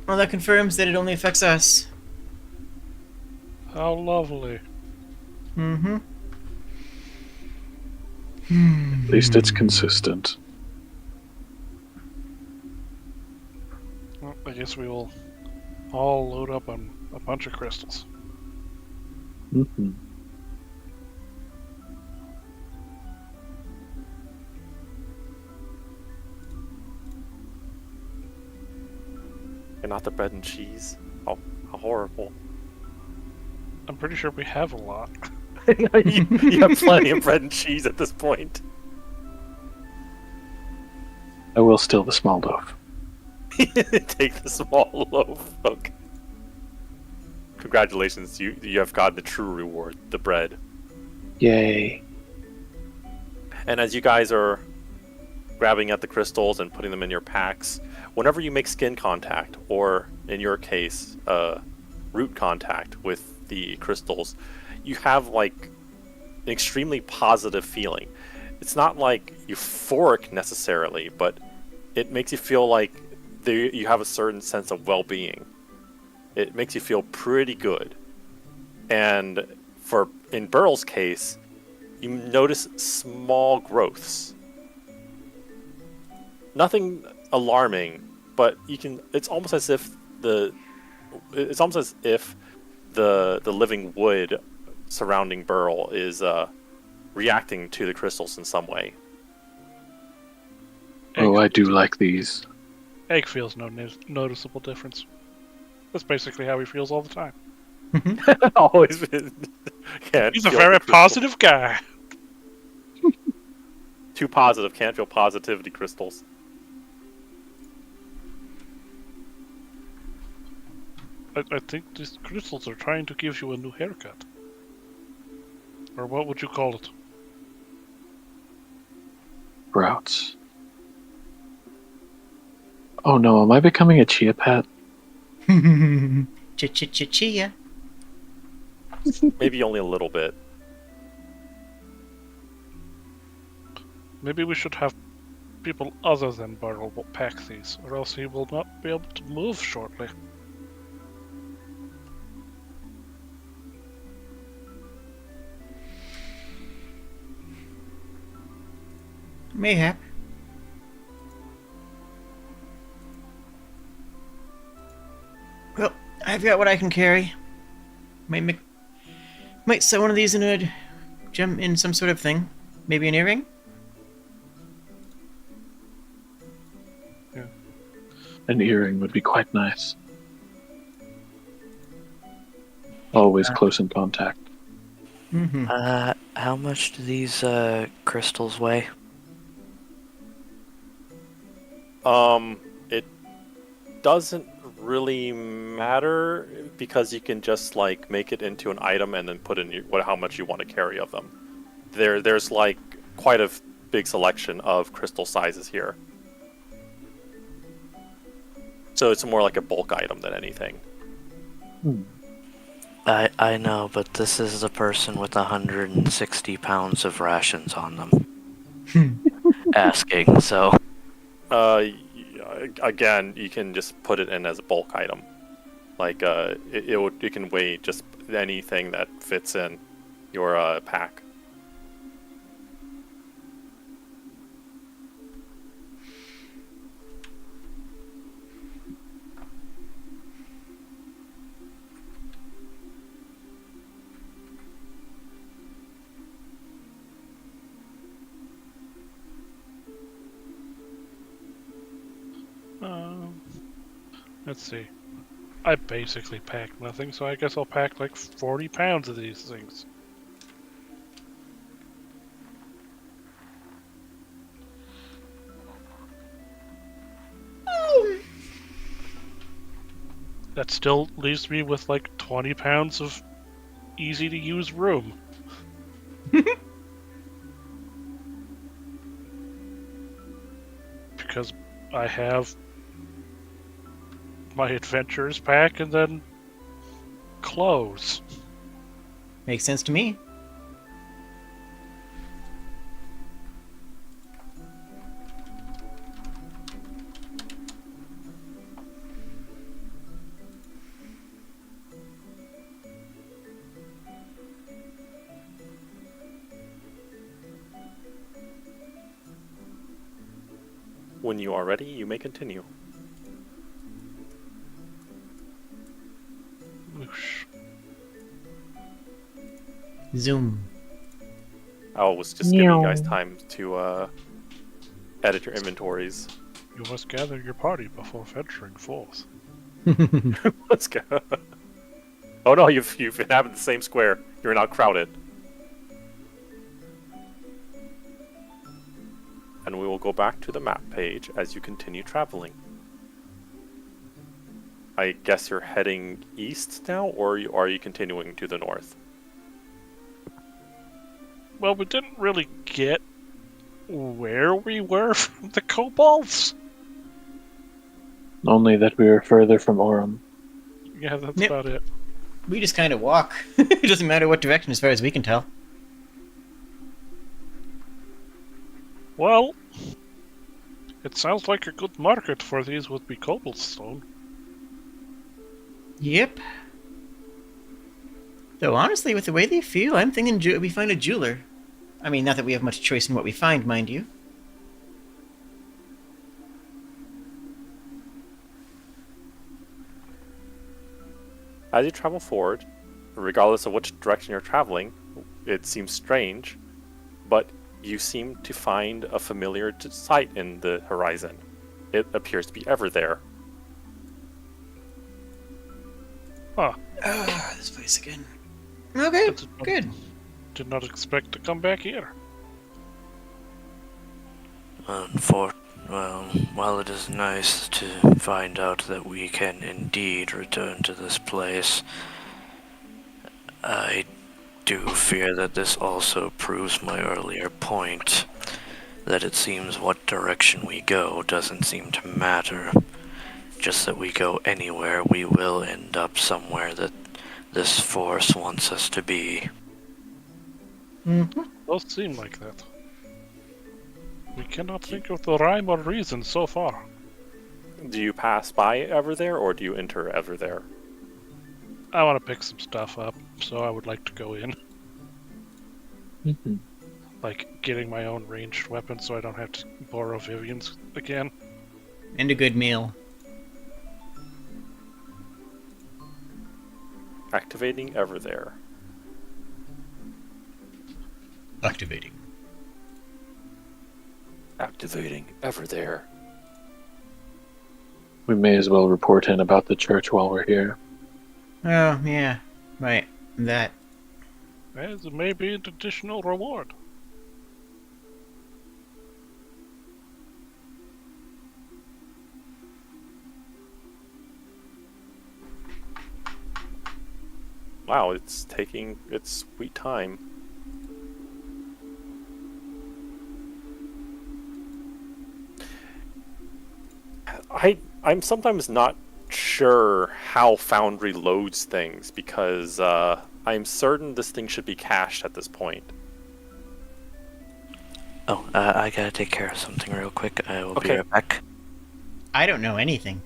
Well, that confirms that it only affects us. How lovely. Mm-hmm. At least it's consistent. Well, I guess we will all load up on a bunch of crystals. Mm-hmm. And not the bread and cheese. Oh, how horrible. I'm pretty sure we have a lot. you have plenty of bread and cheese at this point. I will steal the small loaf. Take the small loaf. Okay. Congratulations, you have gotten the true reward, the bread. Yay. And as you guys are grabbing at the crystals and putting them in your packs, whenever you make skin contact, or in your case, root contact with the crystals, you have like an extremely positive feeling. It's not like euphoric necessarily, but it makes you feel like you have a certain sense of well-being. It makes you feel pretty good. And in Burl's case, you notice small growths. Nothing alarming, but it's almost as if the living wood surrounding Burl is reacting to the crystals in some way. Oh, I do like these. Egg feels no noticeable difference. That's basically how he feels all the time. Always been. He's a very positive guy. Too positive, can't feel positivity crystals. I think these crystals are trying to give you a new haircut. Or what would you call it? Sprouts. Oh no, am I becoming a chia pet? Chia. Maybe only a little bit. Maybe we should have people other than Barrel pack these, or else he will not be able to move shortly. Mayhap. Well, I've got what I can carry. Might sell one of these in a gem in some sort of thing. Maybe an earring. An earring would be quite nice. Always close in contact. Mm-hmm. How much do these crystals weigh? It doesn't really matter because you can just like make it into an item and then put in how much you want to carry of them. There's like quite a big selection of crystal sizes here. So it's more like a bulk item than anything. I know, but this is a person with 160 pounds of rations on them. Asking, so... Again, you can just put it in as a bulk item. Like, it can weigh just anything that fits in your pack. Let's see. I basically packed nothing, so I guess I'll pack like 40 pounds of these things. That still leaves me with like 20 pounds of easy to use room. Because I have my adventurers pack and then clothes. Makes sense to me. When you are ready, you may continue. Whoosh. Zoom. I was just giving you guys time to edit your inventories. You must gather your party before venturing forth. Let's go. Oh no, you've inhabited the same square. You're not crowded. And we will go back to the map page as you continue traveling. I guess you're heading east now, or are you continuing to the north? Well, we didn't really get where we were from the kobolds. Only that we were further from Orem. Yeah, that's Yep. about it. We just kind of walk. It doesn't matter what direction as far as we can tell. Well, it sounds like a good market for these would be cobblestone. Yep. Though honestly, with the way they feel, I'm thinking we find a jeweler. I mean, not that we have much choice in what we find, mind you. As you travel forward, regardless of which direction you're traveling, it seems strange, but you seem to find a familiar sight in the horizon. It appears to be ever there. Huh. Ah, this place again. Okay, good. Did not expect to come back here. Well, while it is nice to find out that we can indeed return to this place, I do fear that this also proves my earlier point, that it seems what direction we go doesn't seem to matter. Just that we go anywhere, we will end up somewhere that this force wants us to be. Does seem like that. We cannot think of the rhyme or reason so far. Do you pass by ever there, or do you enter ever there? I want to pick some stuff up, so I would like to go in. Mhm. Like getting my own ranged weapon so I don't have to borrow Vivian's again. And a good meal. Activating ever there. Activating. Activating ever there. We may as well report in about the church while we're here. Oh, yeah. Right. That. As it may be an additional reward. Wow, it's taking its sweet time. I'm sometimes not sure how Foundry loads things because I'm certain this thing should be cached at this point. Oh, I gotta take care of something real quick. I will be Okay. right back. I don't know anything.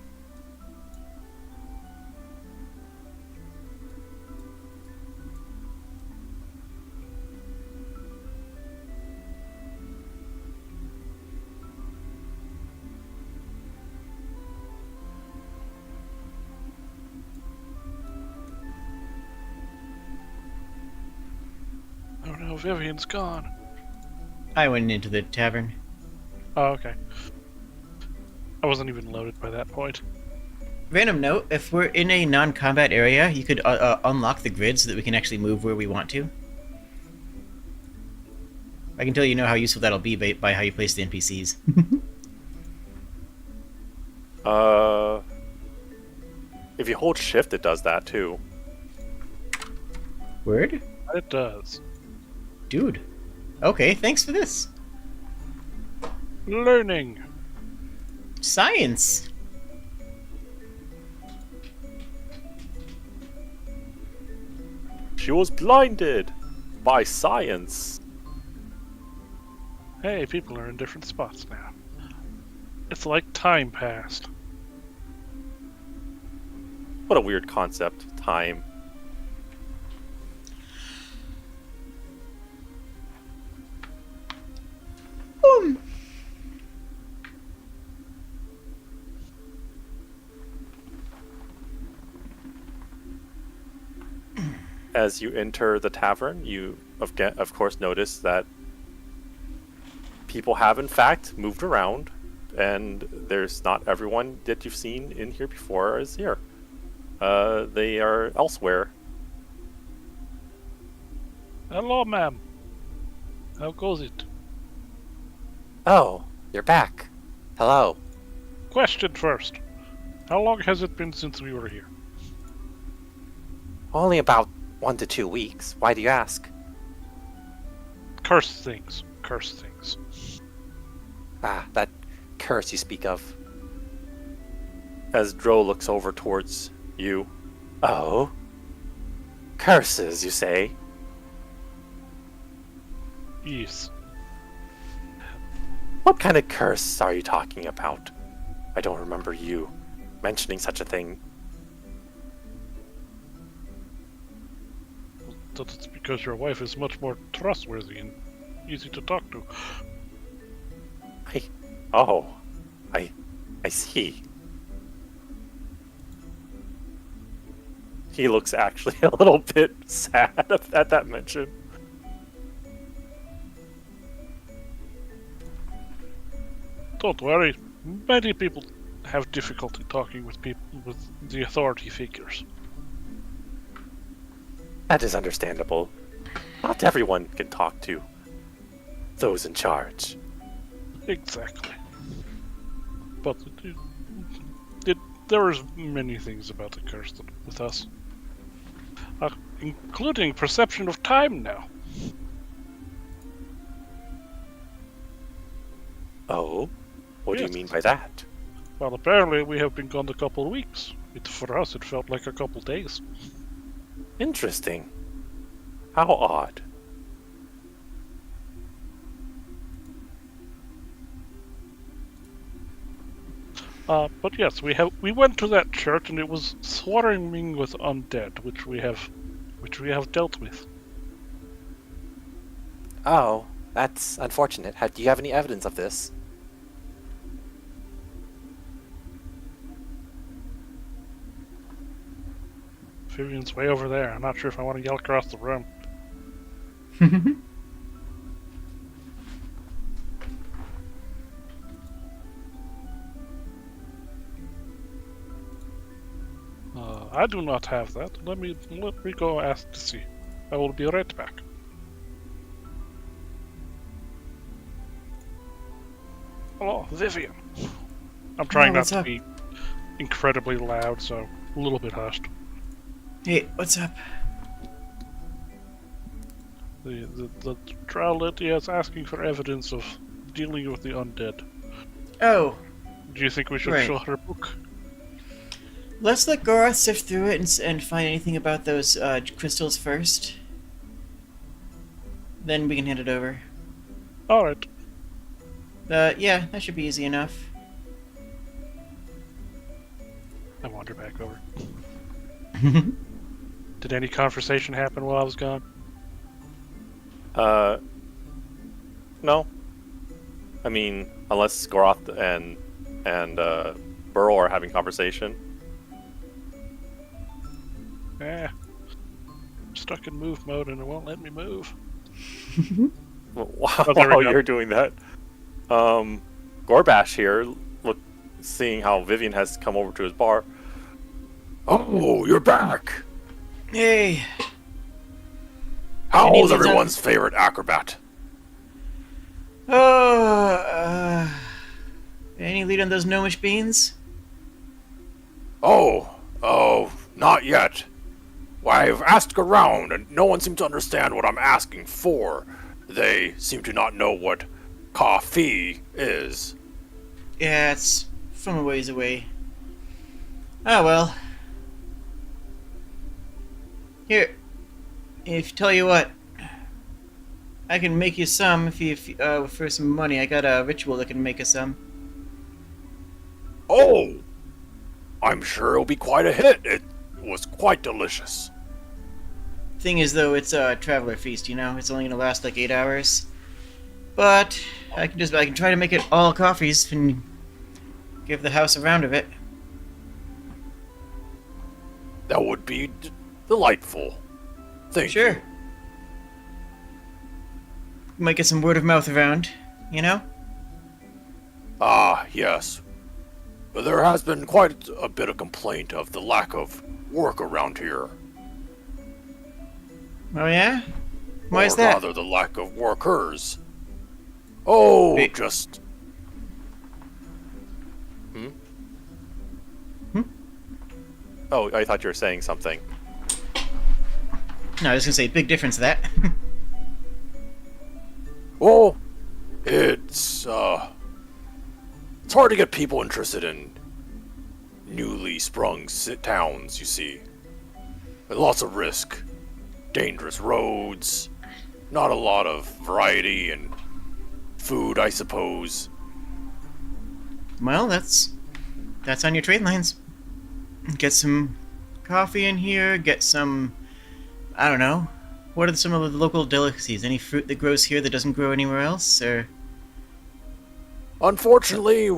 Oh no, Vivian's gone. I went into the tavern. Oh, okay. I wasn't even loaded by that point. Random note, if we're in a non-combat area, you could unlock the grid so that we can actually move where we want to. I can tell you know how useful that'll be by how you place the NPCs. If you hold shift, it does that too. Word? It does. Dude. Okay, thanks for this. Learning. Science. She was blinded by science. Hey, people are in different spots now. It's like time passed. What a weird concept. Time. As you enter the tavern, you of course notice that people have in fact moved around, and there's not everyone that you've seen in here before is here. They are elsewhere. Hello, ma'am. How goes it? Oh, you're back. Hello. Question first. How long has it been since we were here? Only about 1 to 2 weeks. Why do you ask? Curse things. Curse things. Ah, that curse you speak of. As Dro looks over towards you, Oh? Curses, you say? Yes. What kind of curse are you talking about? I don't remember you mentioning such a thing. That's because your wife is much more trustworthy and easy to talk to. I see. He looks actually a little bit sad at that mention. Don't worry. Many people have difficulty talking with people with the authority figures. That is understandable. Not everyone can talk to those in charge. Exactly. but there was many things about the curse with us, including perception of time now. Oh? What do Yes. you mean by that? Well, apparently we have been gone a couple of weeks. For us, it felt like a couple days. Interesting. How odd. But yes, we went to that church and it was swarming with undead, which we have dealt with. Oh, that's unfortunate. Do you have any evidence of this? Vivian's way over there. I'm not sure if I want to yell across the room. I do not have that. Let me go ask to see. I will be right back. Hello, Vivian. I'm trying not what's to up? be incredibly loud, so a little bit hushed. Hey, what's up? The trial lady is asking for evidence of dealing with the undead. Oh, Do you think we should Right. show her a book? let's let Goroth sift through it and find anything about those crystals first. Then we can hand it over. Alright. Yeah, that should be easy enough. I wander back over. Did any conversation happen while I was gone? No. I mean, unless Goroth and Burrow are having conversation. I'm stuck in move mode and it won't let me move. Wow, Oh, there we go. you're doing that. Gorbash here, seeing how Vivian has come over to his bar. Oh, you're back! Hey, How Any was leads on- everyone's favorite acrobat? Any lead on those gnomish beans? Oh, not yet. I've asked around, and no one seems to understand what I'm asking for. They seem to not know what coffee is. Yeah, it's from a ways away. Ah, well. Here, tell you what, I can make you some if you for some money. I got a ritual that can make us some. Oh! I'm sure it'll be quite a hit. It was quite delicious. Thing is, though, it's a traveler feast. You know, it's only gonna last like 8 hours. But I can try to make it all coffees and give the house a round of it. That would be delightful. Thank Sure. you. Might get some word of mouth around, you know? Ah, yes. There has been quite a bit of complaint of the lack of work around here. Oh yeah? Why is Or that? rather, the lack of workers. Oh, Wait. just... Oh, I thought you were saying something. No, I was gonna say big difference to that. Oh, it's hard to get people interested in newly sprung towns, you see. There's lots of risk, dangerous roads, not a lot of variety, and food, I suppose. Well, that's on your trade lines. Get some coffee in here, get some, I don't know, what are some of the local delicacies? Any fruit that grows here that doesn't grow anywhere else, or... Unfortunately,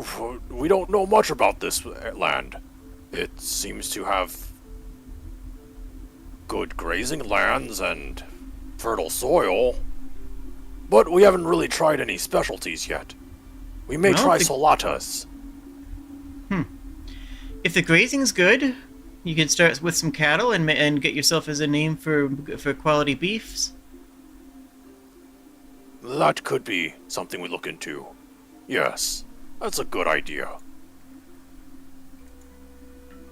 we don't know much about this land. It seems to have good grazing lands and fertile soil, but we haven't really tried any specialties yet. We may Well, try the- solatas. If the grazing's good, you could start with some cattle and get yourself as a name for quality beefs. That could be something we look into. Yes, that's a good idea.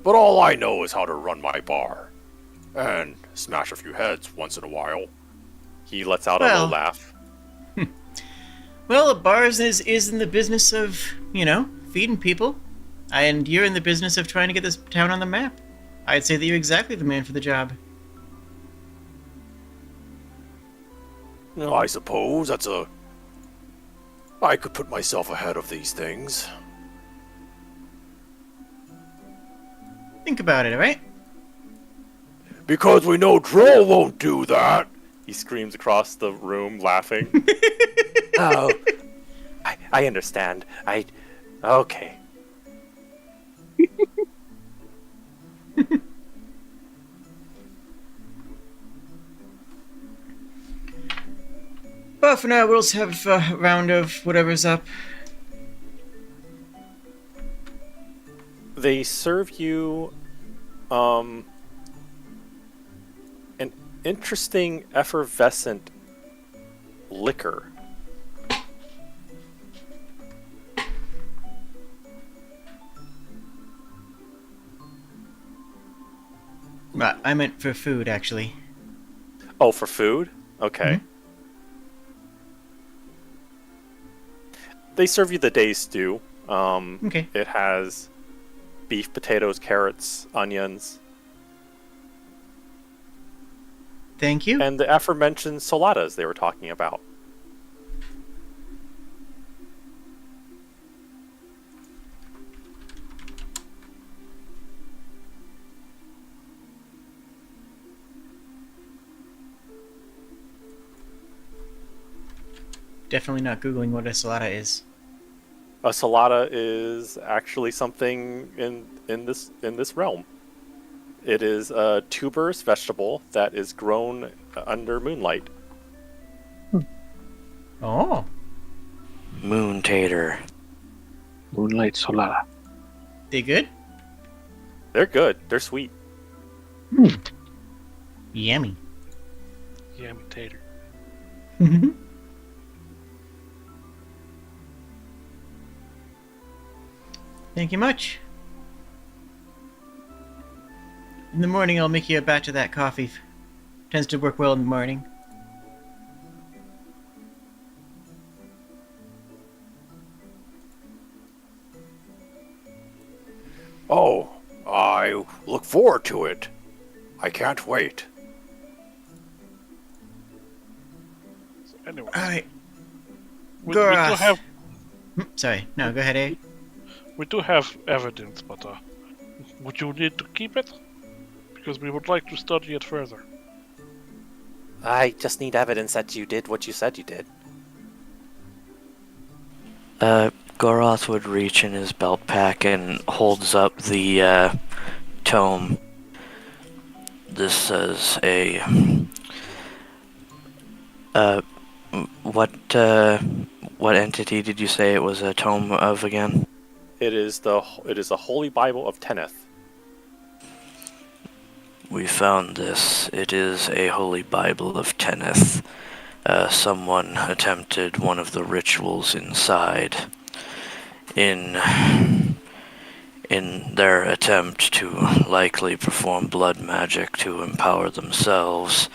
but all I know is how to run my bar. And smash a few heads once in a while. He lets out a Well. low laugh. Well, a bar is in the business of, feeding people. And you're in the business of trying to get this town on the map. I'd say that you're exactly the man for the job. I suppose I could put myself ahead of these things. Think about it, alright? Because we know Droll won't do that. He screams across the room, laughing. Oh, I understand. Okay. Well, for now, we'll just have a round of whatever's up. They serve you an interesting effervescent liquor. I meant for food, actually. Oh, for food? Okay. They serve you the day's stew. Okay. It has beef, potatoes, carrots, onions, Thank you. and the aforementioned soladas they were talking about. Definitely not Googling what a salada is. A salada is actually something in this realm. It is a tuberous vegetable that is grown under moonlight. Oh. Moon tater. Moonlight Solana. They good? They're good. They're sweet. Yummy. Yummy tater. Thank you much. In the morning, I'll make you a batch of that coffee. Tends to work well in the morning. Oh, I look forward to it. I can't wait. So anyway, Alright. we do Gorath. have Sorry. No, go ahead, eh? we do have evidence, but would you need to keep it? Because we would like to study it further. I just need evidence that you did what you said you did. Goroth would reach in his belt pack and holds up the tome. This says what entity did you say it was a tome of again? It is the Holy Bible of Tenneth. We found this. It is a holy Bible of Tenneth. Someone attempted one of the rituals inside. In their attempt to likely perform blood magic to empower themselves,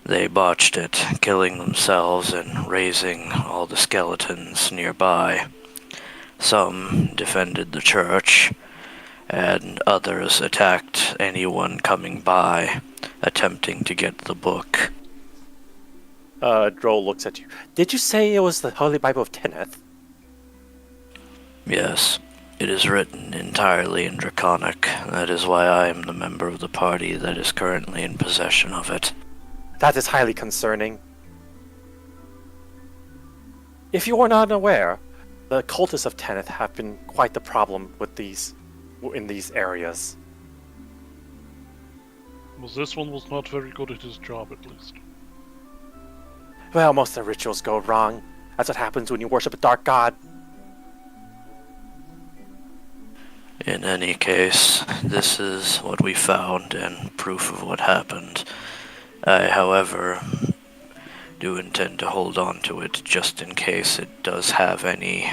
they botched it, killing themselves and raising all the skeletons nearby. Some defended the church, and others attacked anyone coming by, attempting to get the book. Droll looks at you. Did you say it was the Holy Bible of Tenneth? Yes, it is written entirely in Draconic. That is why I am the member of the party that is currently in possession of it. That is highly concerning. If you are not aware, the cultists of Tenneth have been quite the problem in these areas. Well, this one was not very good at his job, at least. Well, most of the rituals go wrong. That's what happens when you worship a dark god. In any case, this is what we found and proof of what happened. I, however, do intend to hold on to it just in case it does have any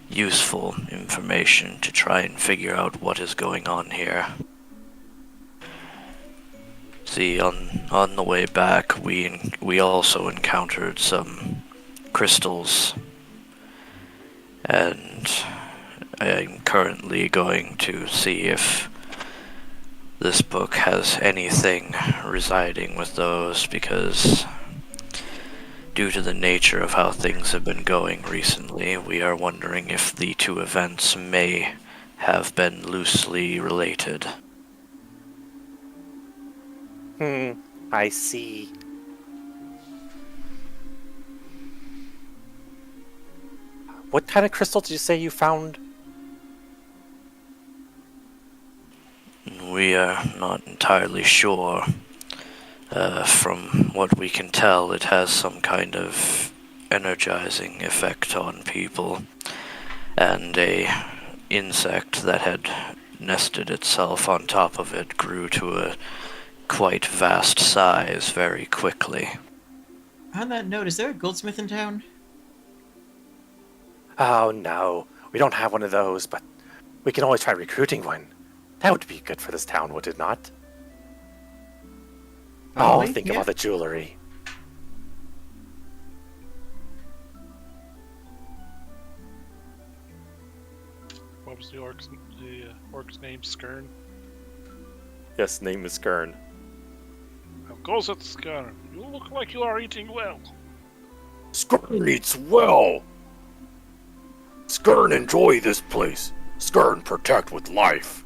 useful information to try and figure out what is going on here. See, on the way back, we also encountered some crystals, and I'm currently going to see if this book has anything residing with those, because due to the nature of how things have been going recently, we are wondering if the two events may have been loosely related. I see. What kind of crystal did you say you found? We are not entirely sure. From what we can tell, it has some kind of energizing effect on people, and a insect that had nested itself on top of it grew to a quite vast size very quickly. On that note, is there a goldsmith in town? Oh no, we don't have one of those, but we can always try recruiting one. That would be good for this town, would it not? Probably, Think yeah. of all the jewelry. What was the orc's name? Skern? Yes, name is Skern. How goes it, Skern? You look like you are eating well. Skern eats well. Skern enjoy this place. Skern protect with life.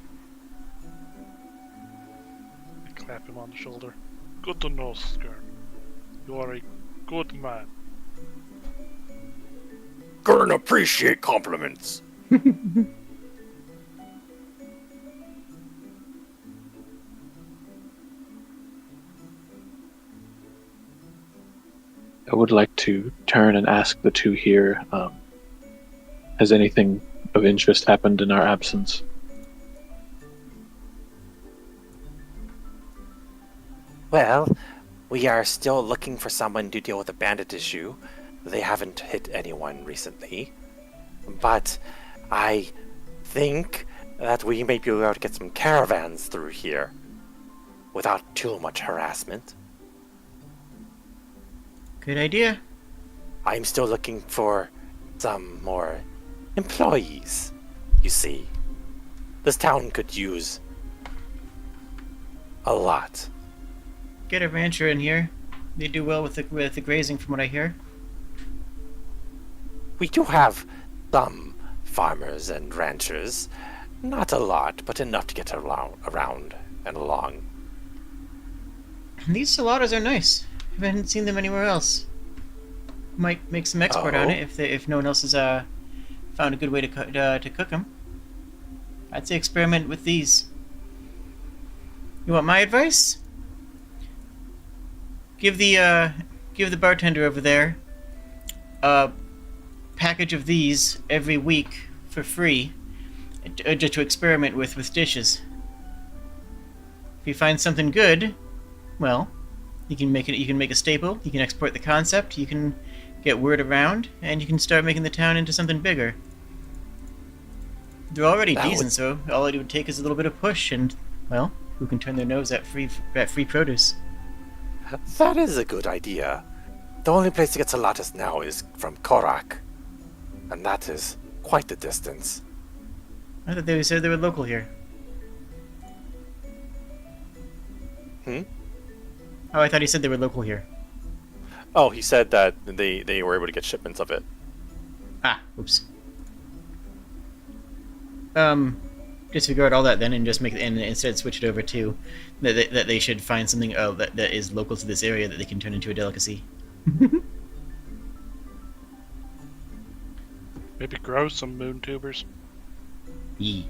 I clap him on the shoulder. Good to know, Skern. You are a good man. Skern appreciate compliments. I would like to turn and ask the two here, has anything of interest happened in our absence? Well, we are still looking for someone to deal with the bandit issue. They haven't hit anyone recently. But I think that we may be able to get some caravans through here without too much harassment. Good idea. I'm still looking for some more employees, you see. This town could use a lot. Get a rancher in here. They do well with the grazing, from what I hear. We do have some farmers and ranchers. Not a lot, but enough to get around and along. These saladas are nice. I haven't seen them anywhere else. Might make some export on Oh. it if no one else has found a good way to cook them. I'd say experiment with these. You want my advice? Give the bartender over there a package of these every week for free, just to experiment with dishes. If you find something good, well, you can make it. You can make a staple. You can export the concept. You can get word around, and you can start making the town into something bigger. They're already That decent, would- so all it would take is a little bit of push, and well, who can turn their nose at free produce? That is a good idea. The only place to get salatas now is from Korak, and that is quite the distance. I thought they said they were local here. Hmm? Oh, I thought he said they were local here. Oh, he said that they were able to get shipments of it. Ah, oops. Disregard all that then, and just and instead switch it over to that they should find something that is local to this area that they can turn into a delicacy. Maybe grow some moon tubers. Yee.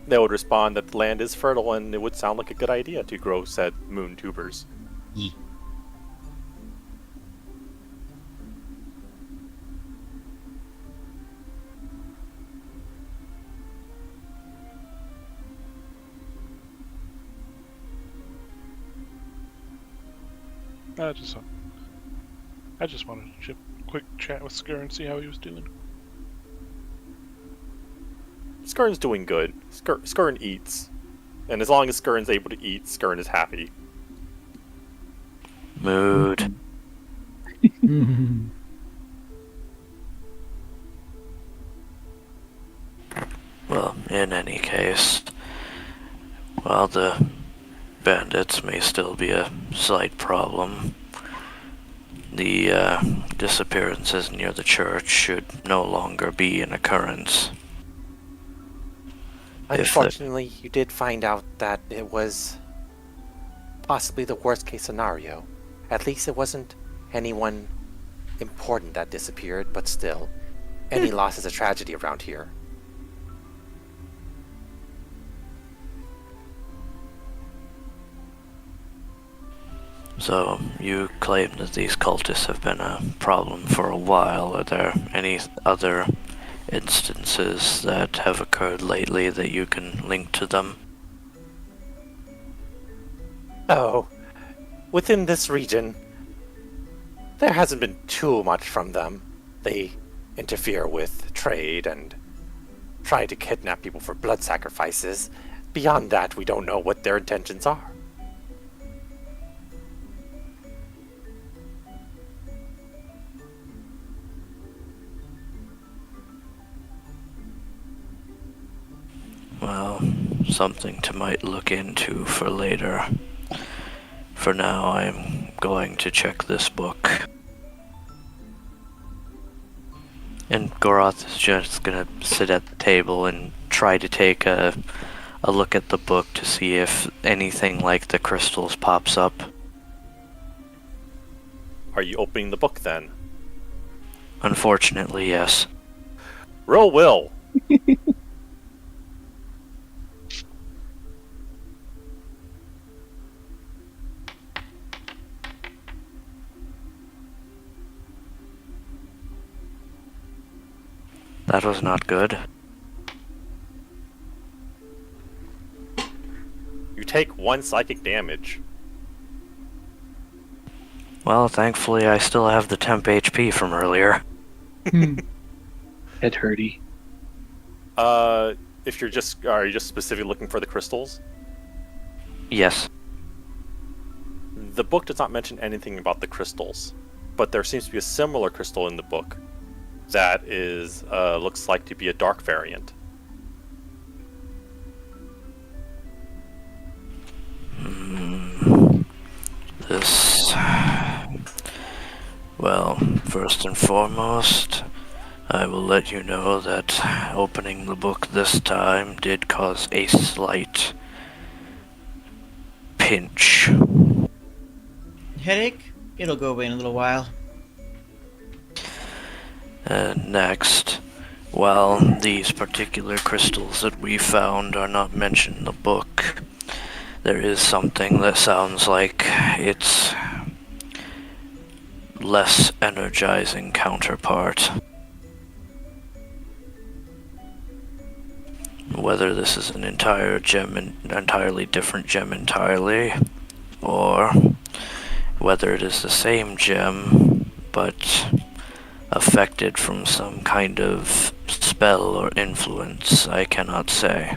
They would respond that the land is fertile and it would sound like a good idea to grow said moon tubers. Yee. I just wanted to quick chat with Skur and see how he was doing. Skurn's doing good. Skurn eats. And as long as Skurn's able to eat, Skurn is happy. Mood. Well, in any case, while the bandits may still be a slight problem, the disappearances near the church should no longer be an occurrence. Unfortunately, you did find out that it was possibly the worst case scenario. At least it wasn't anyone important that disappeared, but still, any loss is a tragedy around here. So, you claim that these cultists have been a problem for a while. Are there any other instances that have occurred lately that you can link to them? Oh, within this region, there hasn't been too much from them. They interfere with trade and try to kidnap people for blood sacrifices. Beyond that, we don't know what their intentions are. Well, something to might look into for later. For now, I'm going to check this book. And Goroth is just gonna sit at the table and try to take a look at the book to see if anything like the crystals pops up. Are you opening the book then? Unfortunately, yes. Roll will! That was not good. You take 1 psychic damage. Well, thankfully I still have the temp HP from earlier. Head hurty. If you're just... Are you just specifically looking for the crystals? Yes. The book does not mention anything about the crystals, but there seems to be a similar crystal in the book that is, looks like to be a dark variant. This... Well, first and foremost, I will let you know that opening the book this time did cause a slight pinch. Headache? It'll go away in a little while. And next, while these particular crystals that we found are not mentioned in the book, there is something that sounds like its less energizing counterpart. Whether this is an entirely different gem entirely, or whether it is the same gem, but affected from some kind of spell or influence, I cannot say.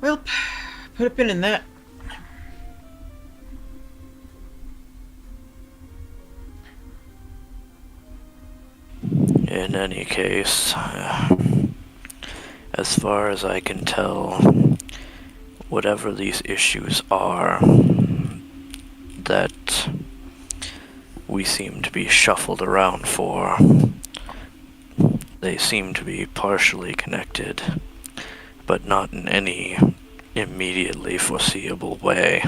Well, put a pin in that. In any case, as far as I can tell, whatever these issues are that we seem to be shuffled around for, they seem to be partially connected, but not in any immediately foreseeable way.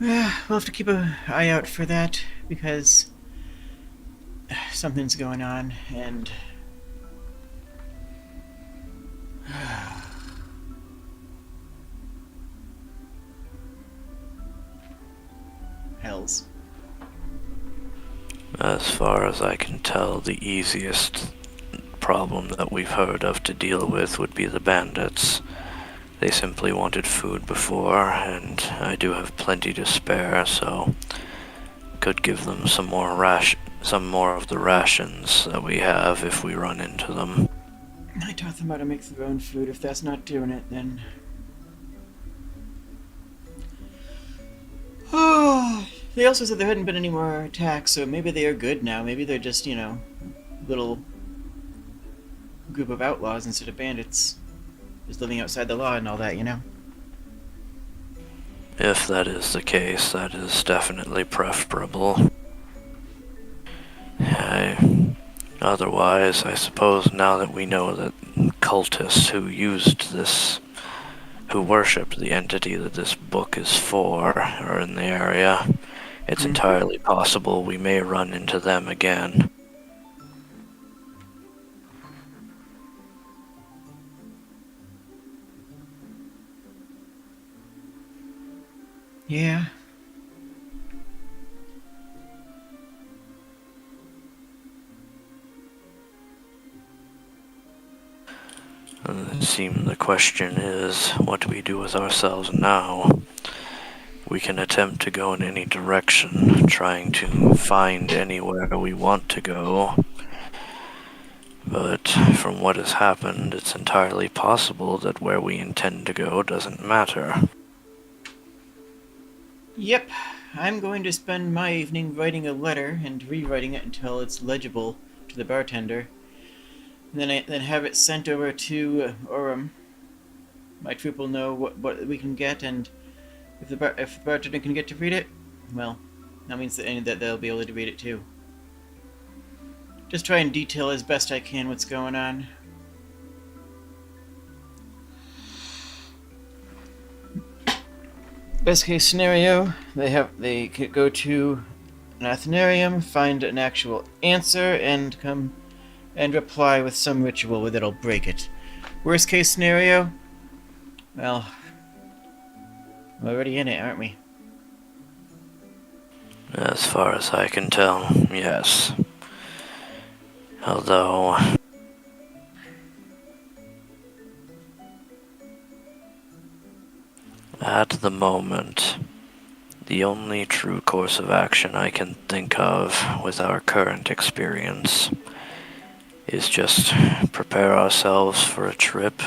We'll have to keep an eye out for that, because something's going on, and hells. As far as I can tell, the easiest problem that we've heard of to deal with would be the bandits. They simply wanted food before, and I do have plenty to spare, so could give them some more of the rations that we have if we run into them. I taught them how to make their own food. If that's not doing it, then... Oh, they also said there hadn't been any more attacks, so maybe they are good now. Maybe they're just, little group of outlaws instead of bandits. Just living outside the law and all that, If that is the case, that is definitely preferable. Otherwise, I suppose now that we know that cultists who worshipped the entity that this book is for are in the area, it's entirely possible we may run into them again. Yeah. It seems the question is, what do we do with ourselves now? We can attempt to go in any direction, trying to find anywhere we want to go. But from what has happened, it's entirely possible that where we intend to go doesn't matter. Yep. I'm going to spend my evening writing a letter and rewriting it until it's legible to the bartender. And then have it sent over to Orem. My troop will know what we can get, and if the bartender can get to read it, well, that means that they'll be able to read it too. Just try and detail as best I can what's going on. Best case scenario, they could go to an Athenarium, find an actual answer, and come and reply with some ritual that'll break it. Worst case scenario, well, we're already in it, aren't we? As far as I can tell, yes. Although... at the moment, the only true course of action I can think of with our current experience is just prepare ourselves for a trip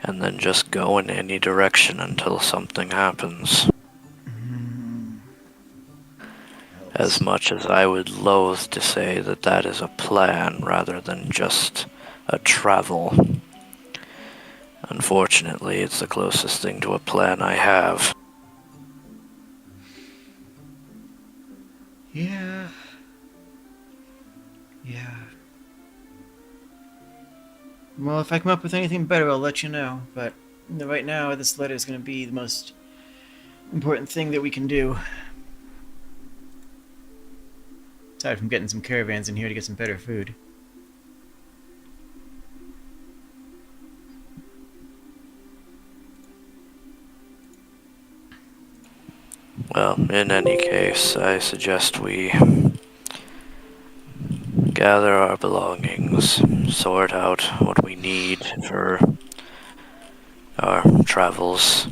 and then just go in any direction until something happens. As much as I would loathe to say that that is a plan rather than just a travel, unfortunately, it's the closest thing to a plan I have. Yeah. Well, if I come up with anything better, I'll let you know. But right now, this letter is going to be the most important thing that we can do. Aside from getting some caravans in here to get some better food. Well, in any case, I suggest we gather our belongings, sort out what we need for our travels.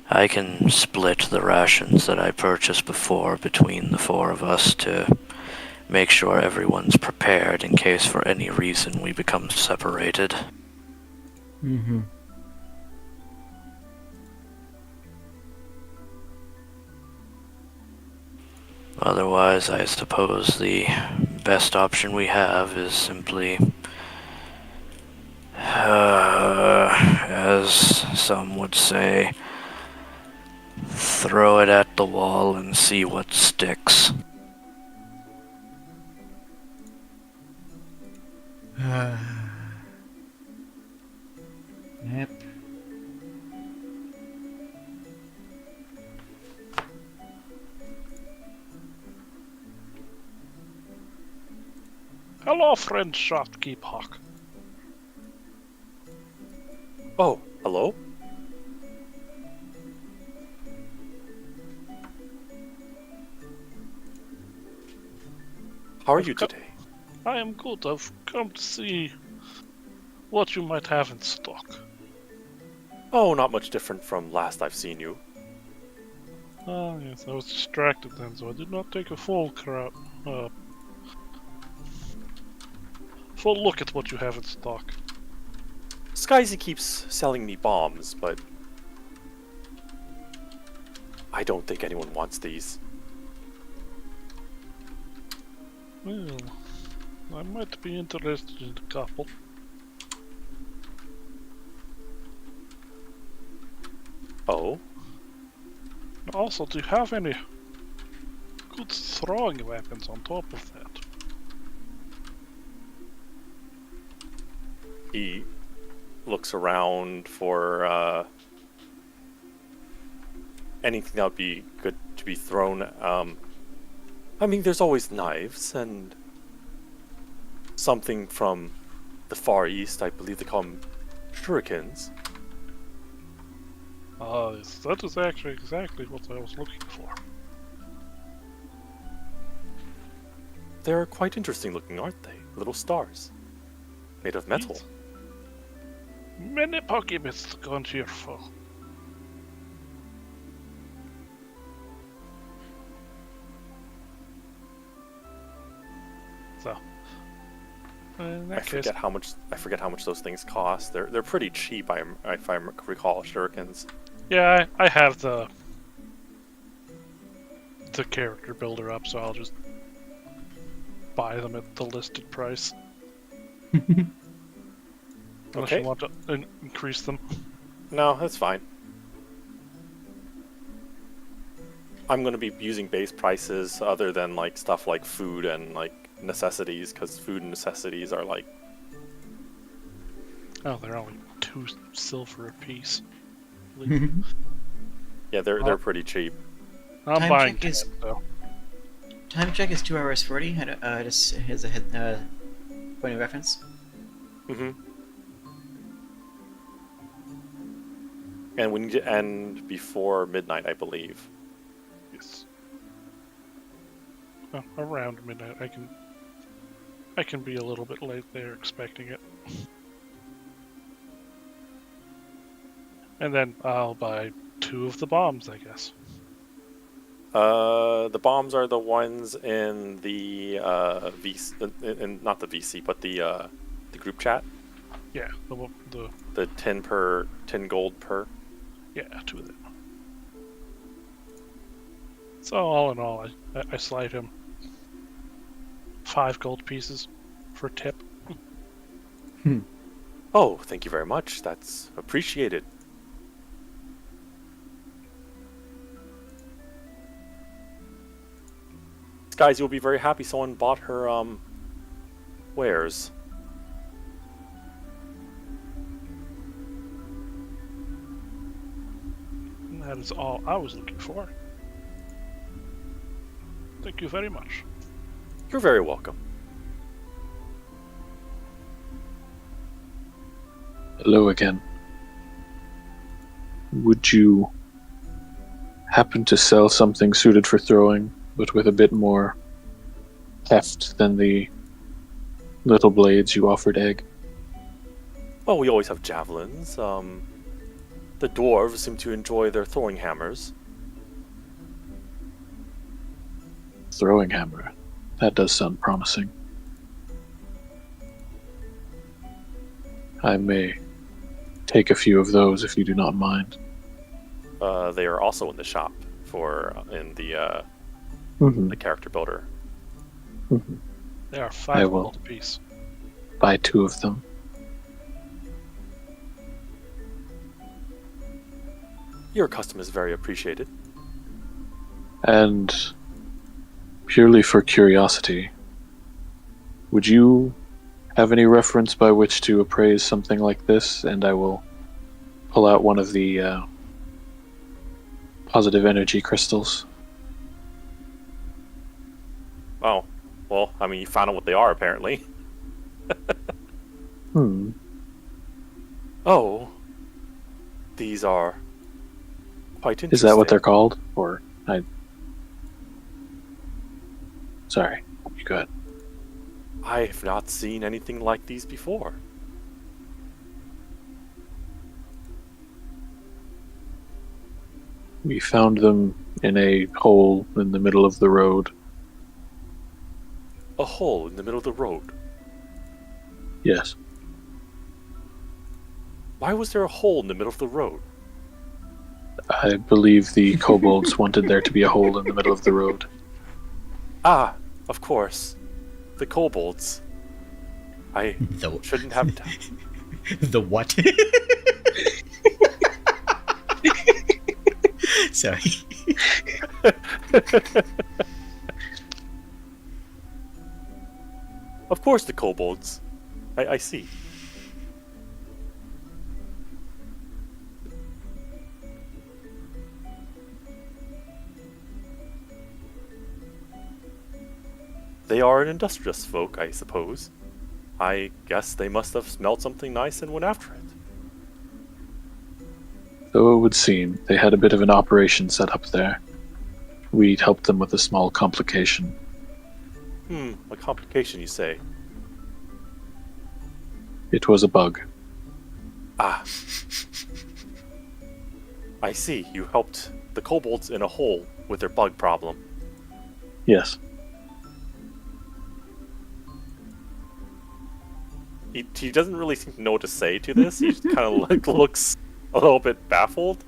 I can split the rations that I purchased before between the four of us to make sure everyone's prepared in case for any reason we become separated. Otherwise, I suppose the best option we have is simply, as some would say, throw it at the wall and see what sticks. Yep. Hello, friend Shopkeep Hawk. Oh, hello? How are you today? I am good. I've come to see what you might have in stock. Oh, not much different from last I've seen you. Ah, yes, I was distracted then, so I did not take a full look at what you have in stock. Skyzy keeps selling me bombs, but I don't think anyone wants these. Well, I might be interested in a couple. Oh? Also, do you have any good throwing weapons on top of that? He looks around for anything that would be good to be thrown. I mean, there's always knives and something from the Far East. I believe they call them shurikens. Yes, that is actually exactly what I was looking for. They're quite interesting looking, aren't they? Little stars. Made of metal. Yes. Many Pokebits to go into your full. So, in that I case, forget how much those things cost. They're pretty cheap, if I recall, shurikens. yeah, I have the character builder up, so I'll just buy them at the listed price. Unless Okay. you want to increase them. No, that's fine. I'm going to be using base prices other than like stuff like food and like necessities, because food and necessities are like, Oh, they're only 2 silver a piece. yeah, they're pretty cheap. I'm Time buying check is- 10, though. Time check is 2 hours 40. Just as a point of reference. Mm-hmm. And we need to end before midnight, I believe. Yes. Oh, around midnight. I can be a little bit late there, expecting it. And then I'll buy 2 of the bombs, I guess. The bombs are the ones in the VC, not the VC, but the group chat. Yeah, the The 10 gold per. yeah, 2 of them. So all in all, I slide him 5 gold pieces for tip. Oh, thank you very much. That's appreciated. Guys, you'll be very happy someone bought her wares. And that is all I was looking for. Thank you very much. You're very welcome. Hello again. Would you happen to sell something suited for throwing, but with a bit more heft than the little blades you offered, Egg? Well, we always have javelins. The dwarves seem to enjoy their throwing hammers. Throwing hammer. That does sound promising. I may take a few of those if you do not mind. They are also in the shop in the Mm-hmm. character builder. Mm-hmm. They are I 5 will. gold apiece. Buy 2 of them. Your custom is very appreciated. And purely for curiosity, would you have any reference by which to appraise something like this? And I will pull out one of the positive energy crystals. Oh, well, I mean, you found out what they are, apparently. Oh, these are quite interesting. Is that what they're called? Or Sorry, you go ahead. I've not seen anything like these before. We found them in a hole in the middle of the road. A hole in the middle of the road. Yes. Why was there a hole in the middle of the road? I believe the kobolds wanted there to be a hole in the middle of the road. Ah, of course. The kobolds. I shouldn't have done. The what? Sorry. Of course, the kobolds. I see. They are an industrious folk, I suppose. I guess they must have smelled something nice and went after it. So it would seem they had a bit of an operation set up there. We'd helped them with a small complication. A complication, you say? It was a bug. Ah. I see. You helped the kobolds in a hole with their bug problem. Yes. He doesn't really seem to know what to say to this. He just kind of looks a little bit baffled.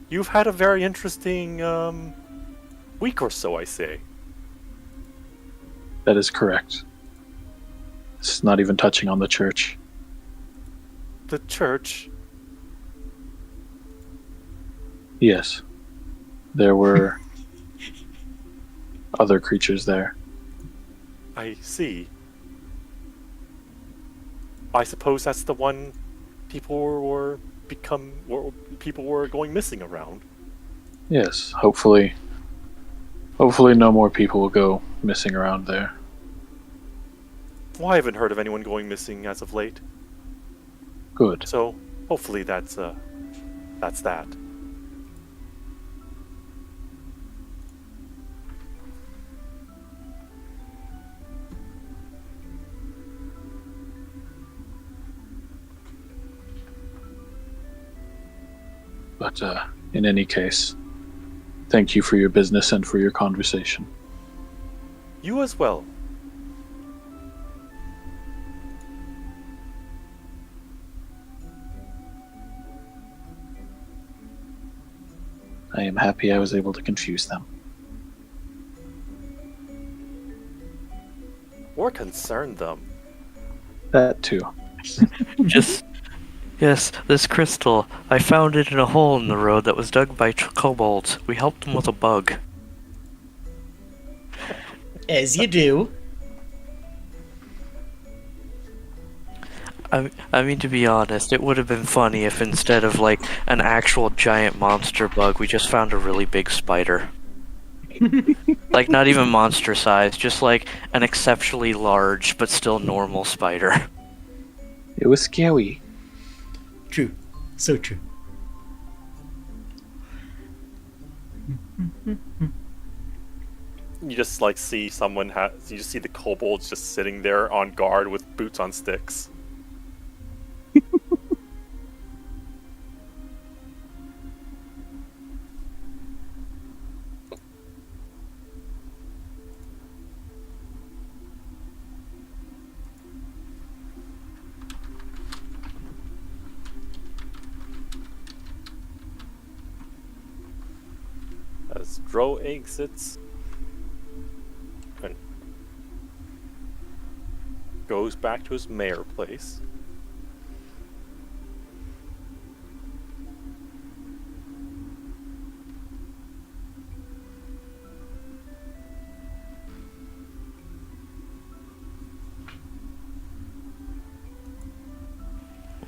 You've had a very interesting week or so, I say. That is correct. It's not even touching on the church. The church? Yes. There were other creatures there. I see. I suppose that's the one people were going missing around. Yes, hopefully no more people will go missing around there. Well, I haven't heard of anyone going missing as of late. Good. So hopefully that's that. But in any case, thank you for your business and for your conversation. You as well. I am happy I was able to confuse them. Or concern them. That too. Yes, this crystal. I found it in a hole in the road that was dug by kobolds. We helped them with a bug. As you do. I mean, to be honest, it would have been funny if instead of, like, an actual giant monster bug, we just found a really big spider. Like, not even monster size, just like an exceptionally large but still normal spider. It was scary. True. So true. You just like see someone you just see the kobolds just sitting there on guard with boots on sticks. As Dro exits and goes back to his mayor place.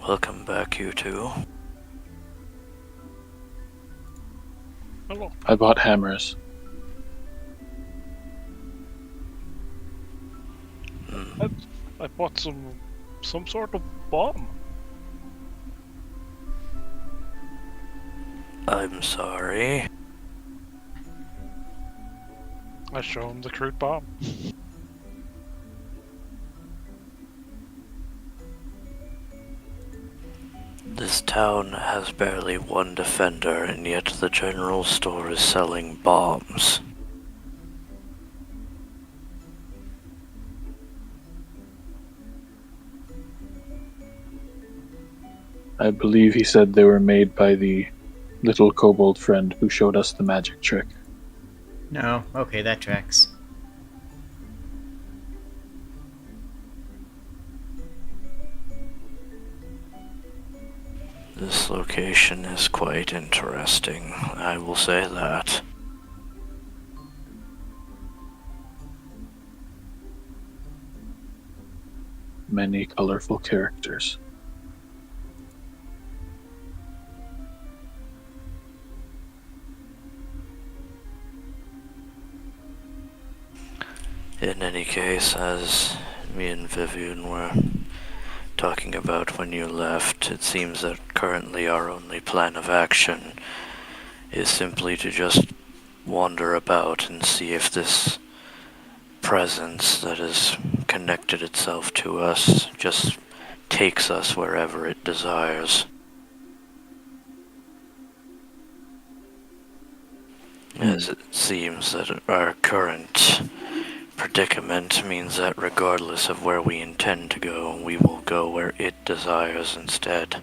Welcome back, you two. Hello. I bought hammers. I bought some sort of bomb. I'm sorry. I show him the crude bomb. town has barely one defender, and yet the general store is selling bombs. I believe he said they were made by the little kobold friend who showed us the magic trick. No, okay, that tracks. This location is quite interesting, I will say that. Many colorful characters. In any case, as me and Vivian were talking about when you left, it seems that currently our only plan of action is simply to just wander about and see if this presence that has connected itself to us just takes us wherever it desires. As it seems that our current predicament means that regardless of where we intend to go, we will go where it desires instead.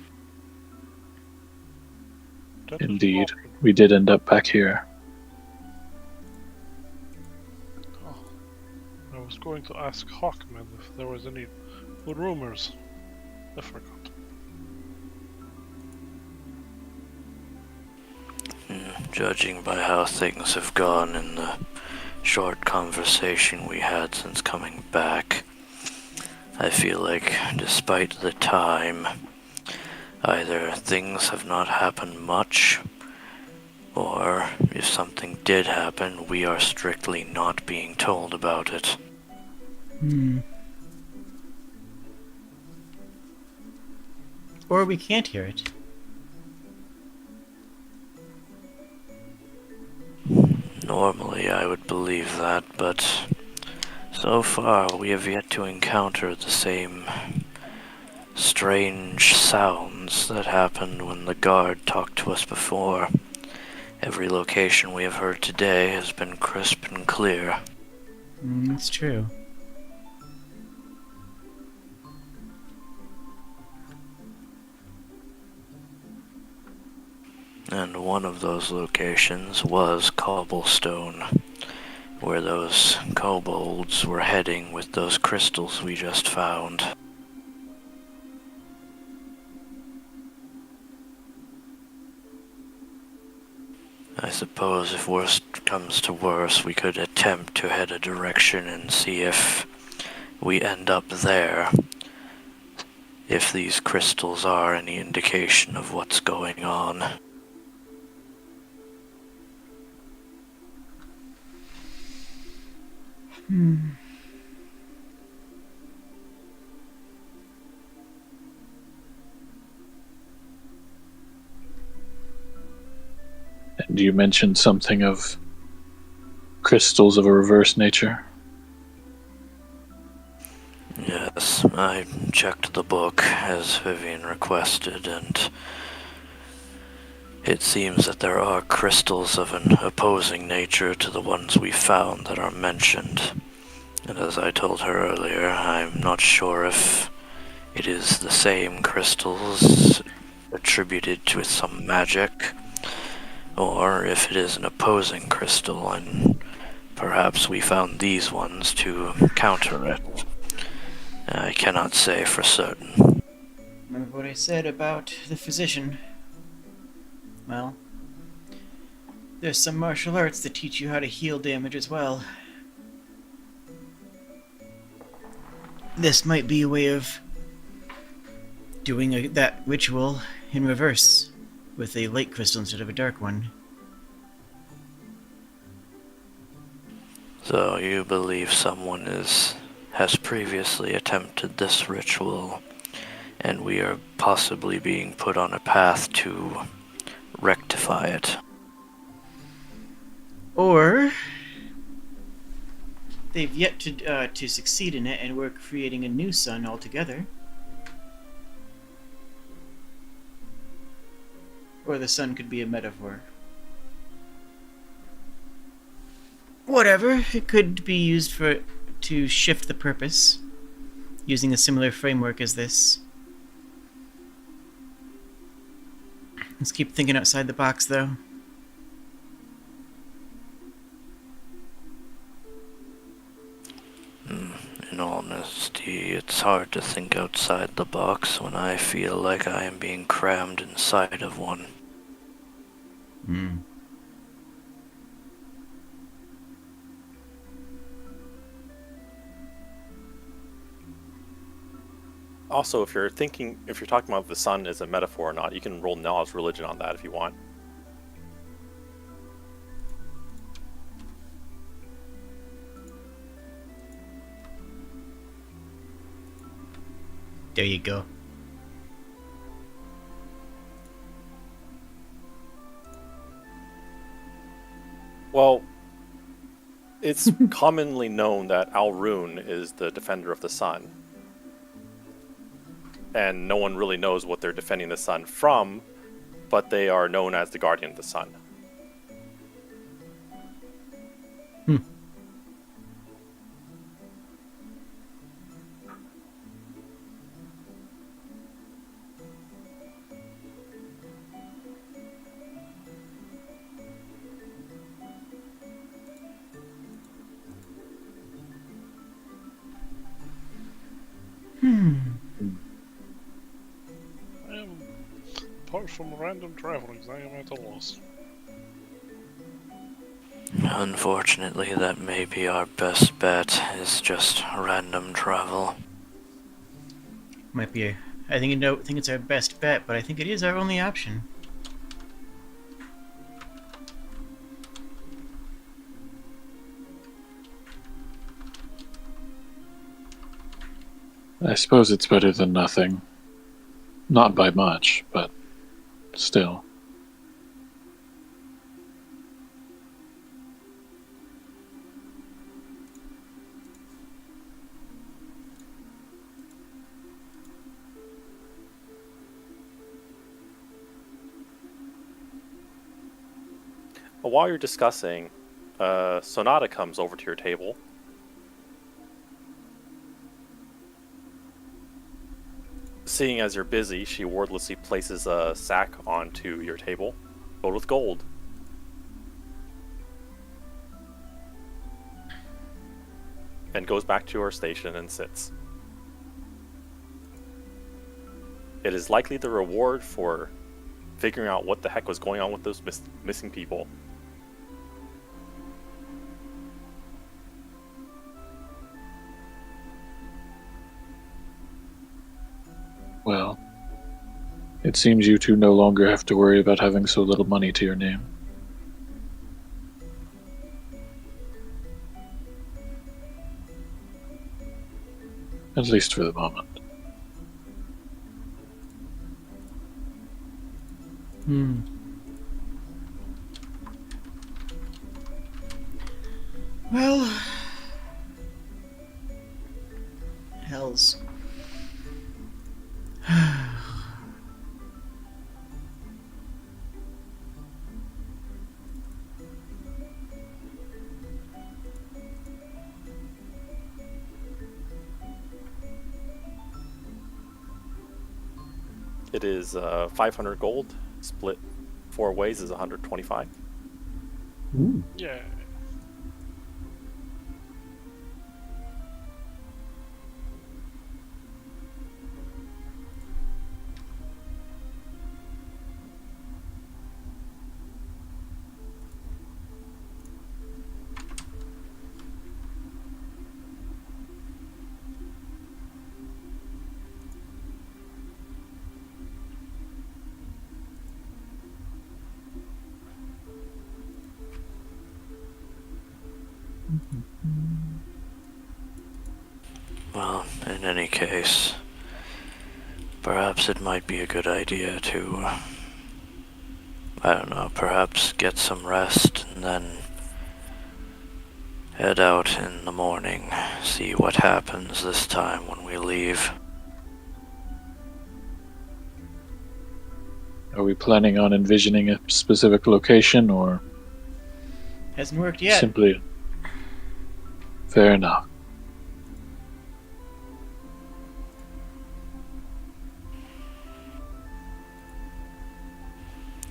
That is Indeed. awkward. We did end up back here. Oh. I was going to ask Hawkman if there was any rumors. I forgot. Judging by how things have gone in the short conversation we had since coming back, I feel like despite the time, either things have not happened much, or if something did happen, we are strictly not being told about it. Or we can't hear it. Normally I would believe that, but so far we have yet to encounter the same strange sounds that happened when the guard talked to us before. Every location we have heard today has been crisp and clear. That's true. And one of those locations was Cobblestone, where those kobolds were heading with those crystals we just found. I suppose if worst comes to worst, we could attempt to head a direction and see if we end up there. If these crystals are any indication of what's going on. And you mentioned something of crystals of a reverse nature. Yes, I checked the book as Vivian requested, and it seems that there are crystals of an opposing nature to the ones we found that are mentioned. And as I told her earlier, I'm not sure if it is the same crystals attributed to some magic, or if it is an opposing crystal, and perhaps we found these ones to counter it. I cannot say for certain. Remember what I said about the physician? Well, there's some martial arts that teach you how to heal damage as well. This might be a way of doing that ritual in reverse, with a light crystal instead of a dark one. So you believe someone has previously attempted this ritual, and we are possibly being put on a path to rectify it. Or they've yet to succeed in it, and we're creating a new sun altogether. Or the sun could be a metaphor. Whatever, it could be used to shift the purpose, using a similar framework as this. Let's keep thinking outside the box, though. In all honesty, it's hard to think outside the box when I feel like I am being crammed inside of one. Also, if you're talking about the sun as a metaphor or not, you can roll knowledge religion on that if you want. There you go. Well, it's commonly known that Alrune is the defender of the sun. And no one really knows what they're defending the sun from, but they are known as the guardian of the sun. Apart from random travelings, I am at a loss. Unfortunately, that may be our best bet, is just random travel. Might be I don't think it's our best bet, but I think it is our only option. I suppose it's better than nothing. Not by much, but still. But while you're discussing, Sonata comes over to your table. Seeing as you're busy, she wordlessly places a sack onto your table, filled with gold. And goes back to her station and sits. It is likely the reward for figuring out what the heck was going on with those missing people. Well, it seems you two no longer have to worry about having so little money to your name. At least for the moment. Well, hells. It is 500 gold, split 4 ways is 125. Yeah. Well, in any case, perhaps it might be a good idea to, I don't know, perhaps get some rest and then head out in the morning, see what happens this time when we leave. Are we planning on envisioning a specific location or Hasn't worked yet. simply? Fair enough.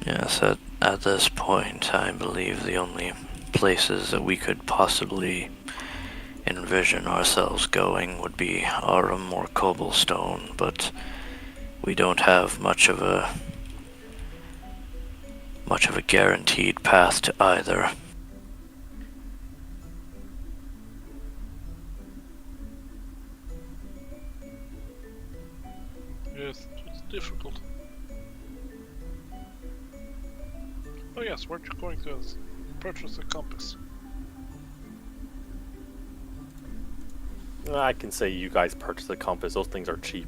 Yes, at this point, I believe the only places that we could possibly envision ourselves going would be Arum or Cobblestone, but we don't have much of a guaranteed path to either. Yes, it's difficult. Oh yes, weren't you going to purchase a compass? I can say you guys purchased a compass. Those things are cheap.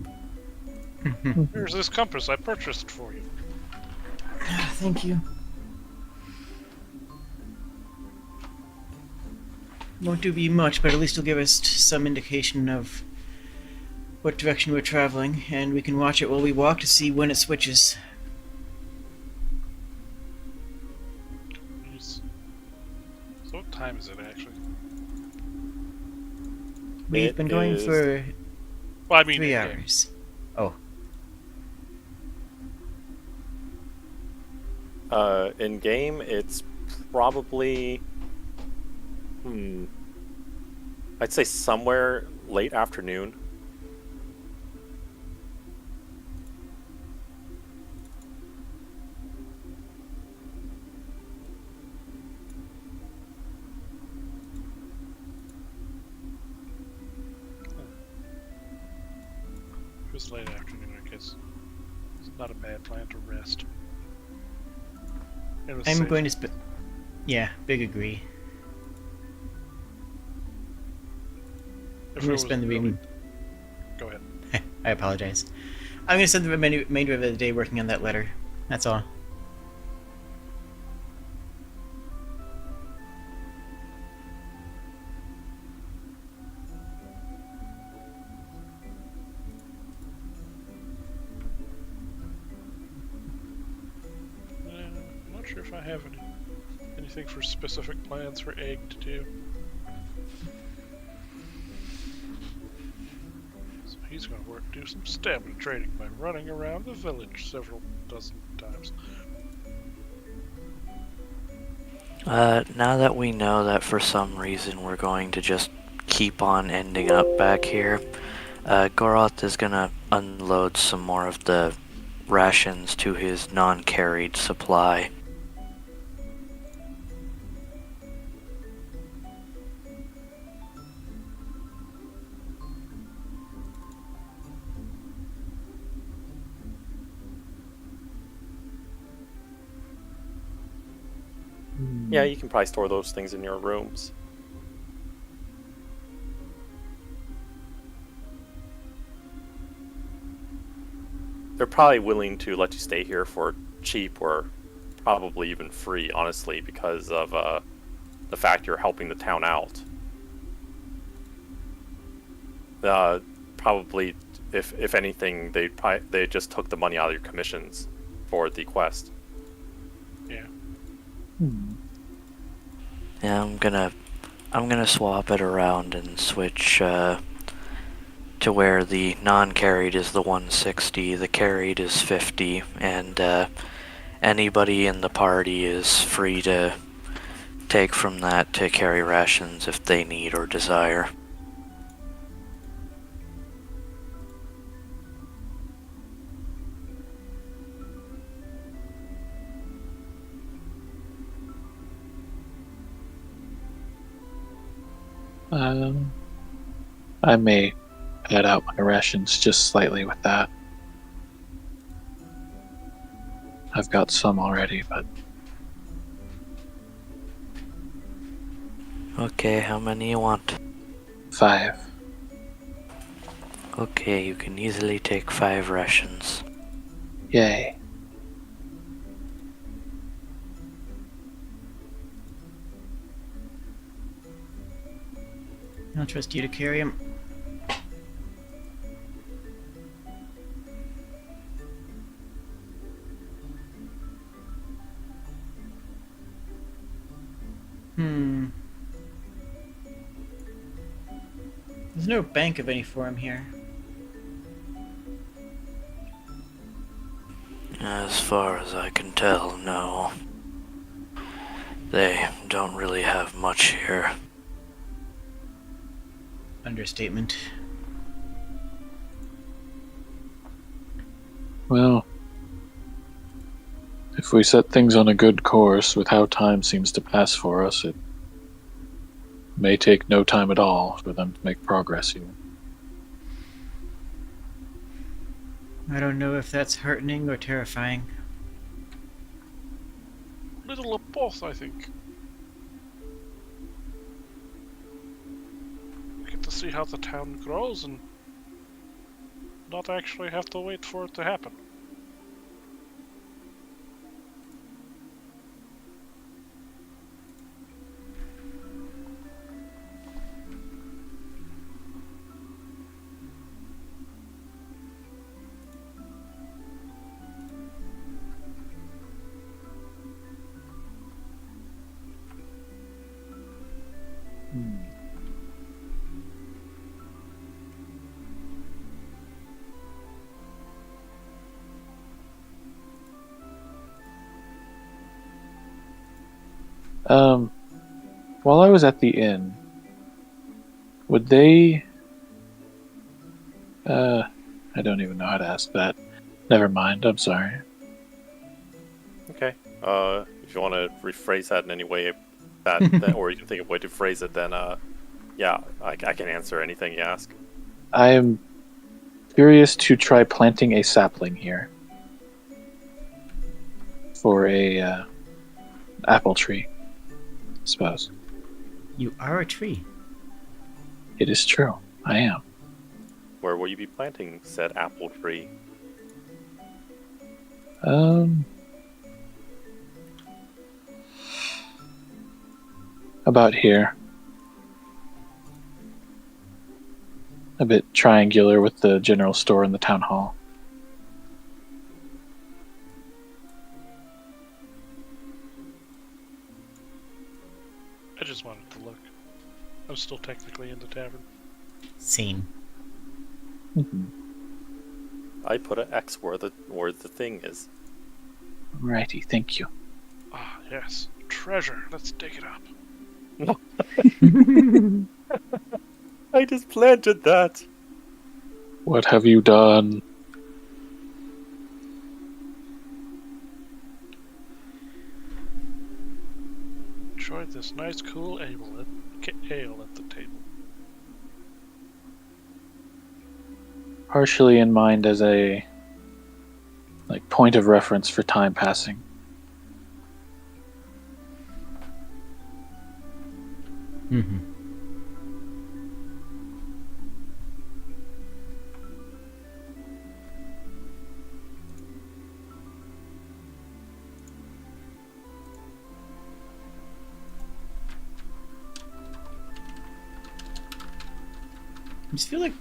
Here's this compass I purchased for you. Thank you. Won't do be much, but at least it'll give us some indication of what direction we're traveling, and we can watch it while we walk to see when it switches. Jeez. So what time is it actually? We've It been going is- for Well, I mean 3 in-game. hours. Oh, In game, it's probably, I'd say somewhere late afternoon. It was late afternoon, I guess. It's not a bad plan to rest. It was I'm safe. going to yeah, big agree. If I'm it going was to spend the really- remaining... Go ahead. I apologize. I'm going to spend the remainder of the day working on that letter. That's all. I'm not sure if I have anything for specific plans for Egg to do. So he's going to do some stamina training by running around the village several dozen times. Now that we know that for some reason we're going to just keep on ending up back here, Goroth is gonna unload some more of the rations to his non-carried supply. Yeah, you can probably store those things in your rooms. They're probably willing to let you stay here for cheap or probably even free, honestly, because of the fact you're helping the town out. Probably, if anything, they just took the money out of your commissions for the quest. Yeah. Yeah, I'm gonna swap it around and switch to where the non-carried is the 160, the carried is 50, and anybody in the party is free to take from that to carry rations if they need or desire. I may add out my rations just slightly with that. I've got some already, but Okay, how many you want? 5. Okay, you can easily take 5 rations. Yay. I'll trust you to carry him. There's no bank of any form here. As far as I can tell, no. They don't really have much here. Understatement. Well, if we set things on a good course with how time seems to pass for us, it may take no time at all for them to make progress here. I don't know if that's heartening or terrifying. Little of both, I think. We get to see how the town grows and not actually have to wait for it to happen. While I was at the inn, would they... I don't even know how to ask that. Never mind, I'm sorry. Okay. If you want to rephrase that in any way, that or you can think of a way to phrase it, then yeah, I can answer anything you ask. I am curious to try planting a sapling here. For a, apple tree, I suppose. You are a tree. It is true, I am. Where will you be planting said apple tree? About here. A bit triangular with the general store and the town hall. I just wanted to look. I'm still technically in the tavern. Scene. Mm-hmm. I put an X where the thing is. Righty, thank you. Ah, yes. Treasure. Let's dig it up. I just planted that. What have you done? Enjoy this nice, cool ale at the table. Partially in mind as a point of reference for time passing. Mm-hmm. I just feel like,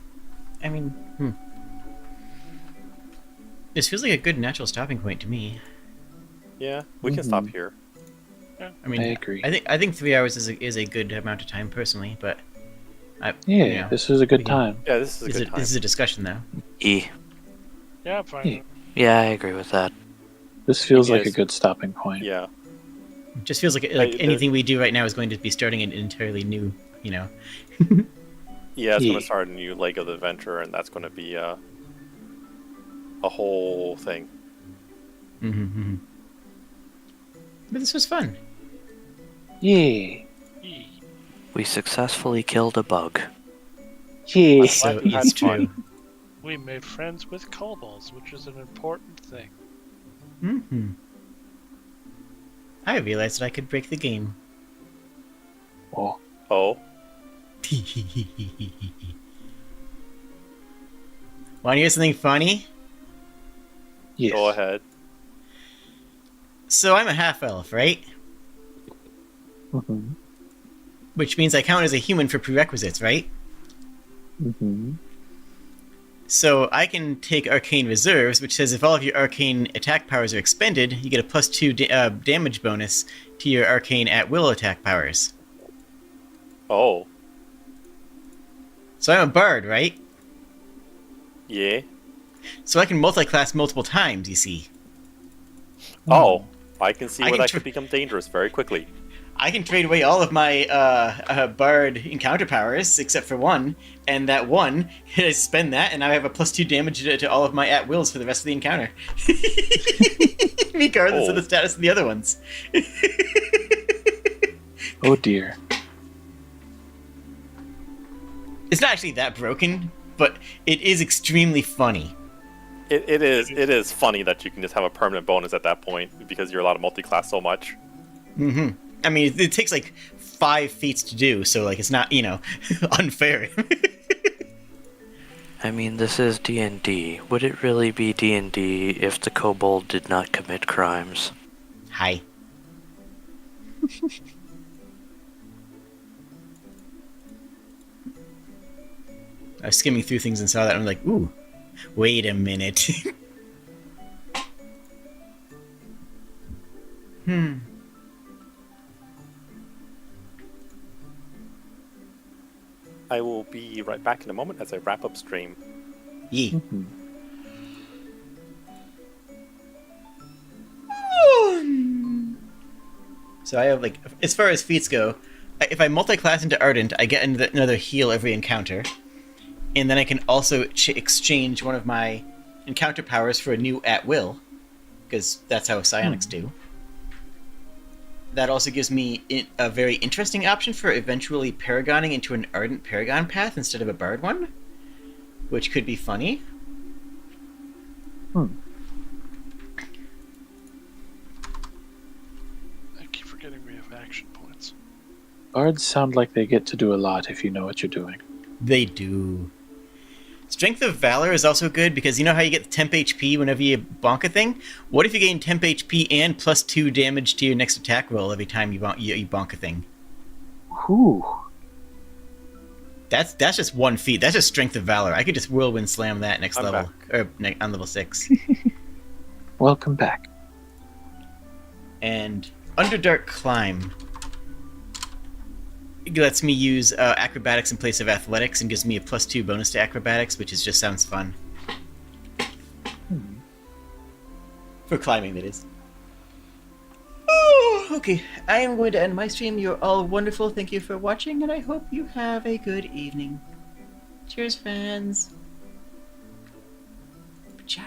this feels like a good natural stopping point to me. Yeah, we can stop here. I mean, I agree. I think 3 hours is a good amount of time personally, but This is a good we can- time. Yeah, this is a good time. This is a discussion though. E. Yeah, I'm fine. Yeah. Yeah, I agree with that. This feels like a Yes. good stopping point. Yeah. It just feels like the- anything we do right now is going to be starting an entirely new, Yeah, it's going Yeah. to start a new leg of the adventure, and that's going to be a whole thing. Mm-hmm. But this was fun. Yeah. Yee. We successfully killed a bug. Yeah. So we had it's fun. true. We made friends with kobolds, which is an important thing. Mm-hmm. I realized that I could break the game. Oh. Oh, Want to hear something funny? Yes. go ahead. So I'm a half-elf, right? Mm-hmm. Which means I count as a human for prerequisites, right? Mm-hmm. So I can take Arcane Reserves, which says if all of your arcane attack powers are expended, you get a +2 damage bonus to your arcane at will attack powers. Oh, So I'm a bard, right? yeah. So I can multi-class multiple times, you see. Oh, I can see I where can that tr- could become dangerous very quickly. I can trade away all of my bard encounter powers, except for one, and that one, I spend that, and I have a +2 damage to all of my at-wills for the rest of the encounter. Regardless of the status of the other ones. Oh dear. It's not actually that broken, but it is extremely funny. It is funny that you can just have a permanent bonus at that point because you're allowed to multi-class so much. Mm-hmm. I mean, it takes like 5 feats to do, so like it's not, unfair. I mean, this is D&D. Would it really be D&D if the Kobold did not commit crimes? Hi. I was skimming through things and saw that, and I'm like, ooh, wait a minute. I will be right back in a moment as I wrap up stream. Yee. Mhm. So I have, like, as far as feats go, if I multi-class into Ardent, I get another heal every encounter. And then I can also exchange one of my encounter powers for a new at-will, because that's how psionics do. That also gives me a very interesting option for eventually paragoning into an Ardent Paragon path instead of a Bard one, which could be funny. Hmm. I keep forgetting we have action points. Bards sound like they get to do a lot if you know what you're doing. They do. Strength of Valor is also good because you know how you get temp HP whenever you bonk a thing? What if you gain temp HP and +2 damage to your next attack roll every time you bonk a thing? Whew. That's just one feat. That's just Strength of Valor. I could just whirlwind slam that next I'm level, or on level 6. Welcome back. And Underdark Climb. It lets me use acrobatics in place of athletics and gives me a +2 bonus to acrobatics, which just sounds fun. For climbing, that is. Oh, okay. I am going to end my stream. You're all wonderful. Thank you for watching, and I hope you have a good evening. Cheers, fans. Ciao.